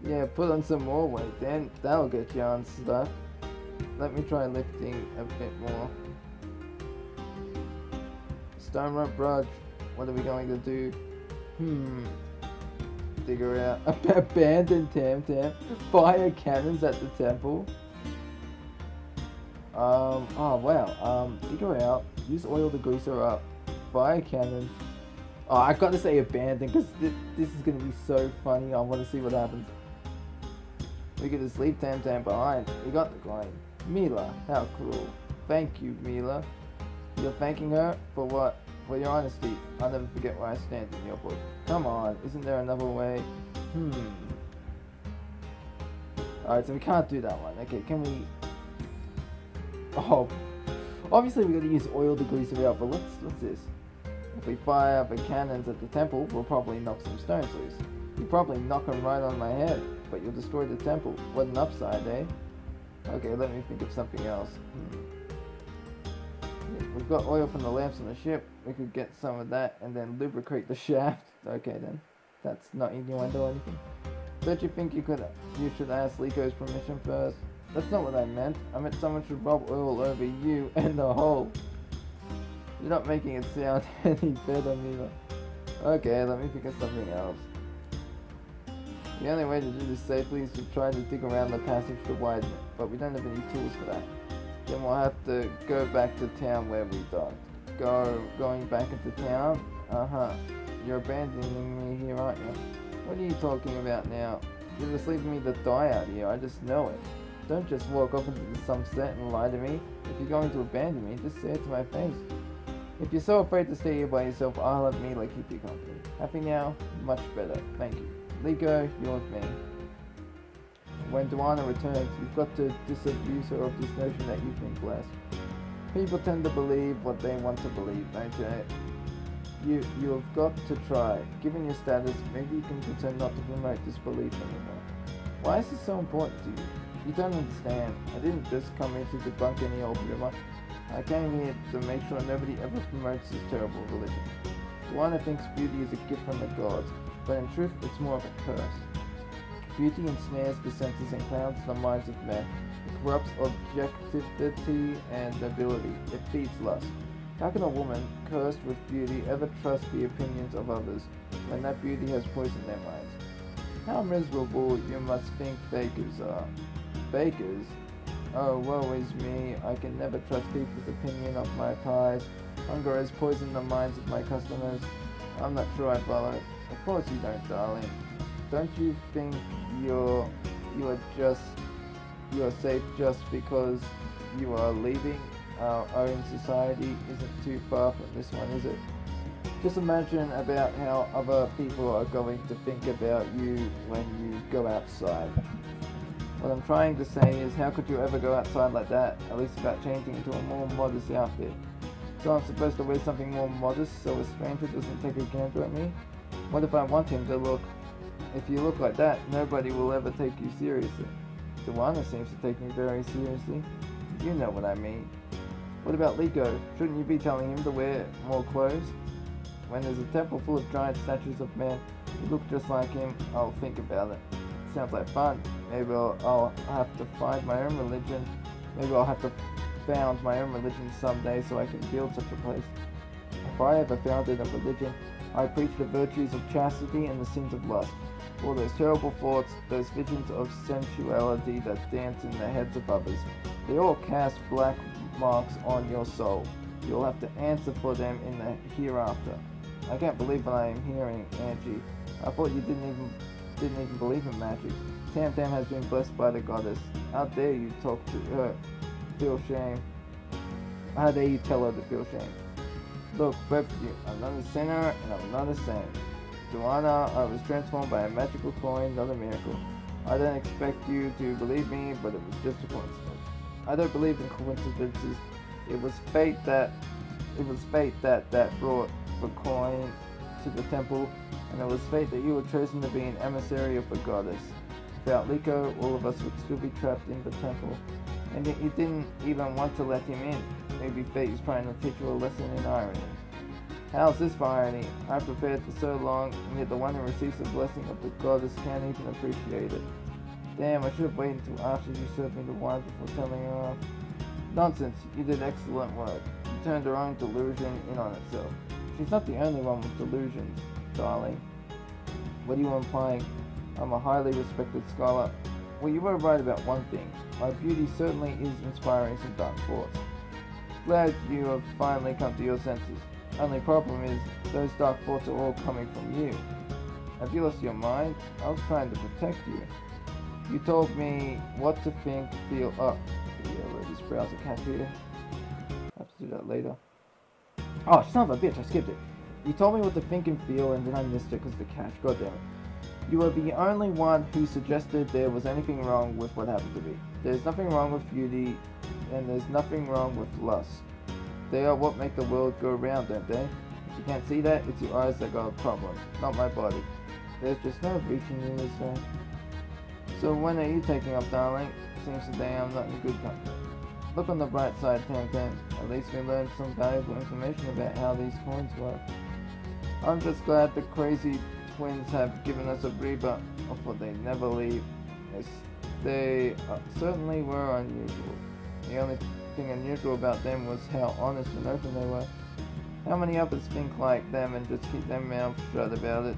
[SPEAKER 1] Yeah, put on some more weight then. That'll get you unstuck. Let me try lifting a bit more. Stone rope barrage. What are we going to do? Figure out. Abandoned Tam. Fire cannons at the temple. Oh wow. Figure out. Use oil to grease her up. Fire cannon. Oh, I gotta say abandoned because this is gonna be so funny. I want to see what happens. We could just leave Tam behind. We got the coin. Mila, how cruel. Thank you, Mila. You're thanking her for what? For your honesty. I'll never forget where I stand in your book. Come on, isn't there another way? Alright, so we can't do that one. Okay, can we... Oh, obviously we gotta use oil to grease it out, but what's this? If we fire the cannons at the temple, we'll probably knock some stones loose. You'll probably knock them right on my head, but you'll destroy the temple. What an upside, eh? Okay, let me think of something else. We've got oil from the lamps on the ship. We could get some of that and then lubricate the shaft. Okay then. That's not innuendo or anything. Don't you think you should ask Liko's permission first? That's not what I meant. I meant someone should rub oil over you and the hole. You're not making it sound any better, Mila. Okay, let me think of something else. The only way to do this safely is to try to dig around the passage to widen it, but we don't have any tools for that. Then we'll have to go back to town where we docked. Going back into town? You're abandoning me here, aren't you? What are you talking about now? You're just leaving me to die out here, I just know it. Don't just walk off into the sunset and lie to me. If you're going to abandon me, just say it to my face. If you're so afraid to stay here by yourself, I'll have Mila keep you company. Happy now? Much better, thank you. Liko, you're with me. When Duana returns, you've got to disabuse her of this notion that you've been blessed. People tend to believe what they want to believe, don't you? You have got to try. Given your status, maybe you can pretend not to promote this belief anymore. Why is this so important to you? You don't understand. I didn't just come here to debunk any old rumor. I came here to make sure nobody ever promotes this terrible religion. Duana thinks beauty is a gift from the gods, but in truth it's more of a curse. Beauty ensnares the senses and clouds the minds of men. It corrupts objectivity and nobility. It feeds lust. How can a woman, cursed with beauty, ever trust the opinions of others when that beauty has poisoned their minds? How miserable you must think bakers are. Bakers? Oh, woe is me. I can never trust people's opinion of my pies. Hunger has poisoned the minds of my customers. I'm not sure I follow. Of course you don't, darling. Don't you think you are safe just because you are leaving? Our own society isn't too far from this one, is it? Just imagine about how other people are going to think about you when you go outside. What I'm trying to say is, how could you ever go outside like that, at least without changing into a more modest outfit? So I'm supposed to wear something more modest so a stranger doesn't take a gander at me? What if I want him to look If you look like that, nobody will ever take you seriously. Duana seems to take me very seriously. You know what I mean. What about Liko? Shouldn't you be telling him to wear more clothes? When there's a temple full of giant statues of men who look just like him, I'll think about it. Sounds like fun. Maybe I'll have to find my own religion. Maybe I'll have to found my own religion someday so I can build such a place. If I ever founded a religion, I'd preach the virtues of chastity and the sins of lust. All those terrible thoughts, those visions of sensuality that dance in the heads of others, they all cast black marks on your soul. You'll have to answer for them in the hereafter. I can't believe what I am hearing, Angie. I thought you didn't even believe in magic. Tam Tam has been blessed by the goddess. How dare you talk to her? Feel shame. How dare you tell her to feel shame? Look, both of you, I'm not a sinner and I'm not a saint. Duana, I was transformed by a magical coin, not a miracle. I don't expect you to believe me, but it was just a coincidence. I don't believe in coincidences. It was fate that brought the coin to the temple, and it was fate that you were chosen to be an emissary of the goddess. Without Liko, all of us would still be trapped in the temple, and yet you didn't even want to let him in. Maybe fate is trying to teach you a lesson in irony. How's this for irony? I prepared for so long, and yet the one who receives the blessing of the goddess can't even appreciate it. Damn, I should have waited until after you served me the wine before telling her off. Nonsense, you did excellent work. You turned her own delusion in on itself. She's not the only one with delusions, darling. What are you implying? I'm a highly respected scholar. Well, you were right about one thing. My beauty certainly is inspiring some dark thoughts. Glad you have finally come to your senses. Only problem is, those dark thoughts are all coming from you. Have you lost your mind? I was trying to protect you. You told me what to think, feel up. Yeah, this browser cache here. I have to do that later. Oh, son of a bitch, I skipped it. You told me what to think and feel, and then I missed it because of the cache. God damn it. You were the only one who suggested there was anything wrong with what happened to me. There's nothing wrong with beauty, and there's nothing wrong with lust. They are what make the world go round, don't they? If you can't see that, it's your eyes that got a problem, not my body. There's just no reaching you this way. So when are you taking up, darling? Seems today I'm not in good company. Look on the bright side, Tam Tam. At least we learned some valuable information about how these coins work. I'm just glad the crazy twins have given us a breather of what they never leave. Yes, they certainly were unusual. The only thing unusual about them was how honest and open they were. How many others think like them and just keep their mouths shut about it?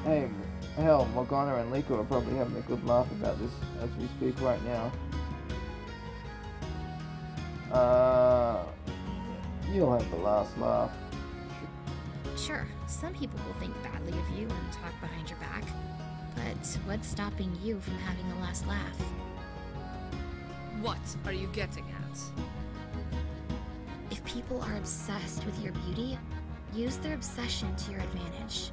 [SPEAKER 1] Hey, hell, Morgana and Liko are probably having a good laugh about this as we speak right now. You'll have the last laugh.
[SPEAKER 4] Sure, some people will think badly of you and talk behind your back, but what's stopping you from having the last laugh?
[SPEAKER 7] What are you getting at?
[SPEAKER 4] If people are obsessed with your beauty, use their obsession to your advantage.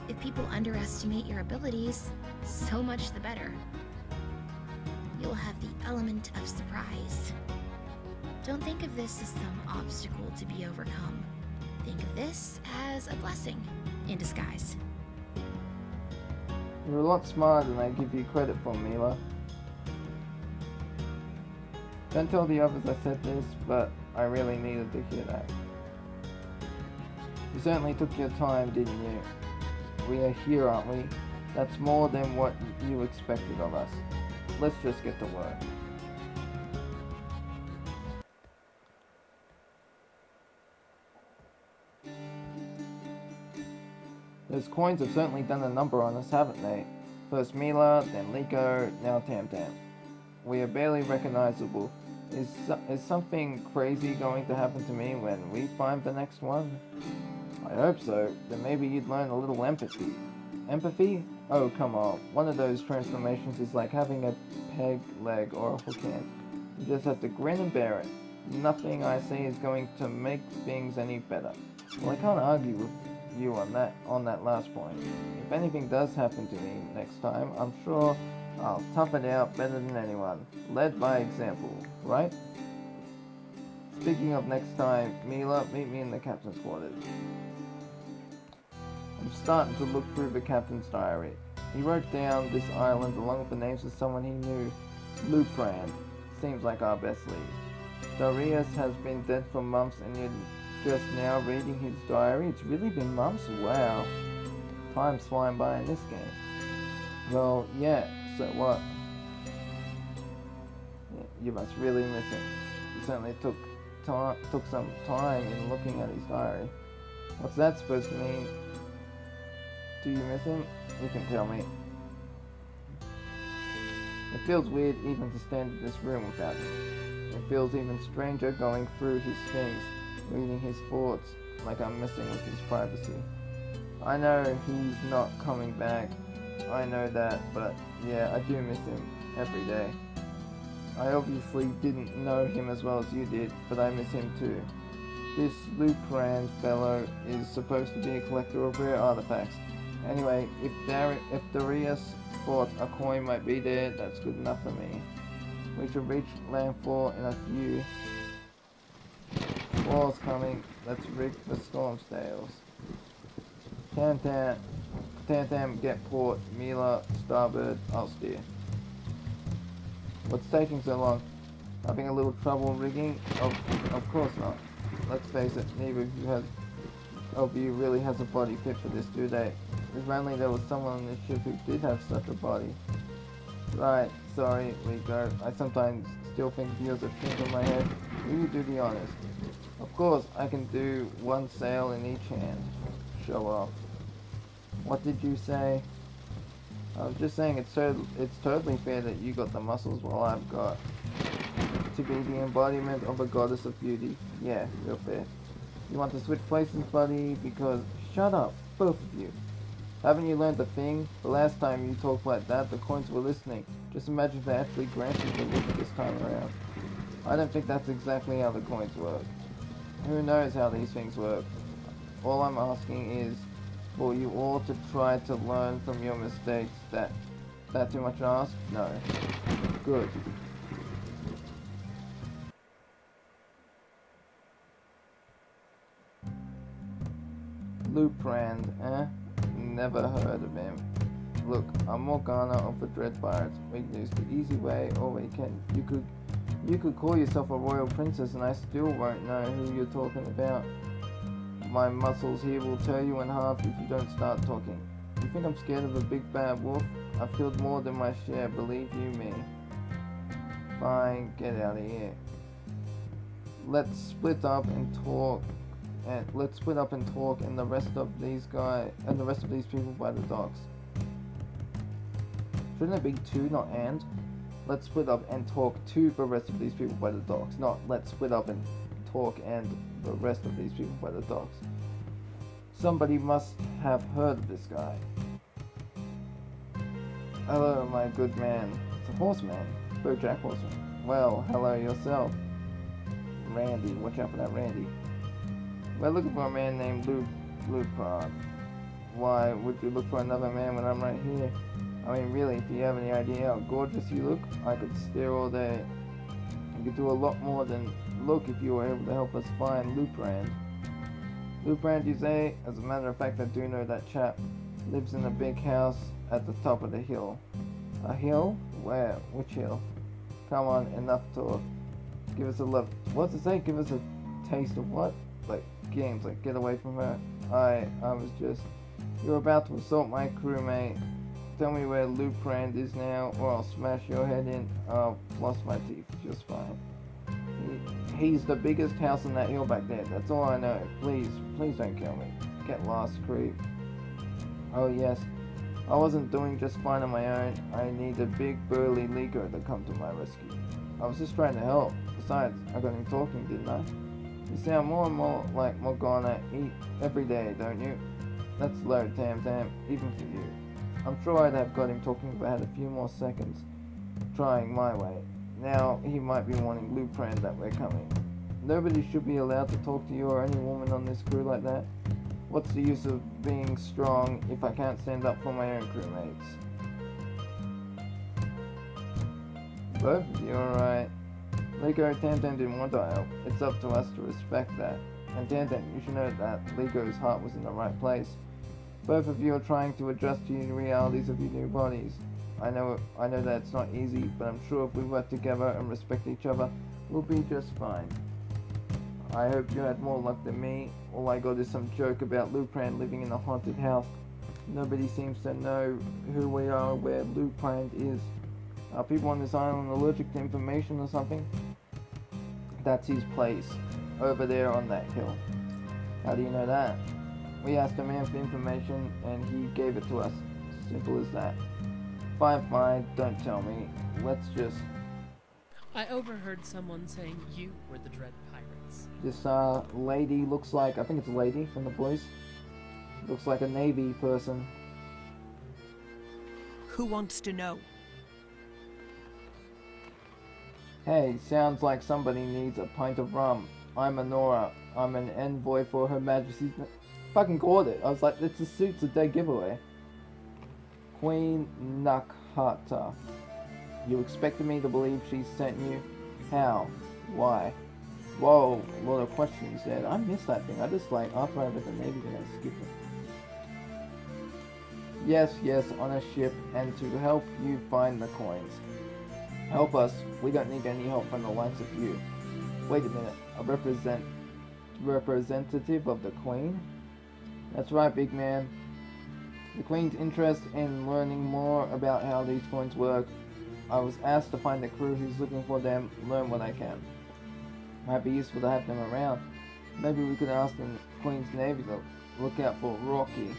[SPEAKER 4] If people underestimate your abilities, so much the better. You'll have the element of surprise. Don't think of this as some obstacle to be overcome. Think of this as a blessing in disguise.
[SPEAKER 1] You're a lot smarter than I give you credit for, Mila. Don't tell the others I said this, but I really needed to hear that. You certainly took your time, didn't you? We are here, aren't we? That's more than what you expected of us. Let's just get to work. Those coins have certainly done a number on us, haven't they? First Mila, then Liko, now Tam Tam. We are barely recognizable. Is something crazy going to happen to me when we find the next one? I hope so. Then maybe you'd learn a little empathy. Empathy? Oh, come on. One of those transformations is like having a peg leg or a hook hand. You just have to grin and bear it. Nothing I say is going to make things any better. Well, I can't argue with you on that last point. If anything does happen to me next time, I'm sure I'll tough it out better than anyone. Led by example, right? Speaking of next time, Mila, meet me in the captain's quarters. I'm starting to look through the captain's diary. He wrote down this island along with the names of someone he knew. Luprand. Seems like our best lead. Darius has been dead for months and you're just now reading his diary? It's really been months? Wow. Time's flying by in this game. Well, yeah, so what? Yeah, you must really miss him. He certainly took some time in looking at his diary. What's that supposed to mean? Do you miss him? You can tell me. It feels weird even to stand in this room without him. It feels even stranger going through his things, reading his thoughts, like I'm messing with his privacy. I know he's not coming back. I know that, but yeah, I do miss him every day. I obviously didn't know him as well as you did, but I miss him too. This Luprand fellow is supposed to be a collector of rare artifacts. Anyway, if Darius thought a coin might be there, that's good enough for me. We should reach landfall in a few. Squall's coming. Let's rig the storm sails. Tantam, get port. Mila, starboard, I'll steer. What's taking so long? Having a little trouble rigging? Of course not. Let's face it, neither of you really has a body fit for this, do they? If only there was someone on this ship who did have such a body. Right, sorry, we go. I sometimes still think of you as a think in my head. Will you do the honors? Of course, I can do one sail in each hand. Show off. What did you say? I was just saying it's totally fair that you got the muscles while I've got to be the embodiment of a goddess of beauty. Yeah, real fair. You want to switch places, buddy? Because shut up, both of you. Haven't you learned a thing? The last time you talked like that, the coins were listening. Just imagine if they actually granted the wish this time around. I don't think that's exactly how the coins work. Who knows how these things work? All I'm asking is for you all to try to learn from your mistakes. That too much ask? No. Good. Luprand, eh? Never heard of him. Look, I'm Morgana of the Dread Pirates. We can use the easy way, or we can. You could call yourself a royal princess, and I still won't know who you're talking about. My muscles here will tear you in half if you don't start talking. You think I'm scared of a big bad wolf? I've killed more than my share, believe you me. Fine, get out of here. Let's split up and talk. And the rest of these people by the docks. Shouldn't it be two, not and? Let's split up and talk to the rest of these people by the docks, not let's split up and talk and the rest of these people by the docks. Somebody must have heard of this guy. Hello, my good man. It's a horseman. BoJack Horseman. Well, hello yourself. Randy, watch out for that Randy. We're looking for a man named Luprand. Why would you look for another man when I'm right here? I mean, really, do you have any idea how gorgeous you look? I could stare all day. You could do a lot more than look if you were able to help us find Luprand. Luprand, you say? As a matter of fact, I do know that chap. Lives in a big house at the top of the hill. A hill? Where? Which hill? Come on, enough talk. Give us a look. What's it say? Give us a taste of what? Like games, like get away from her. I was just... You're about to assault my crewmate. Tell me where Luprand is now, or I'll smash your head in. I'll floss my teeth just fine. He's the biggest house on that hill back there. That's all I know. Please don't kill me. Get lost, creep. Oh yes, I wasn't doing just fine on my own. I need a big burly Ligo to come to my rescue. I was just trying to help. Besides, I got him talking, didn't I? You sound more and more like Morgana every day, don't you? That's low, Tam, even for you. I'm sure I'd have got him talking if I had a few more seconds trying my way. Now he might be wanting Luprand that we're coming. Nobody should be allowed to talk to you or any woman on this crew like that. What's the use of being strong if I can't stand up for my own crewmates? Both of you, alright. Ligo, Tantan didn't want to help. It's up to us to respect that. And Tantan, you should know that Ligo's heart was in the right place. Both of you are trying to adjust to the realities of your new bodies. I know that it's not easy, but I'm sure if we work together and respect each other, we'll be just fine. I hope you had more luck than me. All I got is some joke about Lupran living in a haunted house. Nobody seems to know who we are or where Lupran is. Are people on this island allergic to information or something? That's his place, over there on that hill. How do you know that? We asked a man for information and he gave it to us. Simple as that. Fine, don't tell me. Let's just...
[SPEAKER 8] I overheard someone saying you were the Dread Pirates.
[SPEAKER 1] This lady looks like, I think it's a lady from the boys. Looks like a Navy person.
[SPEAKER 3] Who wants to know?
[SPEAKER 1] Hey, sounds like somebody needs a pint of rum. I'm Honora. I'm an envoy for Her Majesty's... Fucking called it. I was like, it's a suit's a dead giveaway. Queen Nakhata. You expected me to believe she sent you? How? Why? Whoa, a lot of questions there. I missed that thing. I just like, after I read the Navy thing, I skipped it. Yes, on a ship, and to help you find the coins. Help us. We don't need any help from the likes of you. Wait a minute. A representative of the Queen? That's right, big man. The Queen's interest in learning more about how these coins work. I was asked to find the crew who's looking for them, learn what I can. Might be useful to have them around. Maybe we could ask the Queen's Navy to look out for Rocky.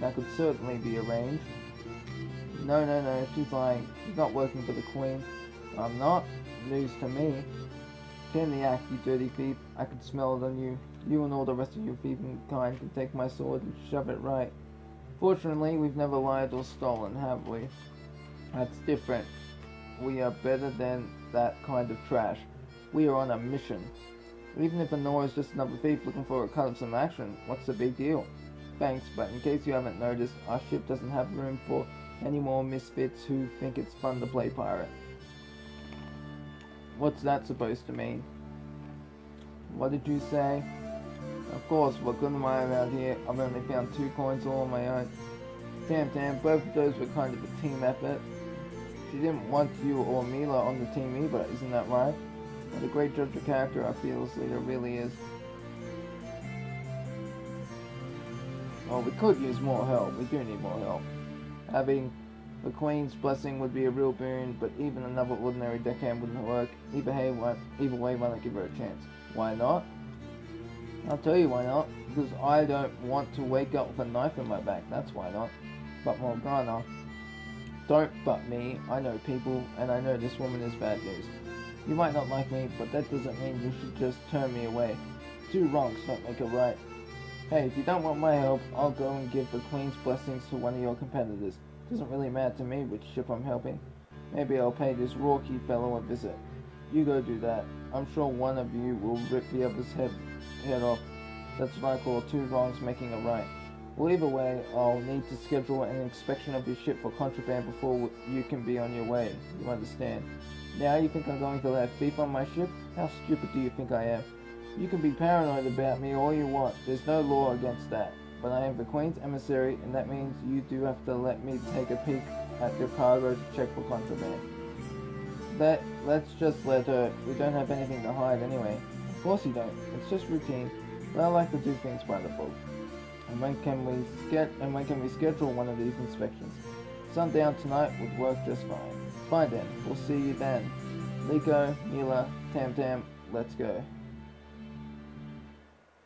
[SPEAKER 1] That could certainly be arranged. No, she's lying. She's not working for the Queen. I'm not. News to me. Get in the act, you dirty thief. I can smell it on you. You and all the rest of your thieving kind can take my sword and shove it right. Fortunately, we've never lied or stolen, have we? That's different. We are better than that kind of trash. We are on a mission. Even if Honora is just another thief looking for a cut of some action, what's the big deal? Thanks, but in case you haven't noticed, our ship doesn't have room for any more misfits who think it's fun to play pirate. What's that supposed to mean? What did you say? Of course, what good am I around here? I've only found 2 coins all on my own. Damn, both of those were kind of a team effort. She didn't want you or Mila on the team either, isn't that right? What a great judge of character our fearless leader really is. Well, we could use more help. We do need more help. Having the Queen's blessing would be a real boon, but even another ordinary deckhand wouldn't work. Either way, why not give her a chance? Why not? I'll tell you why not. Because I don't want to wake up with a knife in my back. That's why not. But Morgana. Don't but me. I know people, and I know this woman is bad news. You might not like me, but that doesn't mean you should just turn me away. 2 wrongs don't make a right. Hey, if you don't want my help, I'll go and give the Queen's blessings to one of your competitors. Doesn't really matter to me which ship I'm helping. Maybe I'll pay this Rocky fellow a visit. You go do that. I'm sure one of you will rip the other's head off. That's what I call 2 wrongs making a right. Well, either way, I'll need to schedule an inspection of your ship for contraband before you can be on your way. You understand? Now you think I'm going to let a thief on my ship? How stupid do you think I am? You can be paranoid about me all you want. There's no law against that. But I am the Queen's emissary, and that means you do have to let me take a peek at your cargo to check for contraband. Let's just let her. We don't have anything to hide anyway. Of course you don't. It's just routine. But I like to do things by the book. And when can we schedule one of these inspections? Sundown tonight would work just fine. Fine then. We'll see you then. Liko, Mila, Tam, let's go.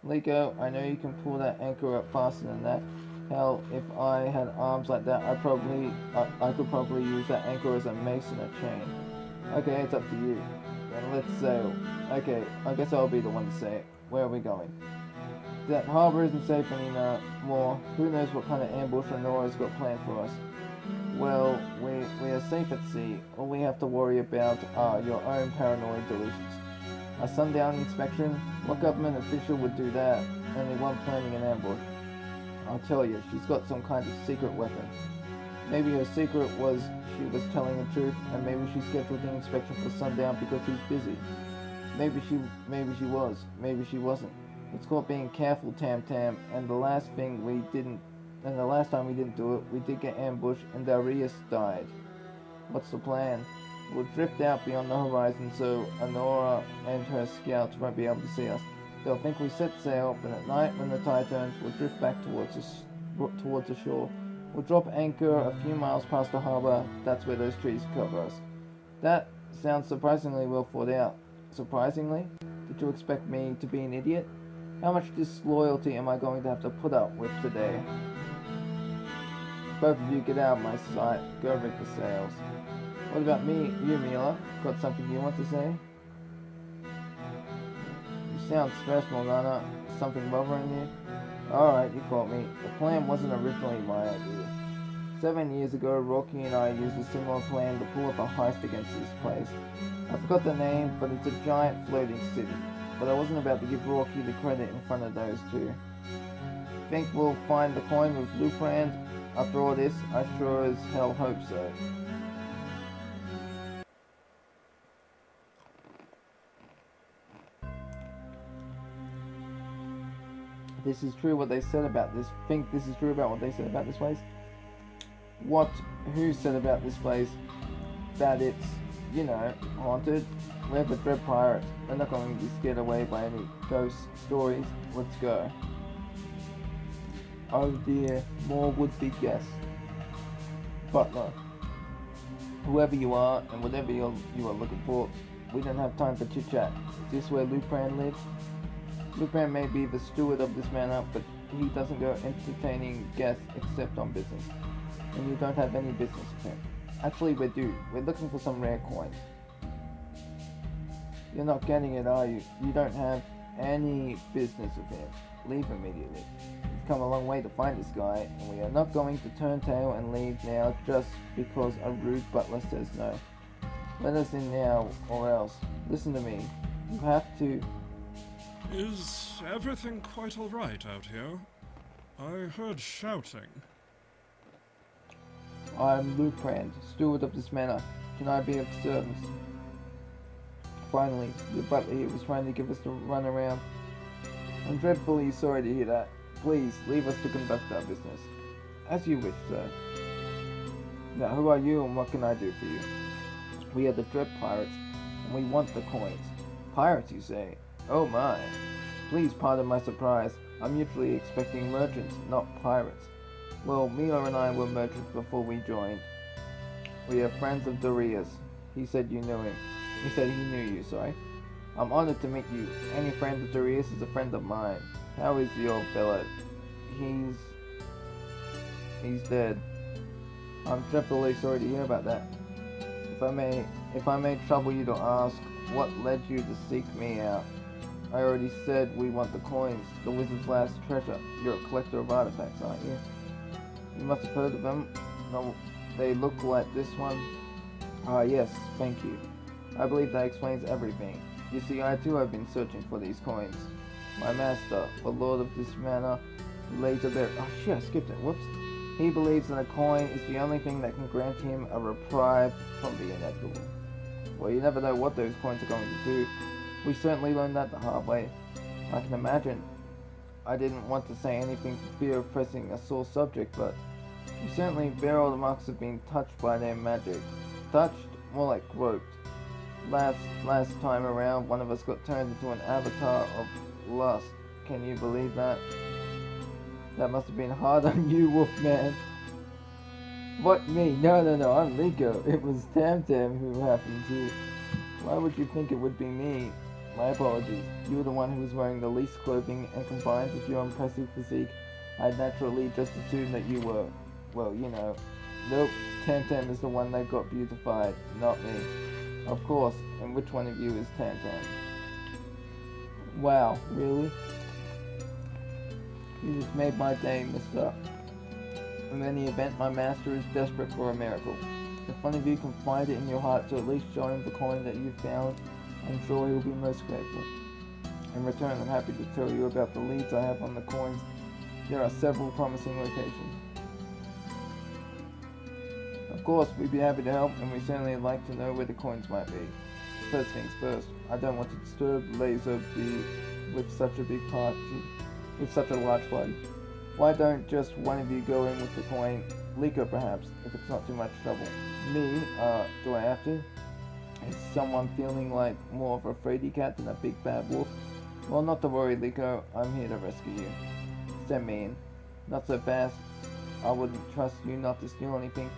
[SPEAKER 1] Liko, I know you can pull that anchor up faster than that. Hell, if I had arms like that, I could probably use that anchor as a mace and a chain. Okay, it's up to you. Then let's sail. Okay, I guess I'll be the one to say it. Where are we going? That harbor isn't safe anymore. Who knows what kind of ambush Honora's got planned for us. Well, we are safe at sea. All we have to worry about are your own paranoid delusions. A sundown inspection? What government official would do that? Only one planning an ambush. I'll tell you, she's got some kind of secret weapon. Maybe her secret was she was telling the truth, and maybe she scheduled the inspection for sundown because she's busy. Maybe she was, maybe she wasn't. It's called being careful, Tam, and the last thing we didn't And the last time we didn't do it, we did get ambushed and Darius died. What's the plan? We'll drift out beyond the horizon so Honora and her scouts won't be able to see us. They'll think we set sail, but at night when the tide turns, we'll drift back towards the shore. We'll drop anchor a few miles past the harbor. That's where those trees cover us. That sounds surprisingly well thought out. Surprisingly? Did you expect me to be an idiot? How much disloyalty am I going to have to put up with today? Both of you get out of my sight. Go rig the sails. What about me? You, Mila? Got something you want to say? You sound stressed, Morgana. Something bothering you? Alright, you caught me. The plan wasn't originally my idea. 7 years ago, Rocky and I used a similar plan to pull up a heist against this place. I forgot the name, but it's a giant floating city. But I wasn't about to give Rocky the credit in front of those two. Think we'll find the coin with Luprand? After all this, I sure as hell hope so. This is true what they said about this. Think this is true about what they said about this place? Who said about this place that it's, you know, haunted? We're the Dread Pirates. We're not going to be scared away by any ghost stories. Let's go. Oh dear, more would-be guests. Butler, whoever you are and whatever you are looking for, we don't have time for chit-chat. Is this where Luprand lives? Luprand may be the steward of this manor, but he doesn't go entertaining guests except on business. And you don't have any business with him. Actually, we do. We're looking for some rare coins. You're not getting it, are you? You don't have any business with him. Leave immediately. We've come a long way to find this guy, and we are not going to turn tail and leave now just because a rude butler says no. Let us in now, or else. Listen to me. You have to...
[SPEAKER 9] Is everything quite alright out here? I heard shouting.
[SPEAKER 1] I'm Luprand, steward of this manor. Can I be of service? Finally, the butler here was trying to give us the run around. I'm dreadfully sorry to hear that. Please, leave us to conduct our business. As you wish, sir. Now, who are you and what can I do for you? We are the Dread Pirates, and we want the coins. Pirates, you say? Oh my. Please pardon my surprise. I'm usually expecting merchants, not pirates. Well, Mila and I were merchants before we joined. We are friends of Darius. He said you knew him. He said he knew you, sorry. I'm honored to meet you. Any friend of Darius is a friend of mine. How is your fellow? He's dead. I'm dreadfully sorry to hear about that. If I may trouble you to ask, what led you to seek me out? I already said we want the coins, the wizard's last treasure. You're a collector of artifacts, aren't you? You must have heard of them. No, they look like this one. Ah, yes, thank you. I believe that explains everything. You see, I too have been searching for these coins. My master, the lord of this manor, lays a very... Oh shit, I skipped it, whoops. He believes that a coin is the only thing that can grant him a reprieve from the inevitable. Well, you never know what those coins are going to do. We certainly learned that the hard way. I can imagine. I didn't want to say anything for fear of pressing a sore subject, but you certainly bear all the marks of being touched by their magic. Touched? More like groped. Last time around, one of us got turned into an avatar of lust. Can you believe that? That must have been hard on you, Wolfman. What, me? No, I'm Liko. It was Tam who happened to... Why would you think it would be me? My apologies. You were the one who was wearing the least clothing, and combined with your impressive physique, I naturally just assumed that you were, well, you know. Nope, Tam is the one that got beautified, not me. Of course, and which one of you is Tam? Wow, really? You just made my day, mister. In any event, my master is desperate for a miracle. If one of you can find it in your heart to at least show him the coin that you found, I'm sure he'll be most grateful. In return, I'm happy to tell you about the leads I have on the coins. There are several promising locations. Of course, we'd be happy to help, and we certainly like to know where the coins might be. First things first, I don't want to disturb Laser B with such a big party, with such a large party. Why don't just one of you go in with the coin? Liko perhaps, if it's not too much trouble. Me? Do I have to? Is someone feeling like more of a fraidy cat than a big bad wolf? Well, not to worry, Liko. I'm here to rescue you. Send me in. Not so fast. I wouldn't trust you not to steal anything.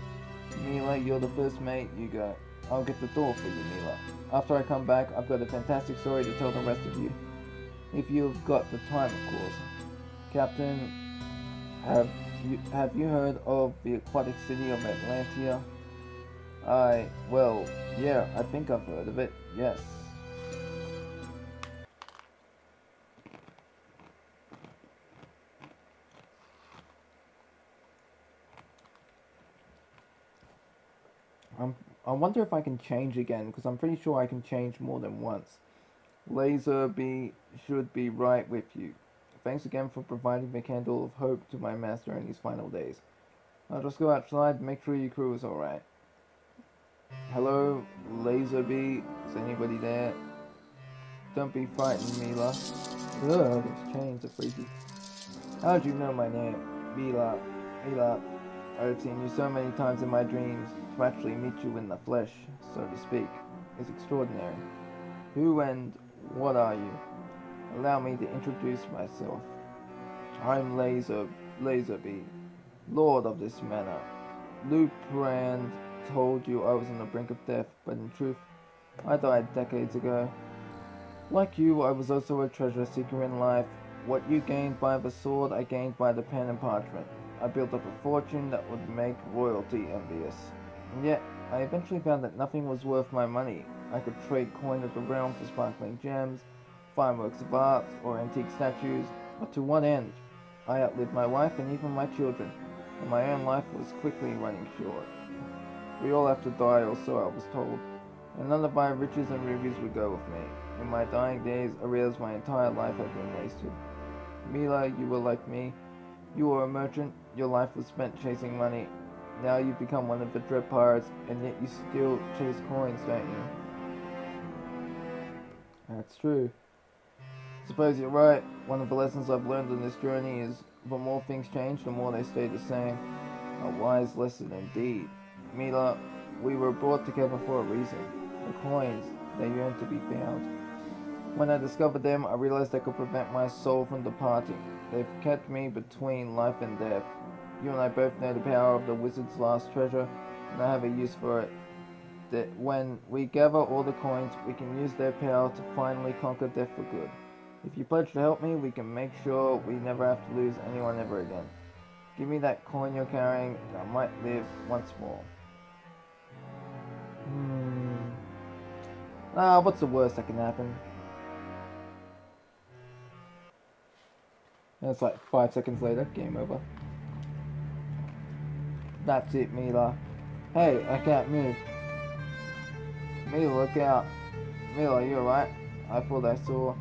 [SPEAKER 1] Mila, you're the first mate. You go. I'll get the door for you, Mila. After I come back, I've got a fantastic story to tell the rest of you. If you've got the time, of course. Captain, have you heard of the aquatic city of Atlantia? Well, yeah, I think I've heard of it, yes. I wonder if I can change again, because I'm pretty sure I can change more than once. Laserby should be right with you. Thanks again for providing the candle of hope to my master in these final days. I'll just go outside and make sure your crew is alright. Hello, Laserby? Is anybody there? Don't be frightened, Mila. Ugh, those chains are freaky. How'd you know my name? Mila. I've seen you so many times in my dreams. To actually meet you in the flesh, so to speak, is extraordinary. Who and what are you? Allow me to introduce myself. I'm Laserby, Lord of this manor. Luprand told you I was on the brink of death, but in truth, I died decades ago. Like you, I was also a treasure seeker in life. What you gained by the sword, I gained by the pen and parchment. I built up a fortune that would make royalty envious. And yet, I eventually found that nothing was worth my money. I could trade coin of the realm for sparkling gems, fine works of art, or antique statues, but to what end? I outlived my wife and even my children, and my own life was quickly running short. We all have to die, or so I was told, and none of my riches and rubies would go with me. In my dying days, I realized my entire life had been wasted. Mila, you were like me. You were a merchant, your life was spent chasing money. Now you've become one of the dread pirates, and yet you still chase coins, don't you? That's true. Suppose you're right. One of the lessons I've learned on this journey is the more things change, the more they stay the same. A wise lesson indeed. Mila, we were brought together for a reason. The coins, they yearn to be found. When I discovered them, I realized I could prevent my soul from departing. They've kept me between life and death. You and I both know the power of the wizard's last treasure, and I have a use for it. That when we gather all the coins, we can use their power to finally conquer death for good. If you pledge to help me, we can make sure we never have to lose anyone ever again. Give me that coin you're carrying, and I might live once more. What's the worst that can happen? And it's like 5 seconds later, game over. That's it, Mila. Hey, I can't move. Mila, look out. Mila, you alright? I thought I saw.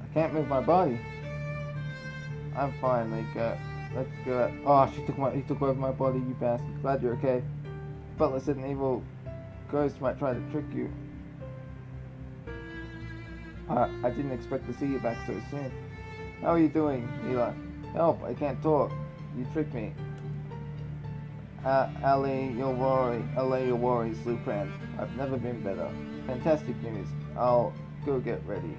[SPEAKER 1] I can't move my body. I'm fine, let's go. Oh, he took over my body, you bastard. Glad you're okay. Butler said an evil ghost might try to trick you. I didn't expect to see you back so soon. How are you doing, Mila? Help, I can't talk. You tricked me. Allay your worries, Luprand. I've never been better. Fantastic news. I'll go get ready.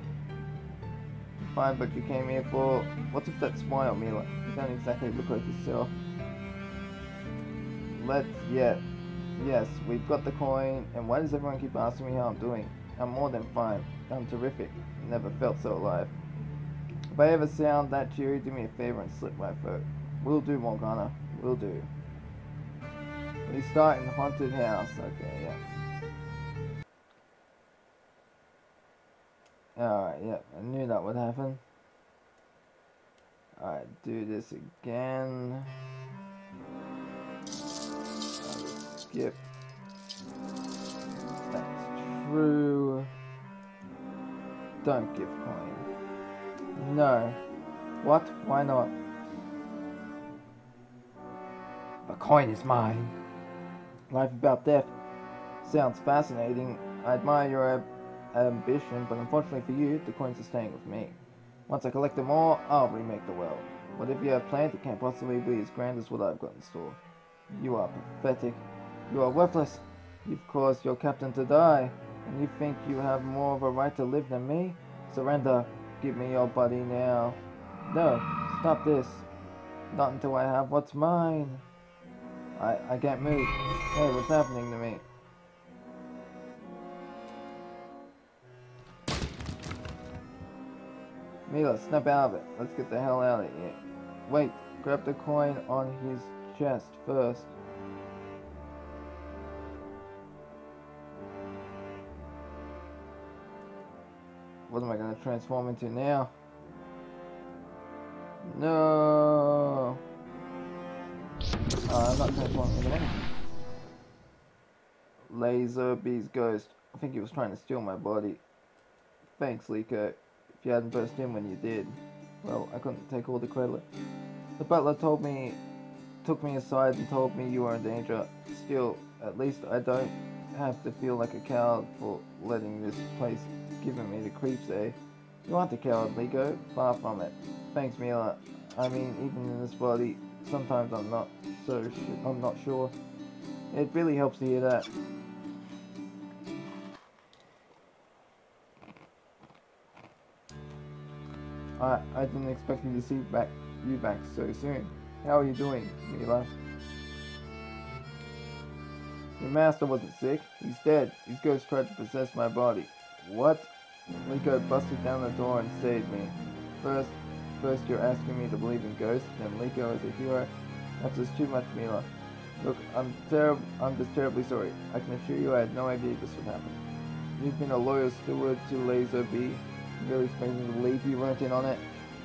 [SPEAKER 1] Fine, but you came here for... What's with that smile, Mila? You don't exactly look like yourself. Yes, we've got the coin, and why does everyone keep asking me how I'm doing? I'm more than fine. I'm terrific. Never felt so alive. If I ever sound that cheery, do me a favor and slit my throat. Will do, Morgana. Will do. We start in haunted house. Okay, yeah. Alright, yeah. I knew that would happen. Alright, do this again. Skip. That's true. Don't give coin. No. What? Why not? The coin is mine. Life about death. Sounds fascinating. I admire your ambition, but unfortunately for you, the coins are staying with me. Once I collect them all, I'll remake the world. Whatever you have planned, it can't possibly be as grand as what I've got in store. You are pathetic. You are worthless. You've caused your captain to die, and you think you have more of a right to live than me? Surrender. Give me your body now. No, stop this. Not until I have what's mine. I can't move. Hey, what's happening to me? Mila, snap out of it. Let's get the hell out of here. Wait, grab the coin on his chest first. What am I going to transform into now? No! I'm not transforming into anything. Laser Bee's ghost. I think he was trying to steal my body. Thanks, Liko. If you hadn't burst in when you did, well, I couldn't take all the credit. The butler took me aside and told me you were in danger. Still, at least I don't have to feel like a coward for letting this place giving me the creeps, eh? You aren't a coward, Liko. Far from it. Thanks, Mila. I mean, even in this body, sometimes I'm not sure. It really helps to hear that. I didn't expect you to see you back so soon. How are you doing, Mila? Your master wasn't sick. He's dead. His ghost tried to possess my body. What? Liko busted down the door and saved me. First you're asking me to believe in ghosts, then Liko is a hero. That's just too much, Mila. Look, I'm just terribly sorry. I can assure you I had no idea this would happen. You've been a loyal steward to Laser B. You really expect me to believe you weren't in on it?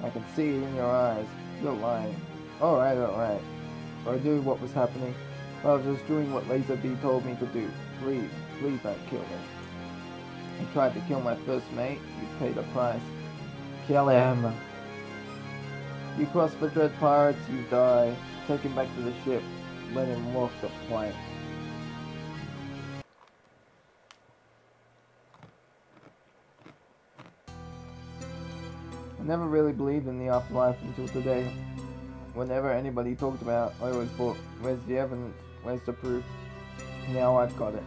[SPEAKER 1] I can see it in your eyes. You're lying. Alright. I knew what was happening. I was just doing what Laser B told me to do. Please don't kill me. He tried to kill my first mate. You paid a price. Kill him. You cross the Dread Pirates, you die. Take him back to the ship. Let him walk the plank. I never really believed in the afterlife until today. Whenever anybody talked about it, I always thought, where's the evidence? Where's the proof? Now I've got it.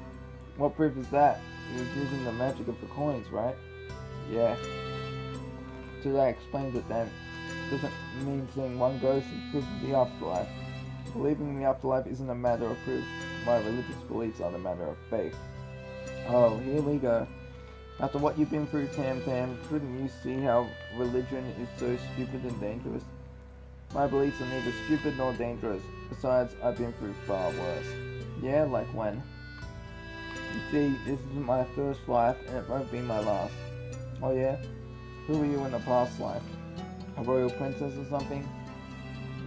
[SPEAKER 1] What proof is that? It was using the magic of the coins, right? Yeah. So that explains it then. Doesn't mean seeing one ghost is proof of the afterlife. Believing in the afterlife isn't a matter of proof. My religious beliefs are a matter of faith. Oh, here we go. After what you've been through, Tam, couldn't you see how religion is so stupid and dangerous? My beliefs are neither stupid nor dangerous. Besides, I've been through far worse. Yeah, like when? You see, this isn't my first life, and it won't be my last. Oh yeah? Who were you in the past life? A royal princess or something?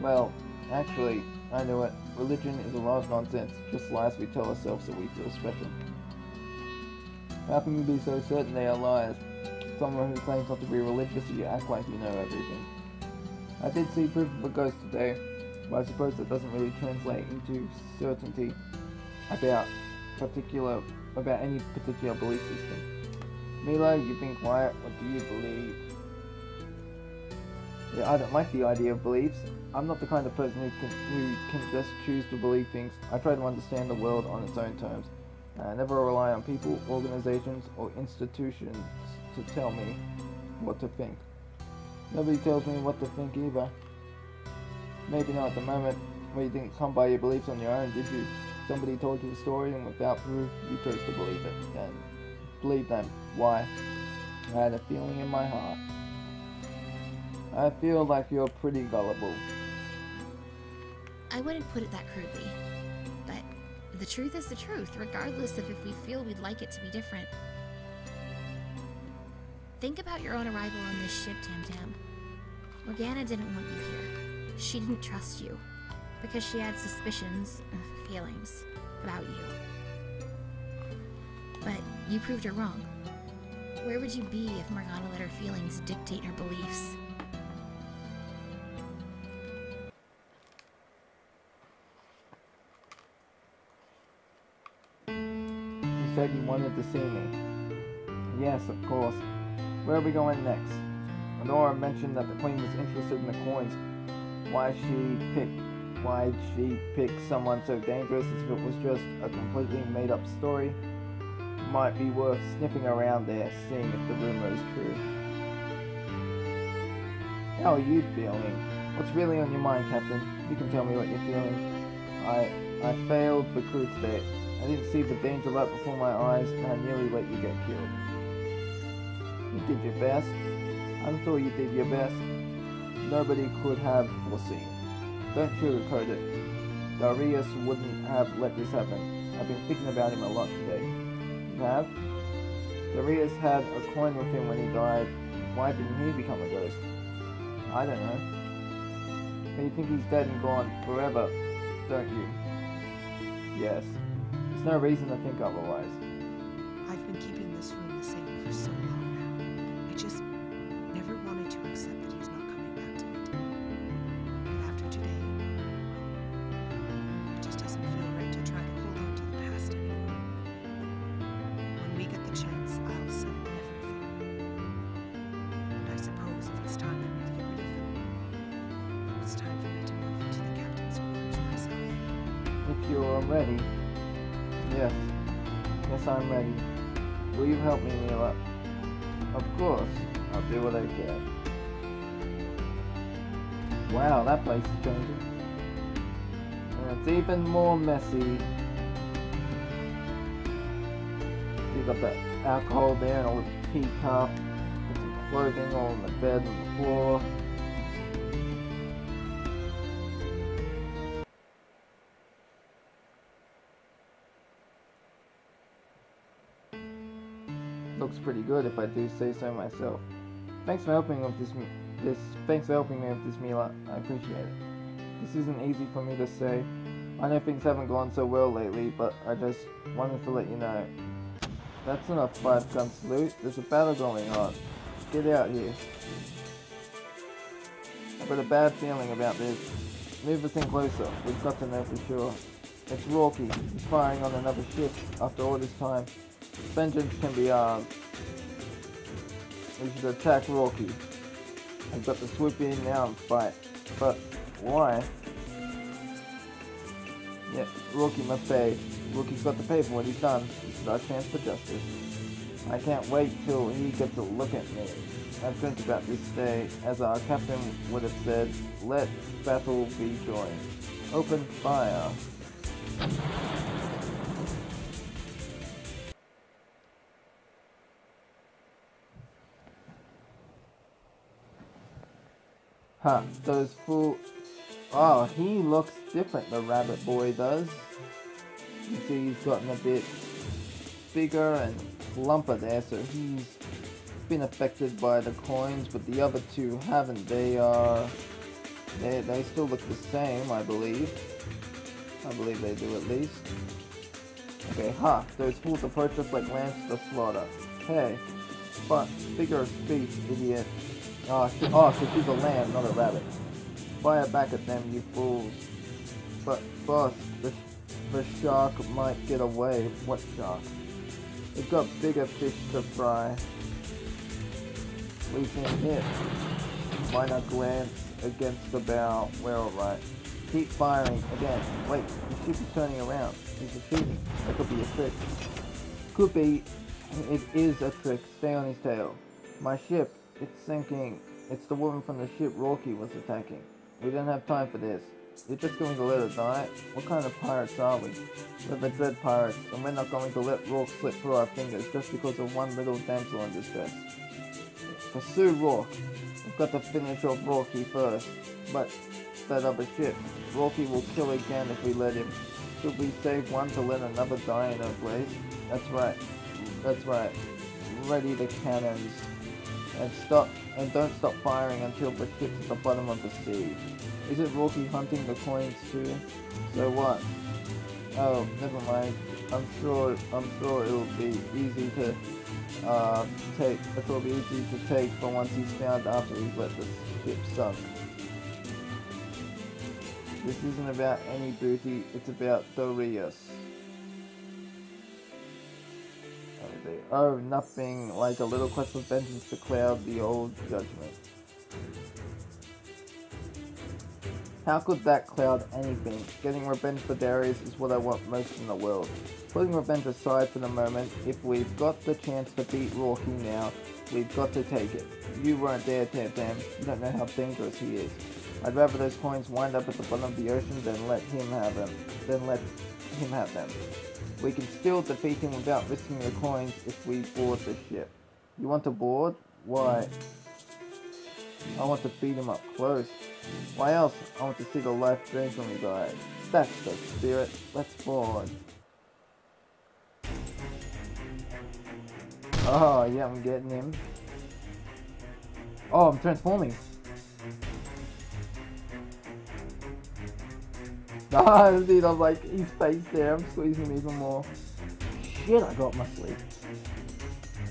[SPEAKER 1] Well, actually, I knew it. Religion is a lot of nonsense, just lies we tell ourselves so we feel special. How can you be so certain they are lies? Someone who claims not to be religious, you act like you know everything. I did see proof of a ghost today, but I suppose that doesn't really translate into certainty about any particular belief system. Mila, you've been quiet. What do you believe? Yeah, I don't like the idea of beliefs. I'm not the kind of person who can just choose to believe things. I try to understand the world on its own terms. I never rely on people, organizations, or institutions to tell me what to think. Nobody tells me what to think either. Maybe not at the moment, where you didn't come by your beliefs on your own, did you? Somebody told you a story and without proof, you chose to believe it. And believe them. Why? I had a feeling in my heart. I feel like you're pretty gullible.
[SPEAKER 4] I wouldn't put it that crudely. But the truth is the truth, regardless of if we feel we'd like it to be different. Think about your own arrival on this ship, Tam. Morgana didn't want you here. She didn't trust you, because she had suspicions, feelings, about you. But you proved her wrong. Where would you be if Morgana let her feelings dictate her beliefs?
[SPEAKER 1] You said you wanted to see me. Yes, of course. Where are we going next? Honora mentioned that the Queen was interested in the coins. Why'd she pick someone so dangerous as if it was just a completely made-up story? Might be worth sniffing around there, seeing if the rumor is true. How are you feeling? What's really on your mind, Captain? You can tell me what you're feeling. I failed the crew today. I didn't see the danger right before my eyes, and I nearly let you get killed. You did your best. I'm sure you did your best. Nobody could have foreseen. Don't sugarcoat it. Darius wouldn't have let this happen. I've been thinking about him a lot today. You have? Darius had a coin with him when he died. Why didn't he become a ghost? I don't know. But you think he's dead and gone forever, don't you? Yes. There's no reason to think otherwise.
[SPEAKER 3] I've been keeping this room the same for so long now. I just never wanted to accept that he's not coming back to it. But after today, it just doesn't feel right to try to hold on to the past anymore. When we get the chance, I'll sell everything. And I suppose if it's time for me to get rid of them, it's time for me to move into the captain's quarters myself.
[SPEAKER 1] If you're ready. Yes. Yes, I'm ready. Will you help me, Mila? Of course. I'll do what I can. Wow, that place is changing. And it's even more messy. You got that alcohol there and a little teacup. Got some clothing all on the bed and the floor. Looks pretty good if I do say so myself. Thanks for helping me with this. Thanks for helping me with this, Mila. I appreciate it. This isn't easy for me to say. I know things haven't gone so well lately, but I just wanted to let you know. That's not a 5-gun salute. There's a battle going on. Get out here. I've got a bad feeling about this. Move us in closer. We've got to know for sure. It's Rocky. He's firing on another ship after all this time. Vengeance can be ours. We should attack Rocky. I've got to swoop in now and fight. But why? Yeah, Rocky must pay. Roky's got to pay for what he's done. This is our chance for justice. I can't wait till he gets a look at me. I've dreamt about this day. As our captain would have said, let battle be joined. Open fire. Huh, those fool... Oh, he looks different, the rabbit boy does. You see he's gotten a bit bigger and plumper there, so he's been affected by the coins, but the other two haven't. They still look the same, I believe. I believe they do at least. Okay, ha, those fools approach us like lambs to the slaughter. Hey, but figure of speech, idiot. So she's a lamb, not a rabbit. Fire back at them, you fools. But, boss, the shark might get away. What shark? We've got bigger fish to fry. We can hit. Why not glance against the bow? We're alright. Keep firing. Again. Wait, the ship is turning around. He's retreating. That could be a trick. Could be. It is a trick. Stay on his tail. My ship. It's sinking. It's the woman from the ship Rocky was attacking. We don't have time for this. You're just going to let her die? What kind of pirates are we? We're the Dread Pirates, and we're not going to let Rourke slip through our fingers just because of one little damsel in distress. Pursue Rourke. We've got to finish off Rocky first. But that other ship, Rocky will kill again if we let him. Should we save one to let another die in her place? That's right. That's right. Ready the cannons. And don't stop firing until the ship's at the bottom of the sea. Isn't Rocky hunting the coins too? So what? Oh, never mind. I'm sure it'll be easy to take. It'll be easy to take for once he's found after we've let the ship sunk. This isn't about any booty. It's about Darius. exactly. Oh, nothing like a little quest of vengeance to cloud the old judgment. How could that cloud anything? Getting revenge for Darius is what I want most in the world. Putting revenge aside for the moment, if we've got the chance to beat Rocky now, we've got to take it. You weren't there, Tam. You don't know how dangerous he is. I'd rather those coins wind up at the bottom of the ocean than let him have them. We can still defeat him without risking the coins if we board the ship. You want to board? Why? I want to beat him up close. Why else? I want to see the life drain from his eyes. That's the spirit. Let's board. Oh, yeah, I'm getting him. Oh, I'm transforming. Ah, dude, I'm like, his face there. I'm squeezing him even more. Shit, I got my sleep.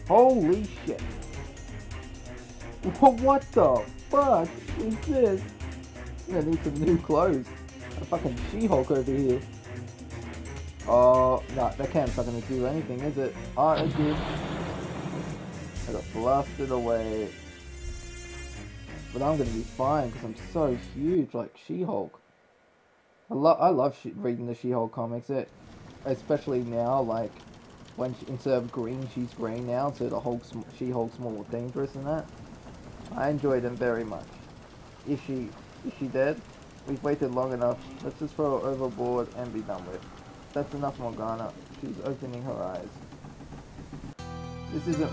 [SPEAKER 1] Holy shit. What the fuck is this? I'm gonna need some new clothes. A fucking She-Hulk over here. Oh, no, that camp's not gonna do anything, is it? Oh, it did. I got blasted away. But I'm gonna be fine because I'm so huge, like She-Hulk. I love reading the She-Hulk comics. Especially now, like when instead of green, she's green now, so the She-Hulk's more dangerous than that. I enjoy them very much. Is she dead? We've waited long enough. Let's just throw her overboard and be done with. That's enough, Morgana. She's opening her eyes. This isn't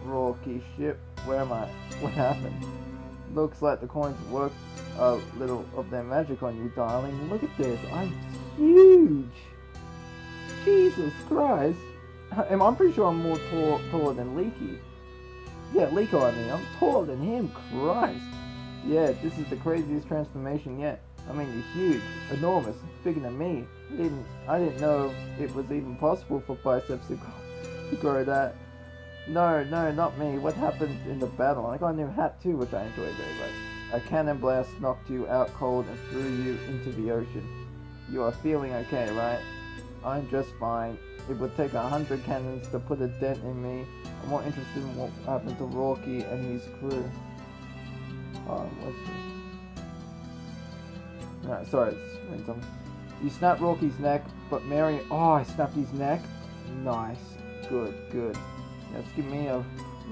[SPEAKER 1] Rocky's ship. Where am I? What happened? Looks like the coins worked a little of their magic on you, darling. Look at this. I'm huge. Jesus Christ. I'm pretty sure I'm more taller than Leaky. Yeah, Liko, I mean, I'm taller than him, Christ. Yeah, this is the craziest transformation yet. I mean, you're huge, enormous, bigger than me. I didn't know it was even possible for biceps to grow that. No, not me. What happened in the battle? I got a new hat too, which I enjoy very much. A cannon blast knocked you out cold and threw you into the ocean. You are feeling okay, right? I'm just fine. It would take 100 cannons to put a dent in me. I'm more interested in what happened to Rocky and his crew. Oh, what's this? No, sorry, it's reading something. You snapped Rocky's neck, but Mary... Oh, I snapped his neck? Nice. Good. Let's give me a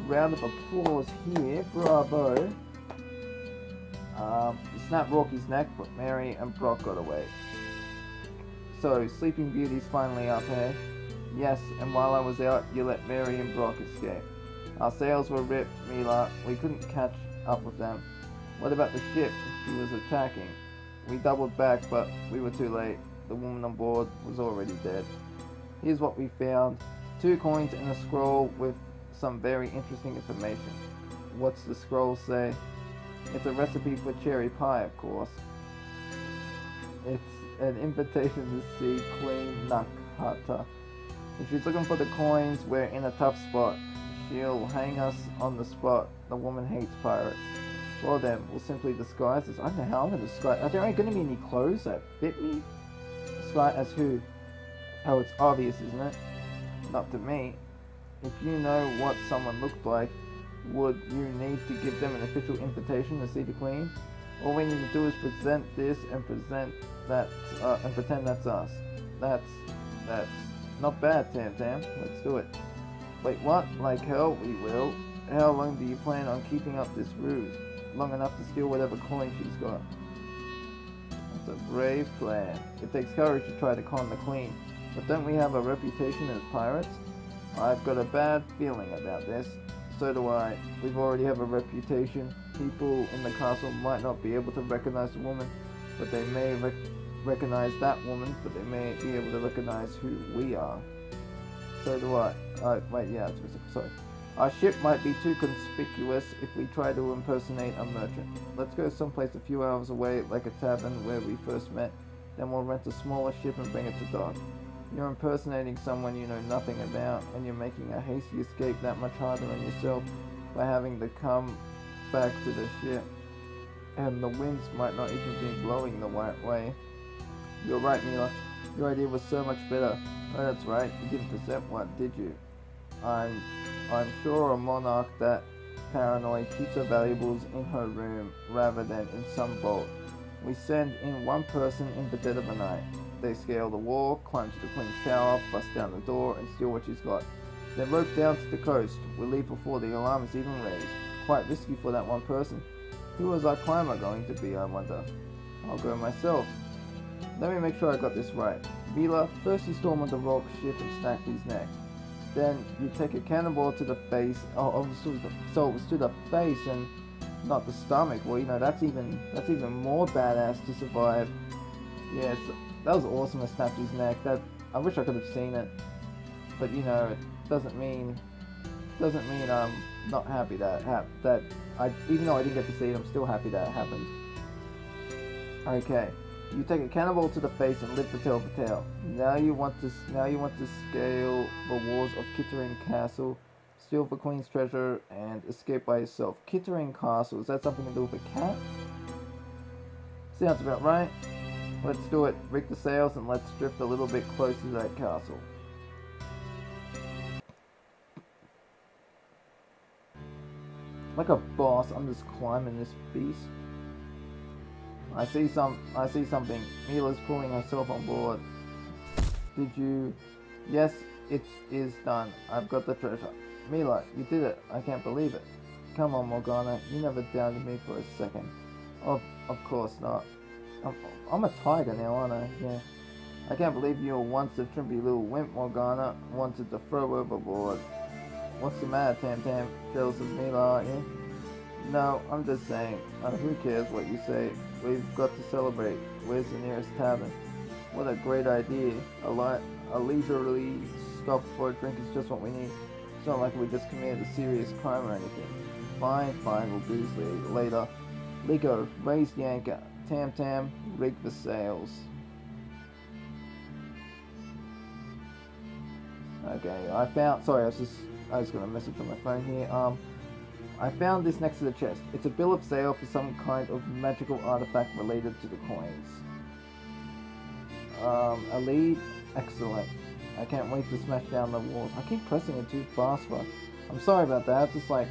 [SPEAKER 1] round of applause here. Bravo. You snapped Rocky's neck, but Mary and Brock got away. So, Sleeping Beauty's finally up, hey? Yes, and while I was out, you let Mary and Brock escape. Our sails were ripped, Mila. We couldn't catch up with them. What about the ship? She was attacking. We doubled back, but we were too late. The woman on board was already dead. Here's what we found. 2 coins and a scroll with some very interesting information. What's the scroll say? It's a recipe for cherry pie, of course. It's an invitation to see Queen Nakata. If she's looking for the coins, we're in a tough spot. She'll hang us on the spot. The woman hates pirates. Well then, we'll simply disguise us. I don't know how I'm going to disguise. Are there going to be any clothes that fit me? Disguise as who? Oh, it's obvious, isn't it? Not to me. If you know what someone looked like, would you need to give them an official invitation to see the Queen? All we need to do is present this and pretend that's us. That's not bad, Tam. Let's do it. Wait, what? Like hell, we will. How long do you plan on keeping up this ruse? Long enough to steal whatever coin she's got. That's a brave plan. It takes courage to try to con the Queen. But don't we have a reputation as pirates? I've got a bad feeling about this. So do I. We've already have a reputation. People in the castle might not be able to recognize the woman, but they may recognize that woman, but they may be able to recognize who we are. So do I. Wait, yeah, sorry. Our ship might be too conspicuous if we try to impersonate a merchant. Let's go someplace a few hours away, like a tavern where we first met. Then we'll rent a smaller ship and bring it to dock. You're impersonating someone you know nothing about, and you're making a hasty escape that much harder on yourself by having to come back to the ship. And the winds might not even be blowing the right way. You're right, Mila. Your idea was so much better. Oh, that's right. You didn't present one, did you? I'm sure a monarch that paranoid keeps her valuables in her room rather than in some vault. We send in one person in the dead of the night. They scale the wall, climb to the Queen's tower, bust down the door, and steal what she's got. Then rope down to the coast. We leave before the alarm is even raised. Quite risky for that one person. Who is our climber going to be, I wonder? I'll go myself. Let me make sure I got this right. Vila, first you storm on the rock ship and snap his neck. Then you take a cannonball to the face. So it was to the face and not the stomach. Well, you know, that's even more badass to survive. Yes, that was awesome to snap his neck. I wish I could have seen it, but you know, it doesn't mean I'm not happy that even though I didn't get to see it, I'm still happy that it happened. Okay, you take a cannonball to the face and lift the tail of the tail. Now you want to scale the walls of Kittering Castle, steal the Queen's treasure, and escape by yourself. Kittering Castle, is that something to do with a cat? Sounds about right. Let's do it. Rig the sails and let's drift a little bit closer to that castle. Like a boss, I'm just climbing this beast. I see something. Mila's pulling herself on board. Did you? Yes, it is done. I've got the treasure. Mila, you did it. I can't believe it. Come on, Morgana. You never doubted me for a second. Of course not. I'm a tiger now, aren't I? Yeah. I can't believe you were once a trimpy little wimp, Morgana. Wanted to throw overboard. What's the matter, Tam Tam? Jealous of Mila, aren't you? No, I'm just saying. Who cares what you say? We've got to celebrate. Where's the nearest tavern? What a great idea. A leisurely stop for a drink is just what we need. It's not like we just committed a serious crime or anything. Fine, we'll booze later. Ligo, raise the anchor. Tam Tam, rig the sails. Okay, sorry, I was gonna message on my phone here. I found this next to the chest. It's a bill of sale for some kind of magical artifact related to the coins. A lead? Excellent. I can't wait to smash down the walls. I keep pressing it too fast, but I'm sorry about that. It's just like,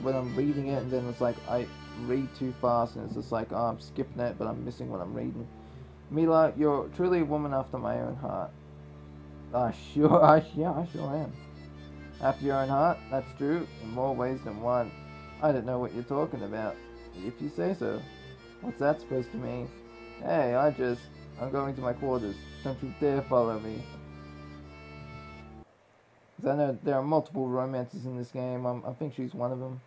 [SPEAKER 1] when I'm reading it and then it's like, I read too fast and it's just like, oh, I'm skipping it, but I'm missing what I'm reading. Mila, you're truly a woman after my own heart. I sure am. After your own heart? That's true, in more ways than one. I don't know what you're talking about. If you say so. What's that supposed to mean? Hey, I'm going to my quarters. Don't you dare follow me. Because I know there are multiple romances in this game. I think she's one of them.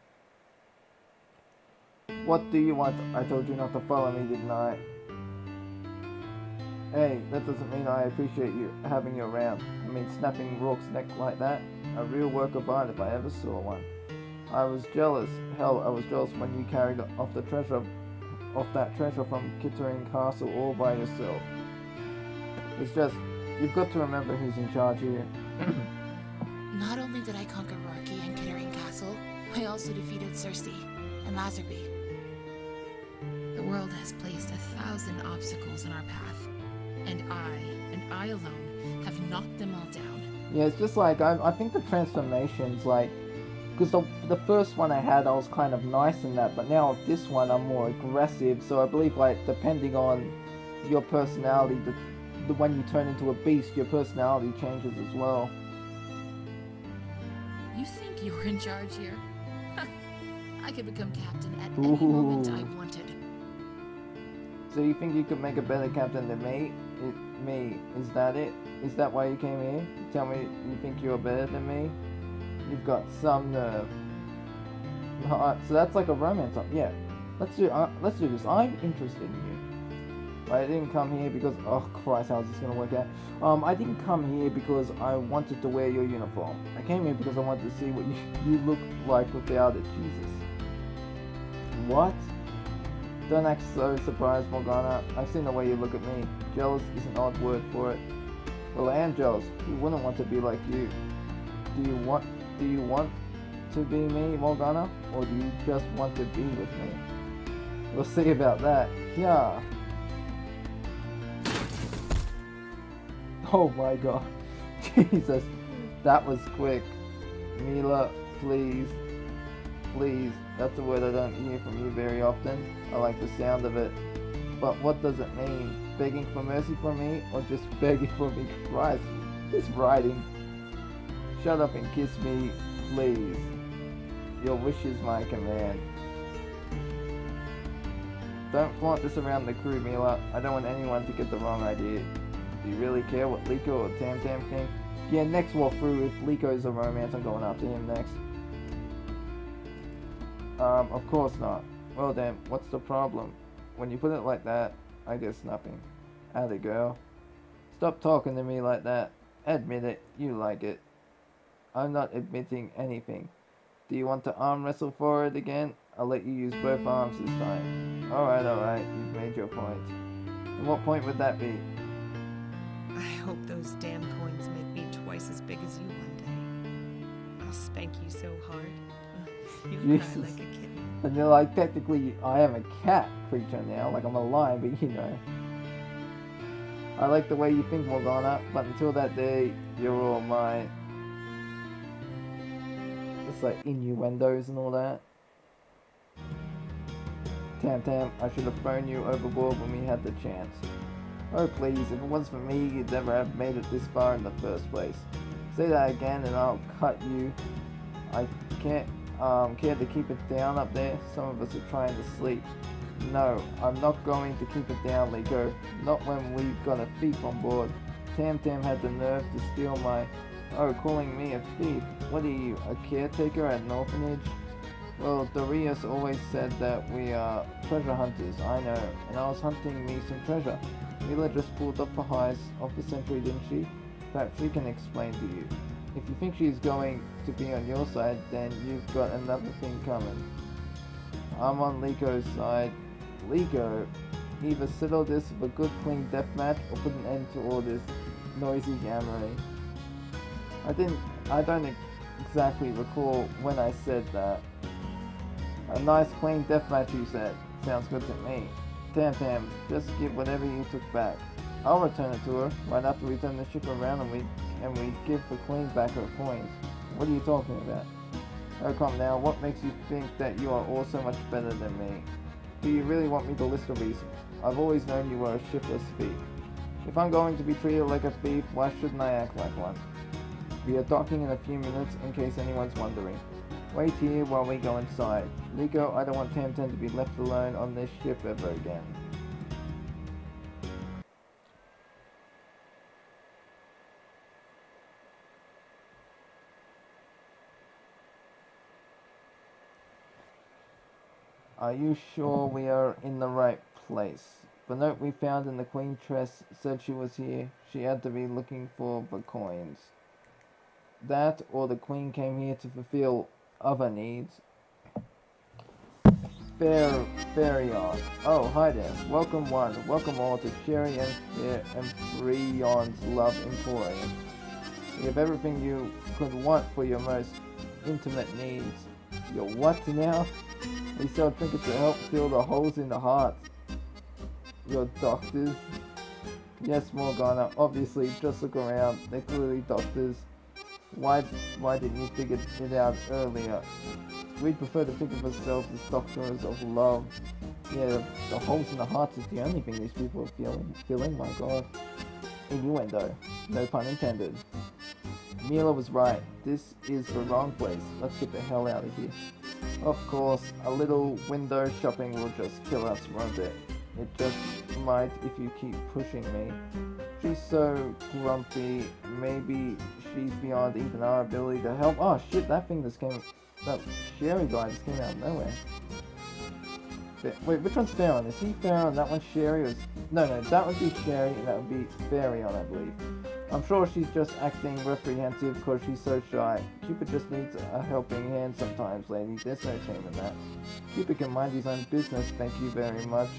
[SPEAKER 1] What do you want? I told you not to follow me, didn't I? Hey, that doesn't mean I appreciate you having you around. I mean, snapping Rourke's neck like that? A real work of art if I ever saw one. I was jealous. Hell, I was jealous when you carried off that treasure from Kittering Castle all by yourself. It's just, you've got to remember who's in charge here.
[SPEAKER 10] Not only did I conquer Rourke and Kittering Castle, I also defeated Cersei and Lazarby. The world has placed 1,000 obstacles in our path, and I alone, have knocked them all down.
[SPEAKER 1] Yeah, it's just like, I think the transformations, like, because the first one I had, I was kind of nice in that, but now with this one, I'm more aggressive, so I believe, like, depending on your personality, when you turn into a beast, your personality changes as well.
[SPEAKER 10] You think you're in charge here? I could become captain at any moment I wanted.
[SPEAKER 1] So you think you could make a better captain than me? Is that it? Is that why you came here? Tell me you think you're better than me? You've got some nerve. So that's like a romance. Yeah, let's do this. I'm interested in you. I didn't come here because, oh Christ, how's this gonna work out? I didn't come here because I wanted to wear your uniform. I came here because I wanted to see what you look like without it. Jesus. What? Don't act so surprised, Morgana. I've seen the way you look at me. Jealous is an odd word for it. Well, I am jealous. Who wouldn't want to be like you? Do you want to be me, Morgana? Or do you just want to be with me? We'll see about that. Yeah. Oh my god. Jesus. That was quick. Mila, please. Please. That's a word I don't hear from you very often. I like the sound of it. But what does it mean? Begging for mercy from me, or just begging for me? Christ, this writing. Shut up and kiss me, please. Your wish is my command. Don't flaunt this around the crew, Mila. I don't want anyone to get the wrong idea. Do you really care what Liko or Tam Tam think? Yeah, next walkthrough, if Liko's a romance, I'm going after him next. Of course not. Well then, what's the problem? When you put it like that, I guess nothing. Atta girl. Stop talking to me like that. Admit it, you like it. I'm not admitting anything. Do you want to arm wrestle for it again? I'll let you use both arms this time. Alright, you've made your point. And what point would that be?
[SPEAKER 3] I hope those damn coins make me twice as big as you one day. I'll spank you so hard. You'll cry like a kitten.
[SPEAKER 1] And you're like, technically, I am a cat creature now. Like, I'm a lion, but you know. I like the way you think, Morgana, but until that day, you're all mine. It's like innuendos and all that. Tam Tam, I should have thrown you overboard when we had the chance. Oh please, if it wasn't for me, you'd never have made it this far in the first place. Say that again and I'll cut you. I can't care to keep it down up there. Some of us are trying to sleep. No, I'm not going to keep it down, Liko. Not when we've got a thief on board. Tam Tam had the nerve to steal my... Oh, calling me a thief. What are you, a caretaker at an orphanage? Well, Darius always said that we are treasure hunters, I know, and I was hunting me some treasure. Mila just pulled up the highs of the century, didn't she? Perhaps she can explain to you. If you think she's going to be on your side, then you've got another thing coming. I'm on Liko's side. Liko, either settle this with a good clean deathmatch or put an end to all this noisy yammering. I don't exactly recall when I said that. A nice clean deathmatch, you said. Sounds good to me. Tam Tam, just give whatever you took back. I'll return it to her right after we turn the ship around and we give the queen back her coins. What are you talking about? Oh come now, what makes you think that you are all so much better than me? Do you really want me to list the reasons? I've always known you were a shiftless thief. If I'm going to be treated like a thief, why shouldn't I act like one? We are docking in a few minutes in case anyone's wondering. Wait here while we go inside. Liko, I don't want Tam Tam to be left alone on this ship ever again. Are you sure we are in the right place? The note we found in the Queen Tress said she was here. She had to be looking for the coins. That, or the Queen came here to fulfill other needs. Ferry on. Oh, hi there. Welcome one, welcome all to Sherry and Freon's Love Emporium. We have everything you could want for your most intimate needs. Your what now? We sell trinkets to help fill the holes in the hearts. Your doctors? Yes, Morgana. Obviously, just look around. They're clearly doctors. Why didn't you figure it out earlier? We'd prefer to think of ourselves as doctors of love. Yeah, the holes in the hearts is the only thing these people are feeling, my god. Innuendo. No pun intended. Mila was right. This is the wrong place. Let's get the hell out of here. Of course, a little window shopping will just kill us, won't it? It just might if you keep pushing me. She's so grumpy. Maybe she's beyond even our ability to help. Oh shit, that Sherry guy just came out of nowhere. Wait, which one's Farron? Is he Farron? That one's Sherry? Or no, that would be Sherry and that would be Farron, I believe. I'm sure she's just acting reprehensive because she's so shy. Cupid just needs a helping hand sometimes, lady. There's no shame in that. Cupid can mind his own business, thank you very much.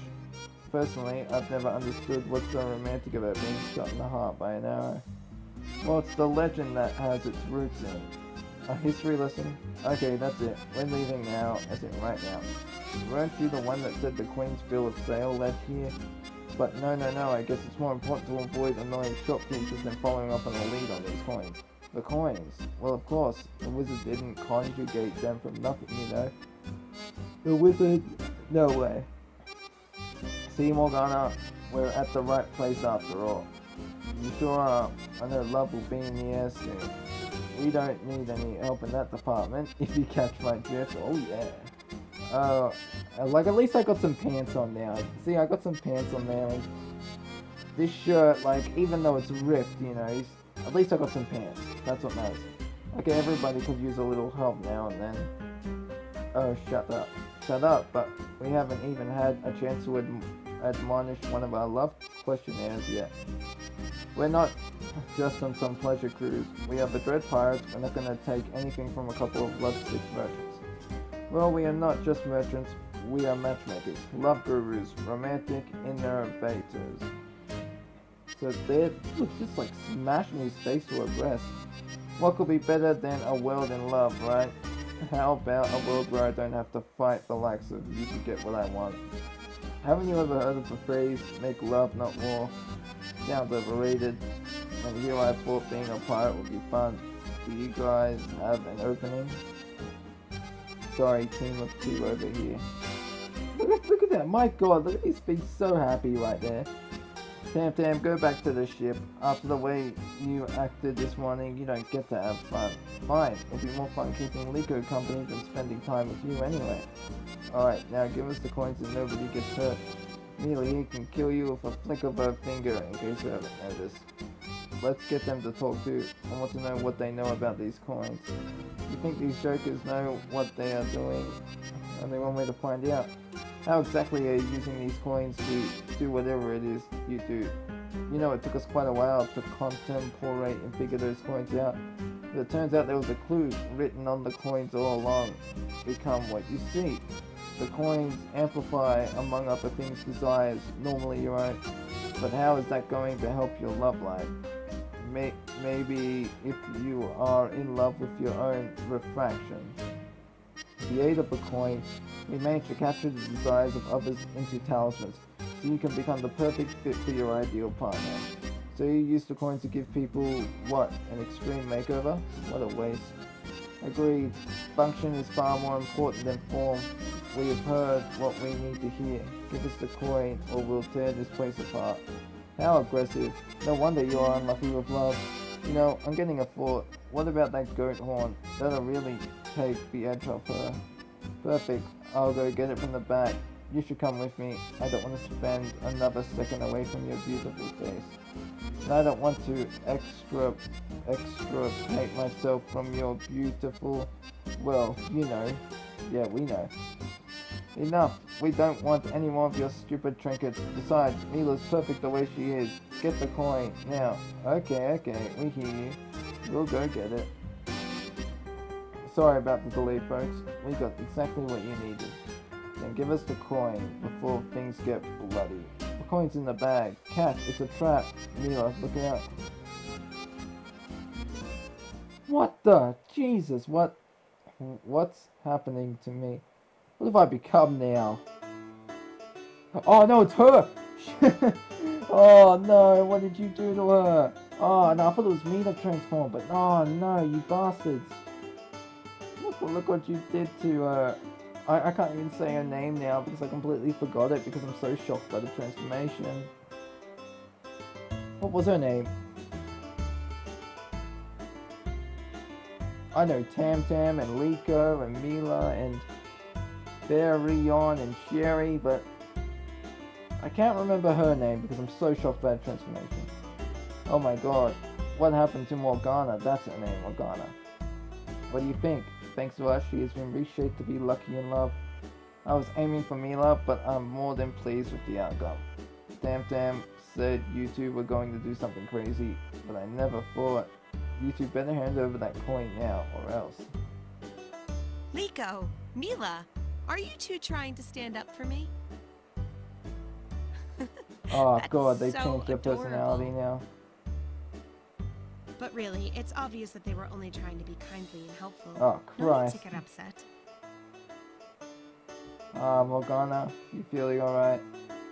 [SPEAKER 1] Personally, I've never understood what's so romantic about being shot in the heart by an arrow. Well, it's the legend that has its roots in. A history lesson? Okay, that's it. We're leaving now, as in right now. Weren't you the one that said the Queen's bill of sale led here? But no, I guess it's more important to avoid annoying shopkeepers than following up on a lead on these coins. The coins. Well, of course, the wizard didn't conjugate them from nothing, you know. The wizard... No way. See, Morgana, we're at the right place after all. You sure are. I know love will be in the air soon. We don't need any help in that department, if you catch my drift. Oh yeah. Like at least I got some pants on now. See, I got some pants on there, and this shirt, like, even though it's ripped, you know, at least I got some pants. That's what matters. Okay, everybody could use a little help now and then. Oh, shut up. Shut up, but we haven't even had a chance to admonish one of our love questionnaires yet. We're not just on some pleasure cruise. We are the Dread Pirates. We're not going to take anything from a couple of lovesick merchants. Well, we are not just merchants. We are matchmakers, love gurus, romantic innovators. So they're just like smashing his face to a breast. What could be better than a world in love, right? How about a world where I don't have to fight the likes of you to get what I want? Haven't you ever heard of the phrase, make love not war? Sounds overrated. And here I thought being a pirate would be fun. Do you guys have an opening? Sorry, team of two over here. Look at that, my god, look at his face, so happy right there. Tam, go back to the ship. After the way you acted this morning, you don't get to have fun. Fine, it'll be more fun keeping Liko company than spending time with you anyway. Alright, now give us the coins and nobody gets hurt. Mila here can kill you with a flick of her finger, in case you haven't noticed. Let's get them to talk too. I want to know what they know about these coins. You think these jokers know what they are doing? Only one way to find out. How exactly are you using these coins to do whatever it is you do? You know, it took us quite a while to contemplate and figure those coins out. But it turns out there was a clue written on the coins all along. Become what you see. The coins amplify, among other things, desires, normally your own. But how is that going to help your love life? Maybe if you are in love with your own refraction. With the aid of the coin, we manage to capture the desires of others into talismans, so you can become the perfect fit for your ideal partner. So you use the coin to give people, what, an extreme makeover? What a waste. Agreed, function is far more important than form. We have heard what we need to hear. Give us the coin or we'll tear this place apart. How aggressive. No wonder you are unlucky with love. You know, I'm getting a thought. What about that goat horn? That'll really take the edge off her. Perfect. I'll go get it from the back. You should come with me. I don't want to spend another second away from your beautiful face. And I don't want to extricate myself from your beautiful... Well, you know. Yeah, we know. Enough. We don't want any more of your stupid trinkets. Besides, Mila's perfect the way she is. Get the coin. Now. Okay, we hear you. We'll go get it. Sorry about the delay, folks. We got exactly what you needed. Then give us the coin before things get bloody. The coin's in the bag. Catch, it's a trap. Mila, look out. What the? Jesus, what's happening to me? What have I become now? Oh no, it's her! Oh no, what did you do to her? Oh no, I thought it was me that transformed, but oh no, you bastards. Look what you did to her. I can't even say her name now because I completely forgot it because I'm so shocked by the transformation. What was her name? I know Tam and Liko and Mila and Barryon and Sherry, but I can't remember her name because I'm so shocked by the transformation. Oh my god, what happened to Morgana? That's her name, Morgana. What do you think? Thanks to us, she has been reshaped to be lucky in love. I was aiming for Mila, but I'm more than pleased with the outcome. Tam said you two were going to do something crazy, but I never thought. You two better hand over that coin now, or else.
[SPEAKER 11] Liko, Mila, are you two trying to stand up for me?
[SPEAKER 1] Oh god, they
[SPEAKER 11] so
[SPEAKER 1] changed their
[SPEAKER 11] adorable.
[SPEAKER 1] personality now.
[SPEAKER 11] But really, it's obvious that they were only trying to be kindly and helpful.
[SPEAKER 1] Oh
[SPEAKER 11] No need
[SPEAKER 1] Christ.
[SPEAKER 11] to get upset.
[SPEAKER 1] Morgana, you feeling alright?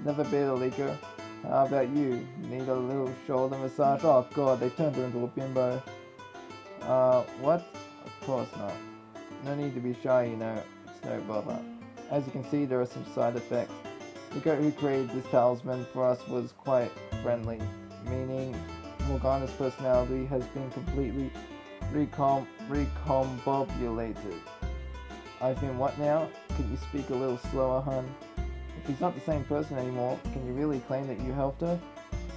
[SPEAKER 1] Never been a Liko. How about you? Need a little shoulder massage? Oh god, they turned her into a bimbo. What? Of course not. No need to be shy, you know. It's no bother. As you can see, there are some side effects. The goat who created this talisman for us was quite friendly, meaning Morgana's personality has been completely recombobulated. I've been what now? Can you speak a little slower, hun? If she's not the same person anymore, can you really claim that you helped her?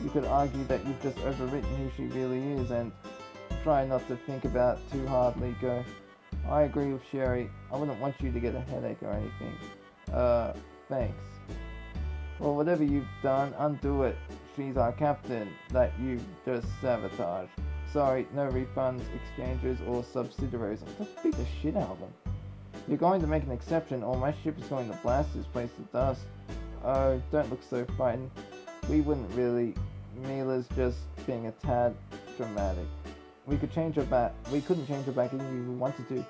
[SPEAKER 1] You could argue that you've just overwritten who she really is and try not to think about it too hard, Liko. I agree with Sherry. I wouldn't want you to get a headache or anything. Thanks. Well, whatever you've done, undo it. She's our captain that you've just sabotaged. Sorry, no refunds, exchanges, or subsidiaries. Let's beat the shit out of them. You're going to make an exception, or my ship is going to blast this place to dust. Oh, don't look so frightened. We wouldn't really. Mila's just being a tad dramatic. We couldn't change her back even if we wanted to.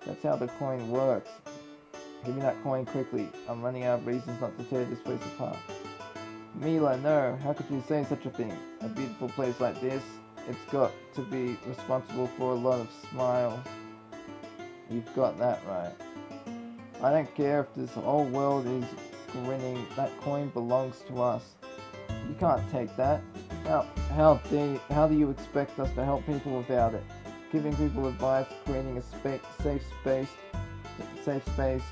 [SPEAKER 1] That's how the coin works. Give me that coin quickly. I'm running out of reasons not to tear this place apart. Mila, no. How could you say such a thing? A beautiful place like this, it's got to be responsible for a lot of smiles. You've got that right. I don't care if this whole world is grinning. That coin belongs to us. You can't take that. How do you expect us to help people without it? Giving people advice, creating a safe space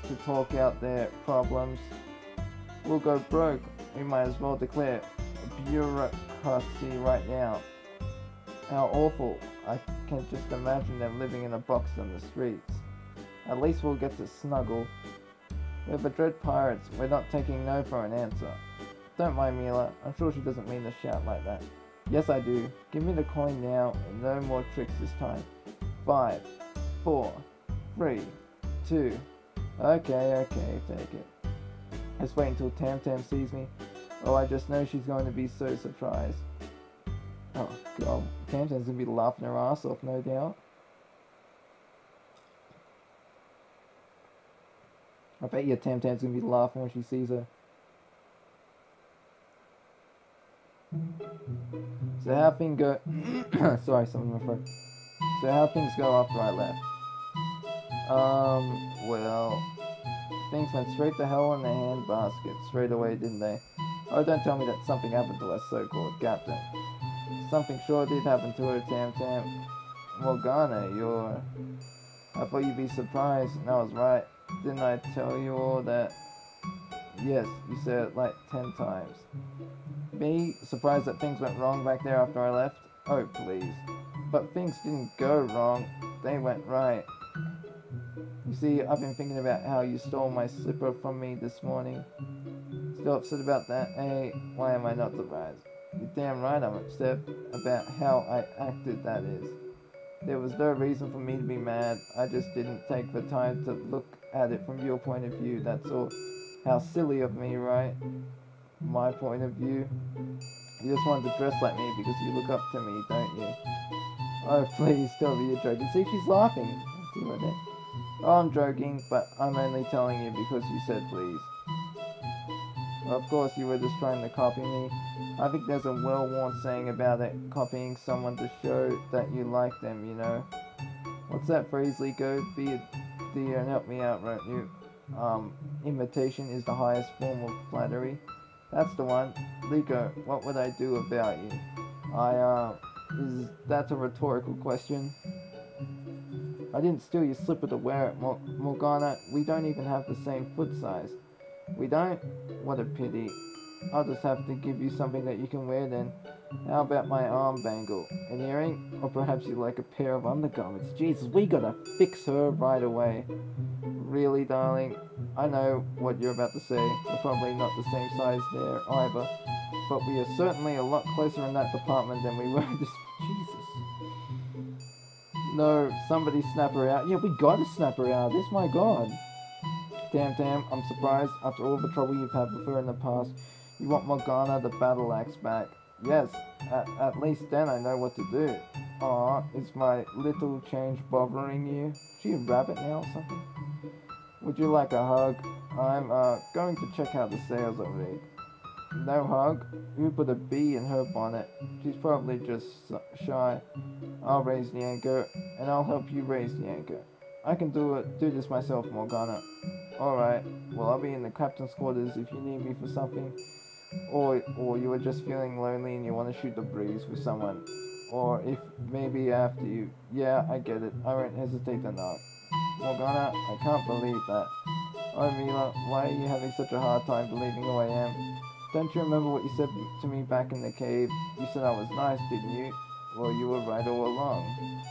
[SPEAKER 1] to talk out their problems. We'll go broke. We might as well declare bureaucracy right now. How awful. I can just imagine them living in a box on the streets. At least we'll get to snuggle. We're the Dread Pirates. We're not taking no for an answer. Don't mind Mila. I'm sure she doesn't mean to shout like that. Yes, I do. Give me the coin now, and no more tricks this time. 5, 4, 3, 2. Okay, take it. Let's wait until Tam Tam sees me. Oh, I just know she's going to be so surprised. Oh god, Tam Tam's going to be laughing her ass off, no doubt. I bet you Tam Tam's going to be laughing when she sees her. So how things go... Sorry, something in my throat. So how things go after I left? Well... Things went straight to hell in the handbasket straight away, didn't they? Oh, don't tell me that something happened to our so-called captain. Something sure did happen to her, Tam Tam. Morgana, you're... I thought you'd be surprised, and I was right. Didn't I tell you all that? Yes, you said it like 10 times. Me? Surprised that things went wrong back there after I left? Oh, please. But things didn't go wrong. They went right. You see, I've been thinking about how you stole my slipper from me this morning. Still upset about that, eh? Why am I not surprised? You're damn right I'm upset about how I acted, that is. There was no reason for me to be mad. I just didn't take the time to look at it from your point of view, that's all. How silly of me, right? My point of view. You just wanted to dress like me because you look up to me, don't you? Oh, please, tell me you're joking. See, she's laughing. See what that? Oh, I'm joking, but I'm only telling you because you said please. Well, of course, you were just trying to copy me. I think there's a well-worn saying about it, copying someone to show that you like them, you know. What's that phrase, Liko? Be a dear and help me out, won't you? Imitation is the highest form of flattery. That's the one. Liko, what would I do about you? Is that a rhetorical question? I didn't steal your slipper to wear it, Morgana. We don't even have the same foot size. We don't? What a pity. I'll just have to give you something that you can wear then. How about my arm bangle? An earring? Or perhaps you like a pair of undergarments? Jesus, we gotta fix her right away. Really, darling? I know what you're about to say. We're probably not the same size there either. But we are certainly a lot closer in that department than we were this... Jesus. No, somebody snap her out. Yeah, we gotta snap her out. This, my god. Tam Tam, I'm surprised after all the trouble you've had with her in the past. You want Morgana the battle axe back. Yes, at least then I know what to do. Aw, is my little change bothering you? Is she a rabbit now or something? Would you like a hug? I'm going to check how the sails are rigged. No hug? You put a bee in her bonnet. She's probably just shy. I'll raise the anchor, and I'll help you raise the anchor. I can do this myself, Morgana. Alright, well I'll be in the captain's quarters if you need me for something. Or you were just feeling lonely and you want to shoot the breeze with someone. Or if maybe after you. Yeah, I get it. I won't hesitate to knock. Morgana, I can't believe that. Oh Mila, why are you having such a hard time believing who I am? Don't you remember what you said to me back in the cave? You said I was nice, didn't you? Well, you were right all along.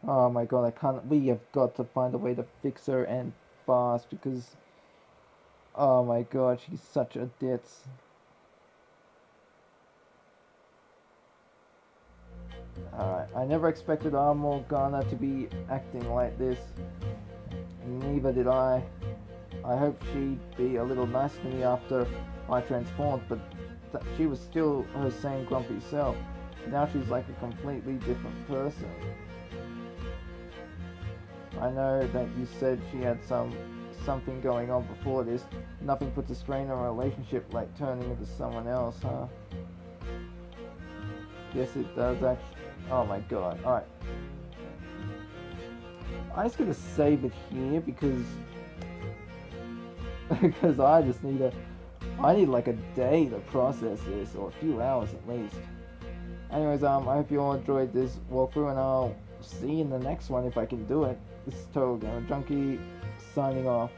[SPEAKER 1] Oh my god, I can't. We have got to find a way to fix her and fast because. Oh my god, she's such a ditz. Alright, I never expected our Morgana to be acting like this. Neither did I. I hoped she'd be a little nicer to me after I transformed, but she was still her same grumpy self. Now she's like a completely different person. I know that you said she had something going on before this. Nothing puts a strain on a relationship like turning into someone else, huh? Yes, it does actually. Oh my god. Alright. I'm just gonna save it here because I just need I need like a day to process this, or a few hours at least. Anyways, I hope you all enjoyed this walkthrough, and I'll see you in the next one if I can do it. This is TotalGamerJunkie signing off.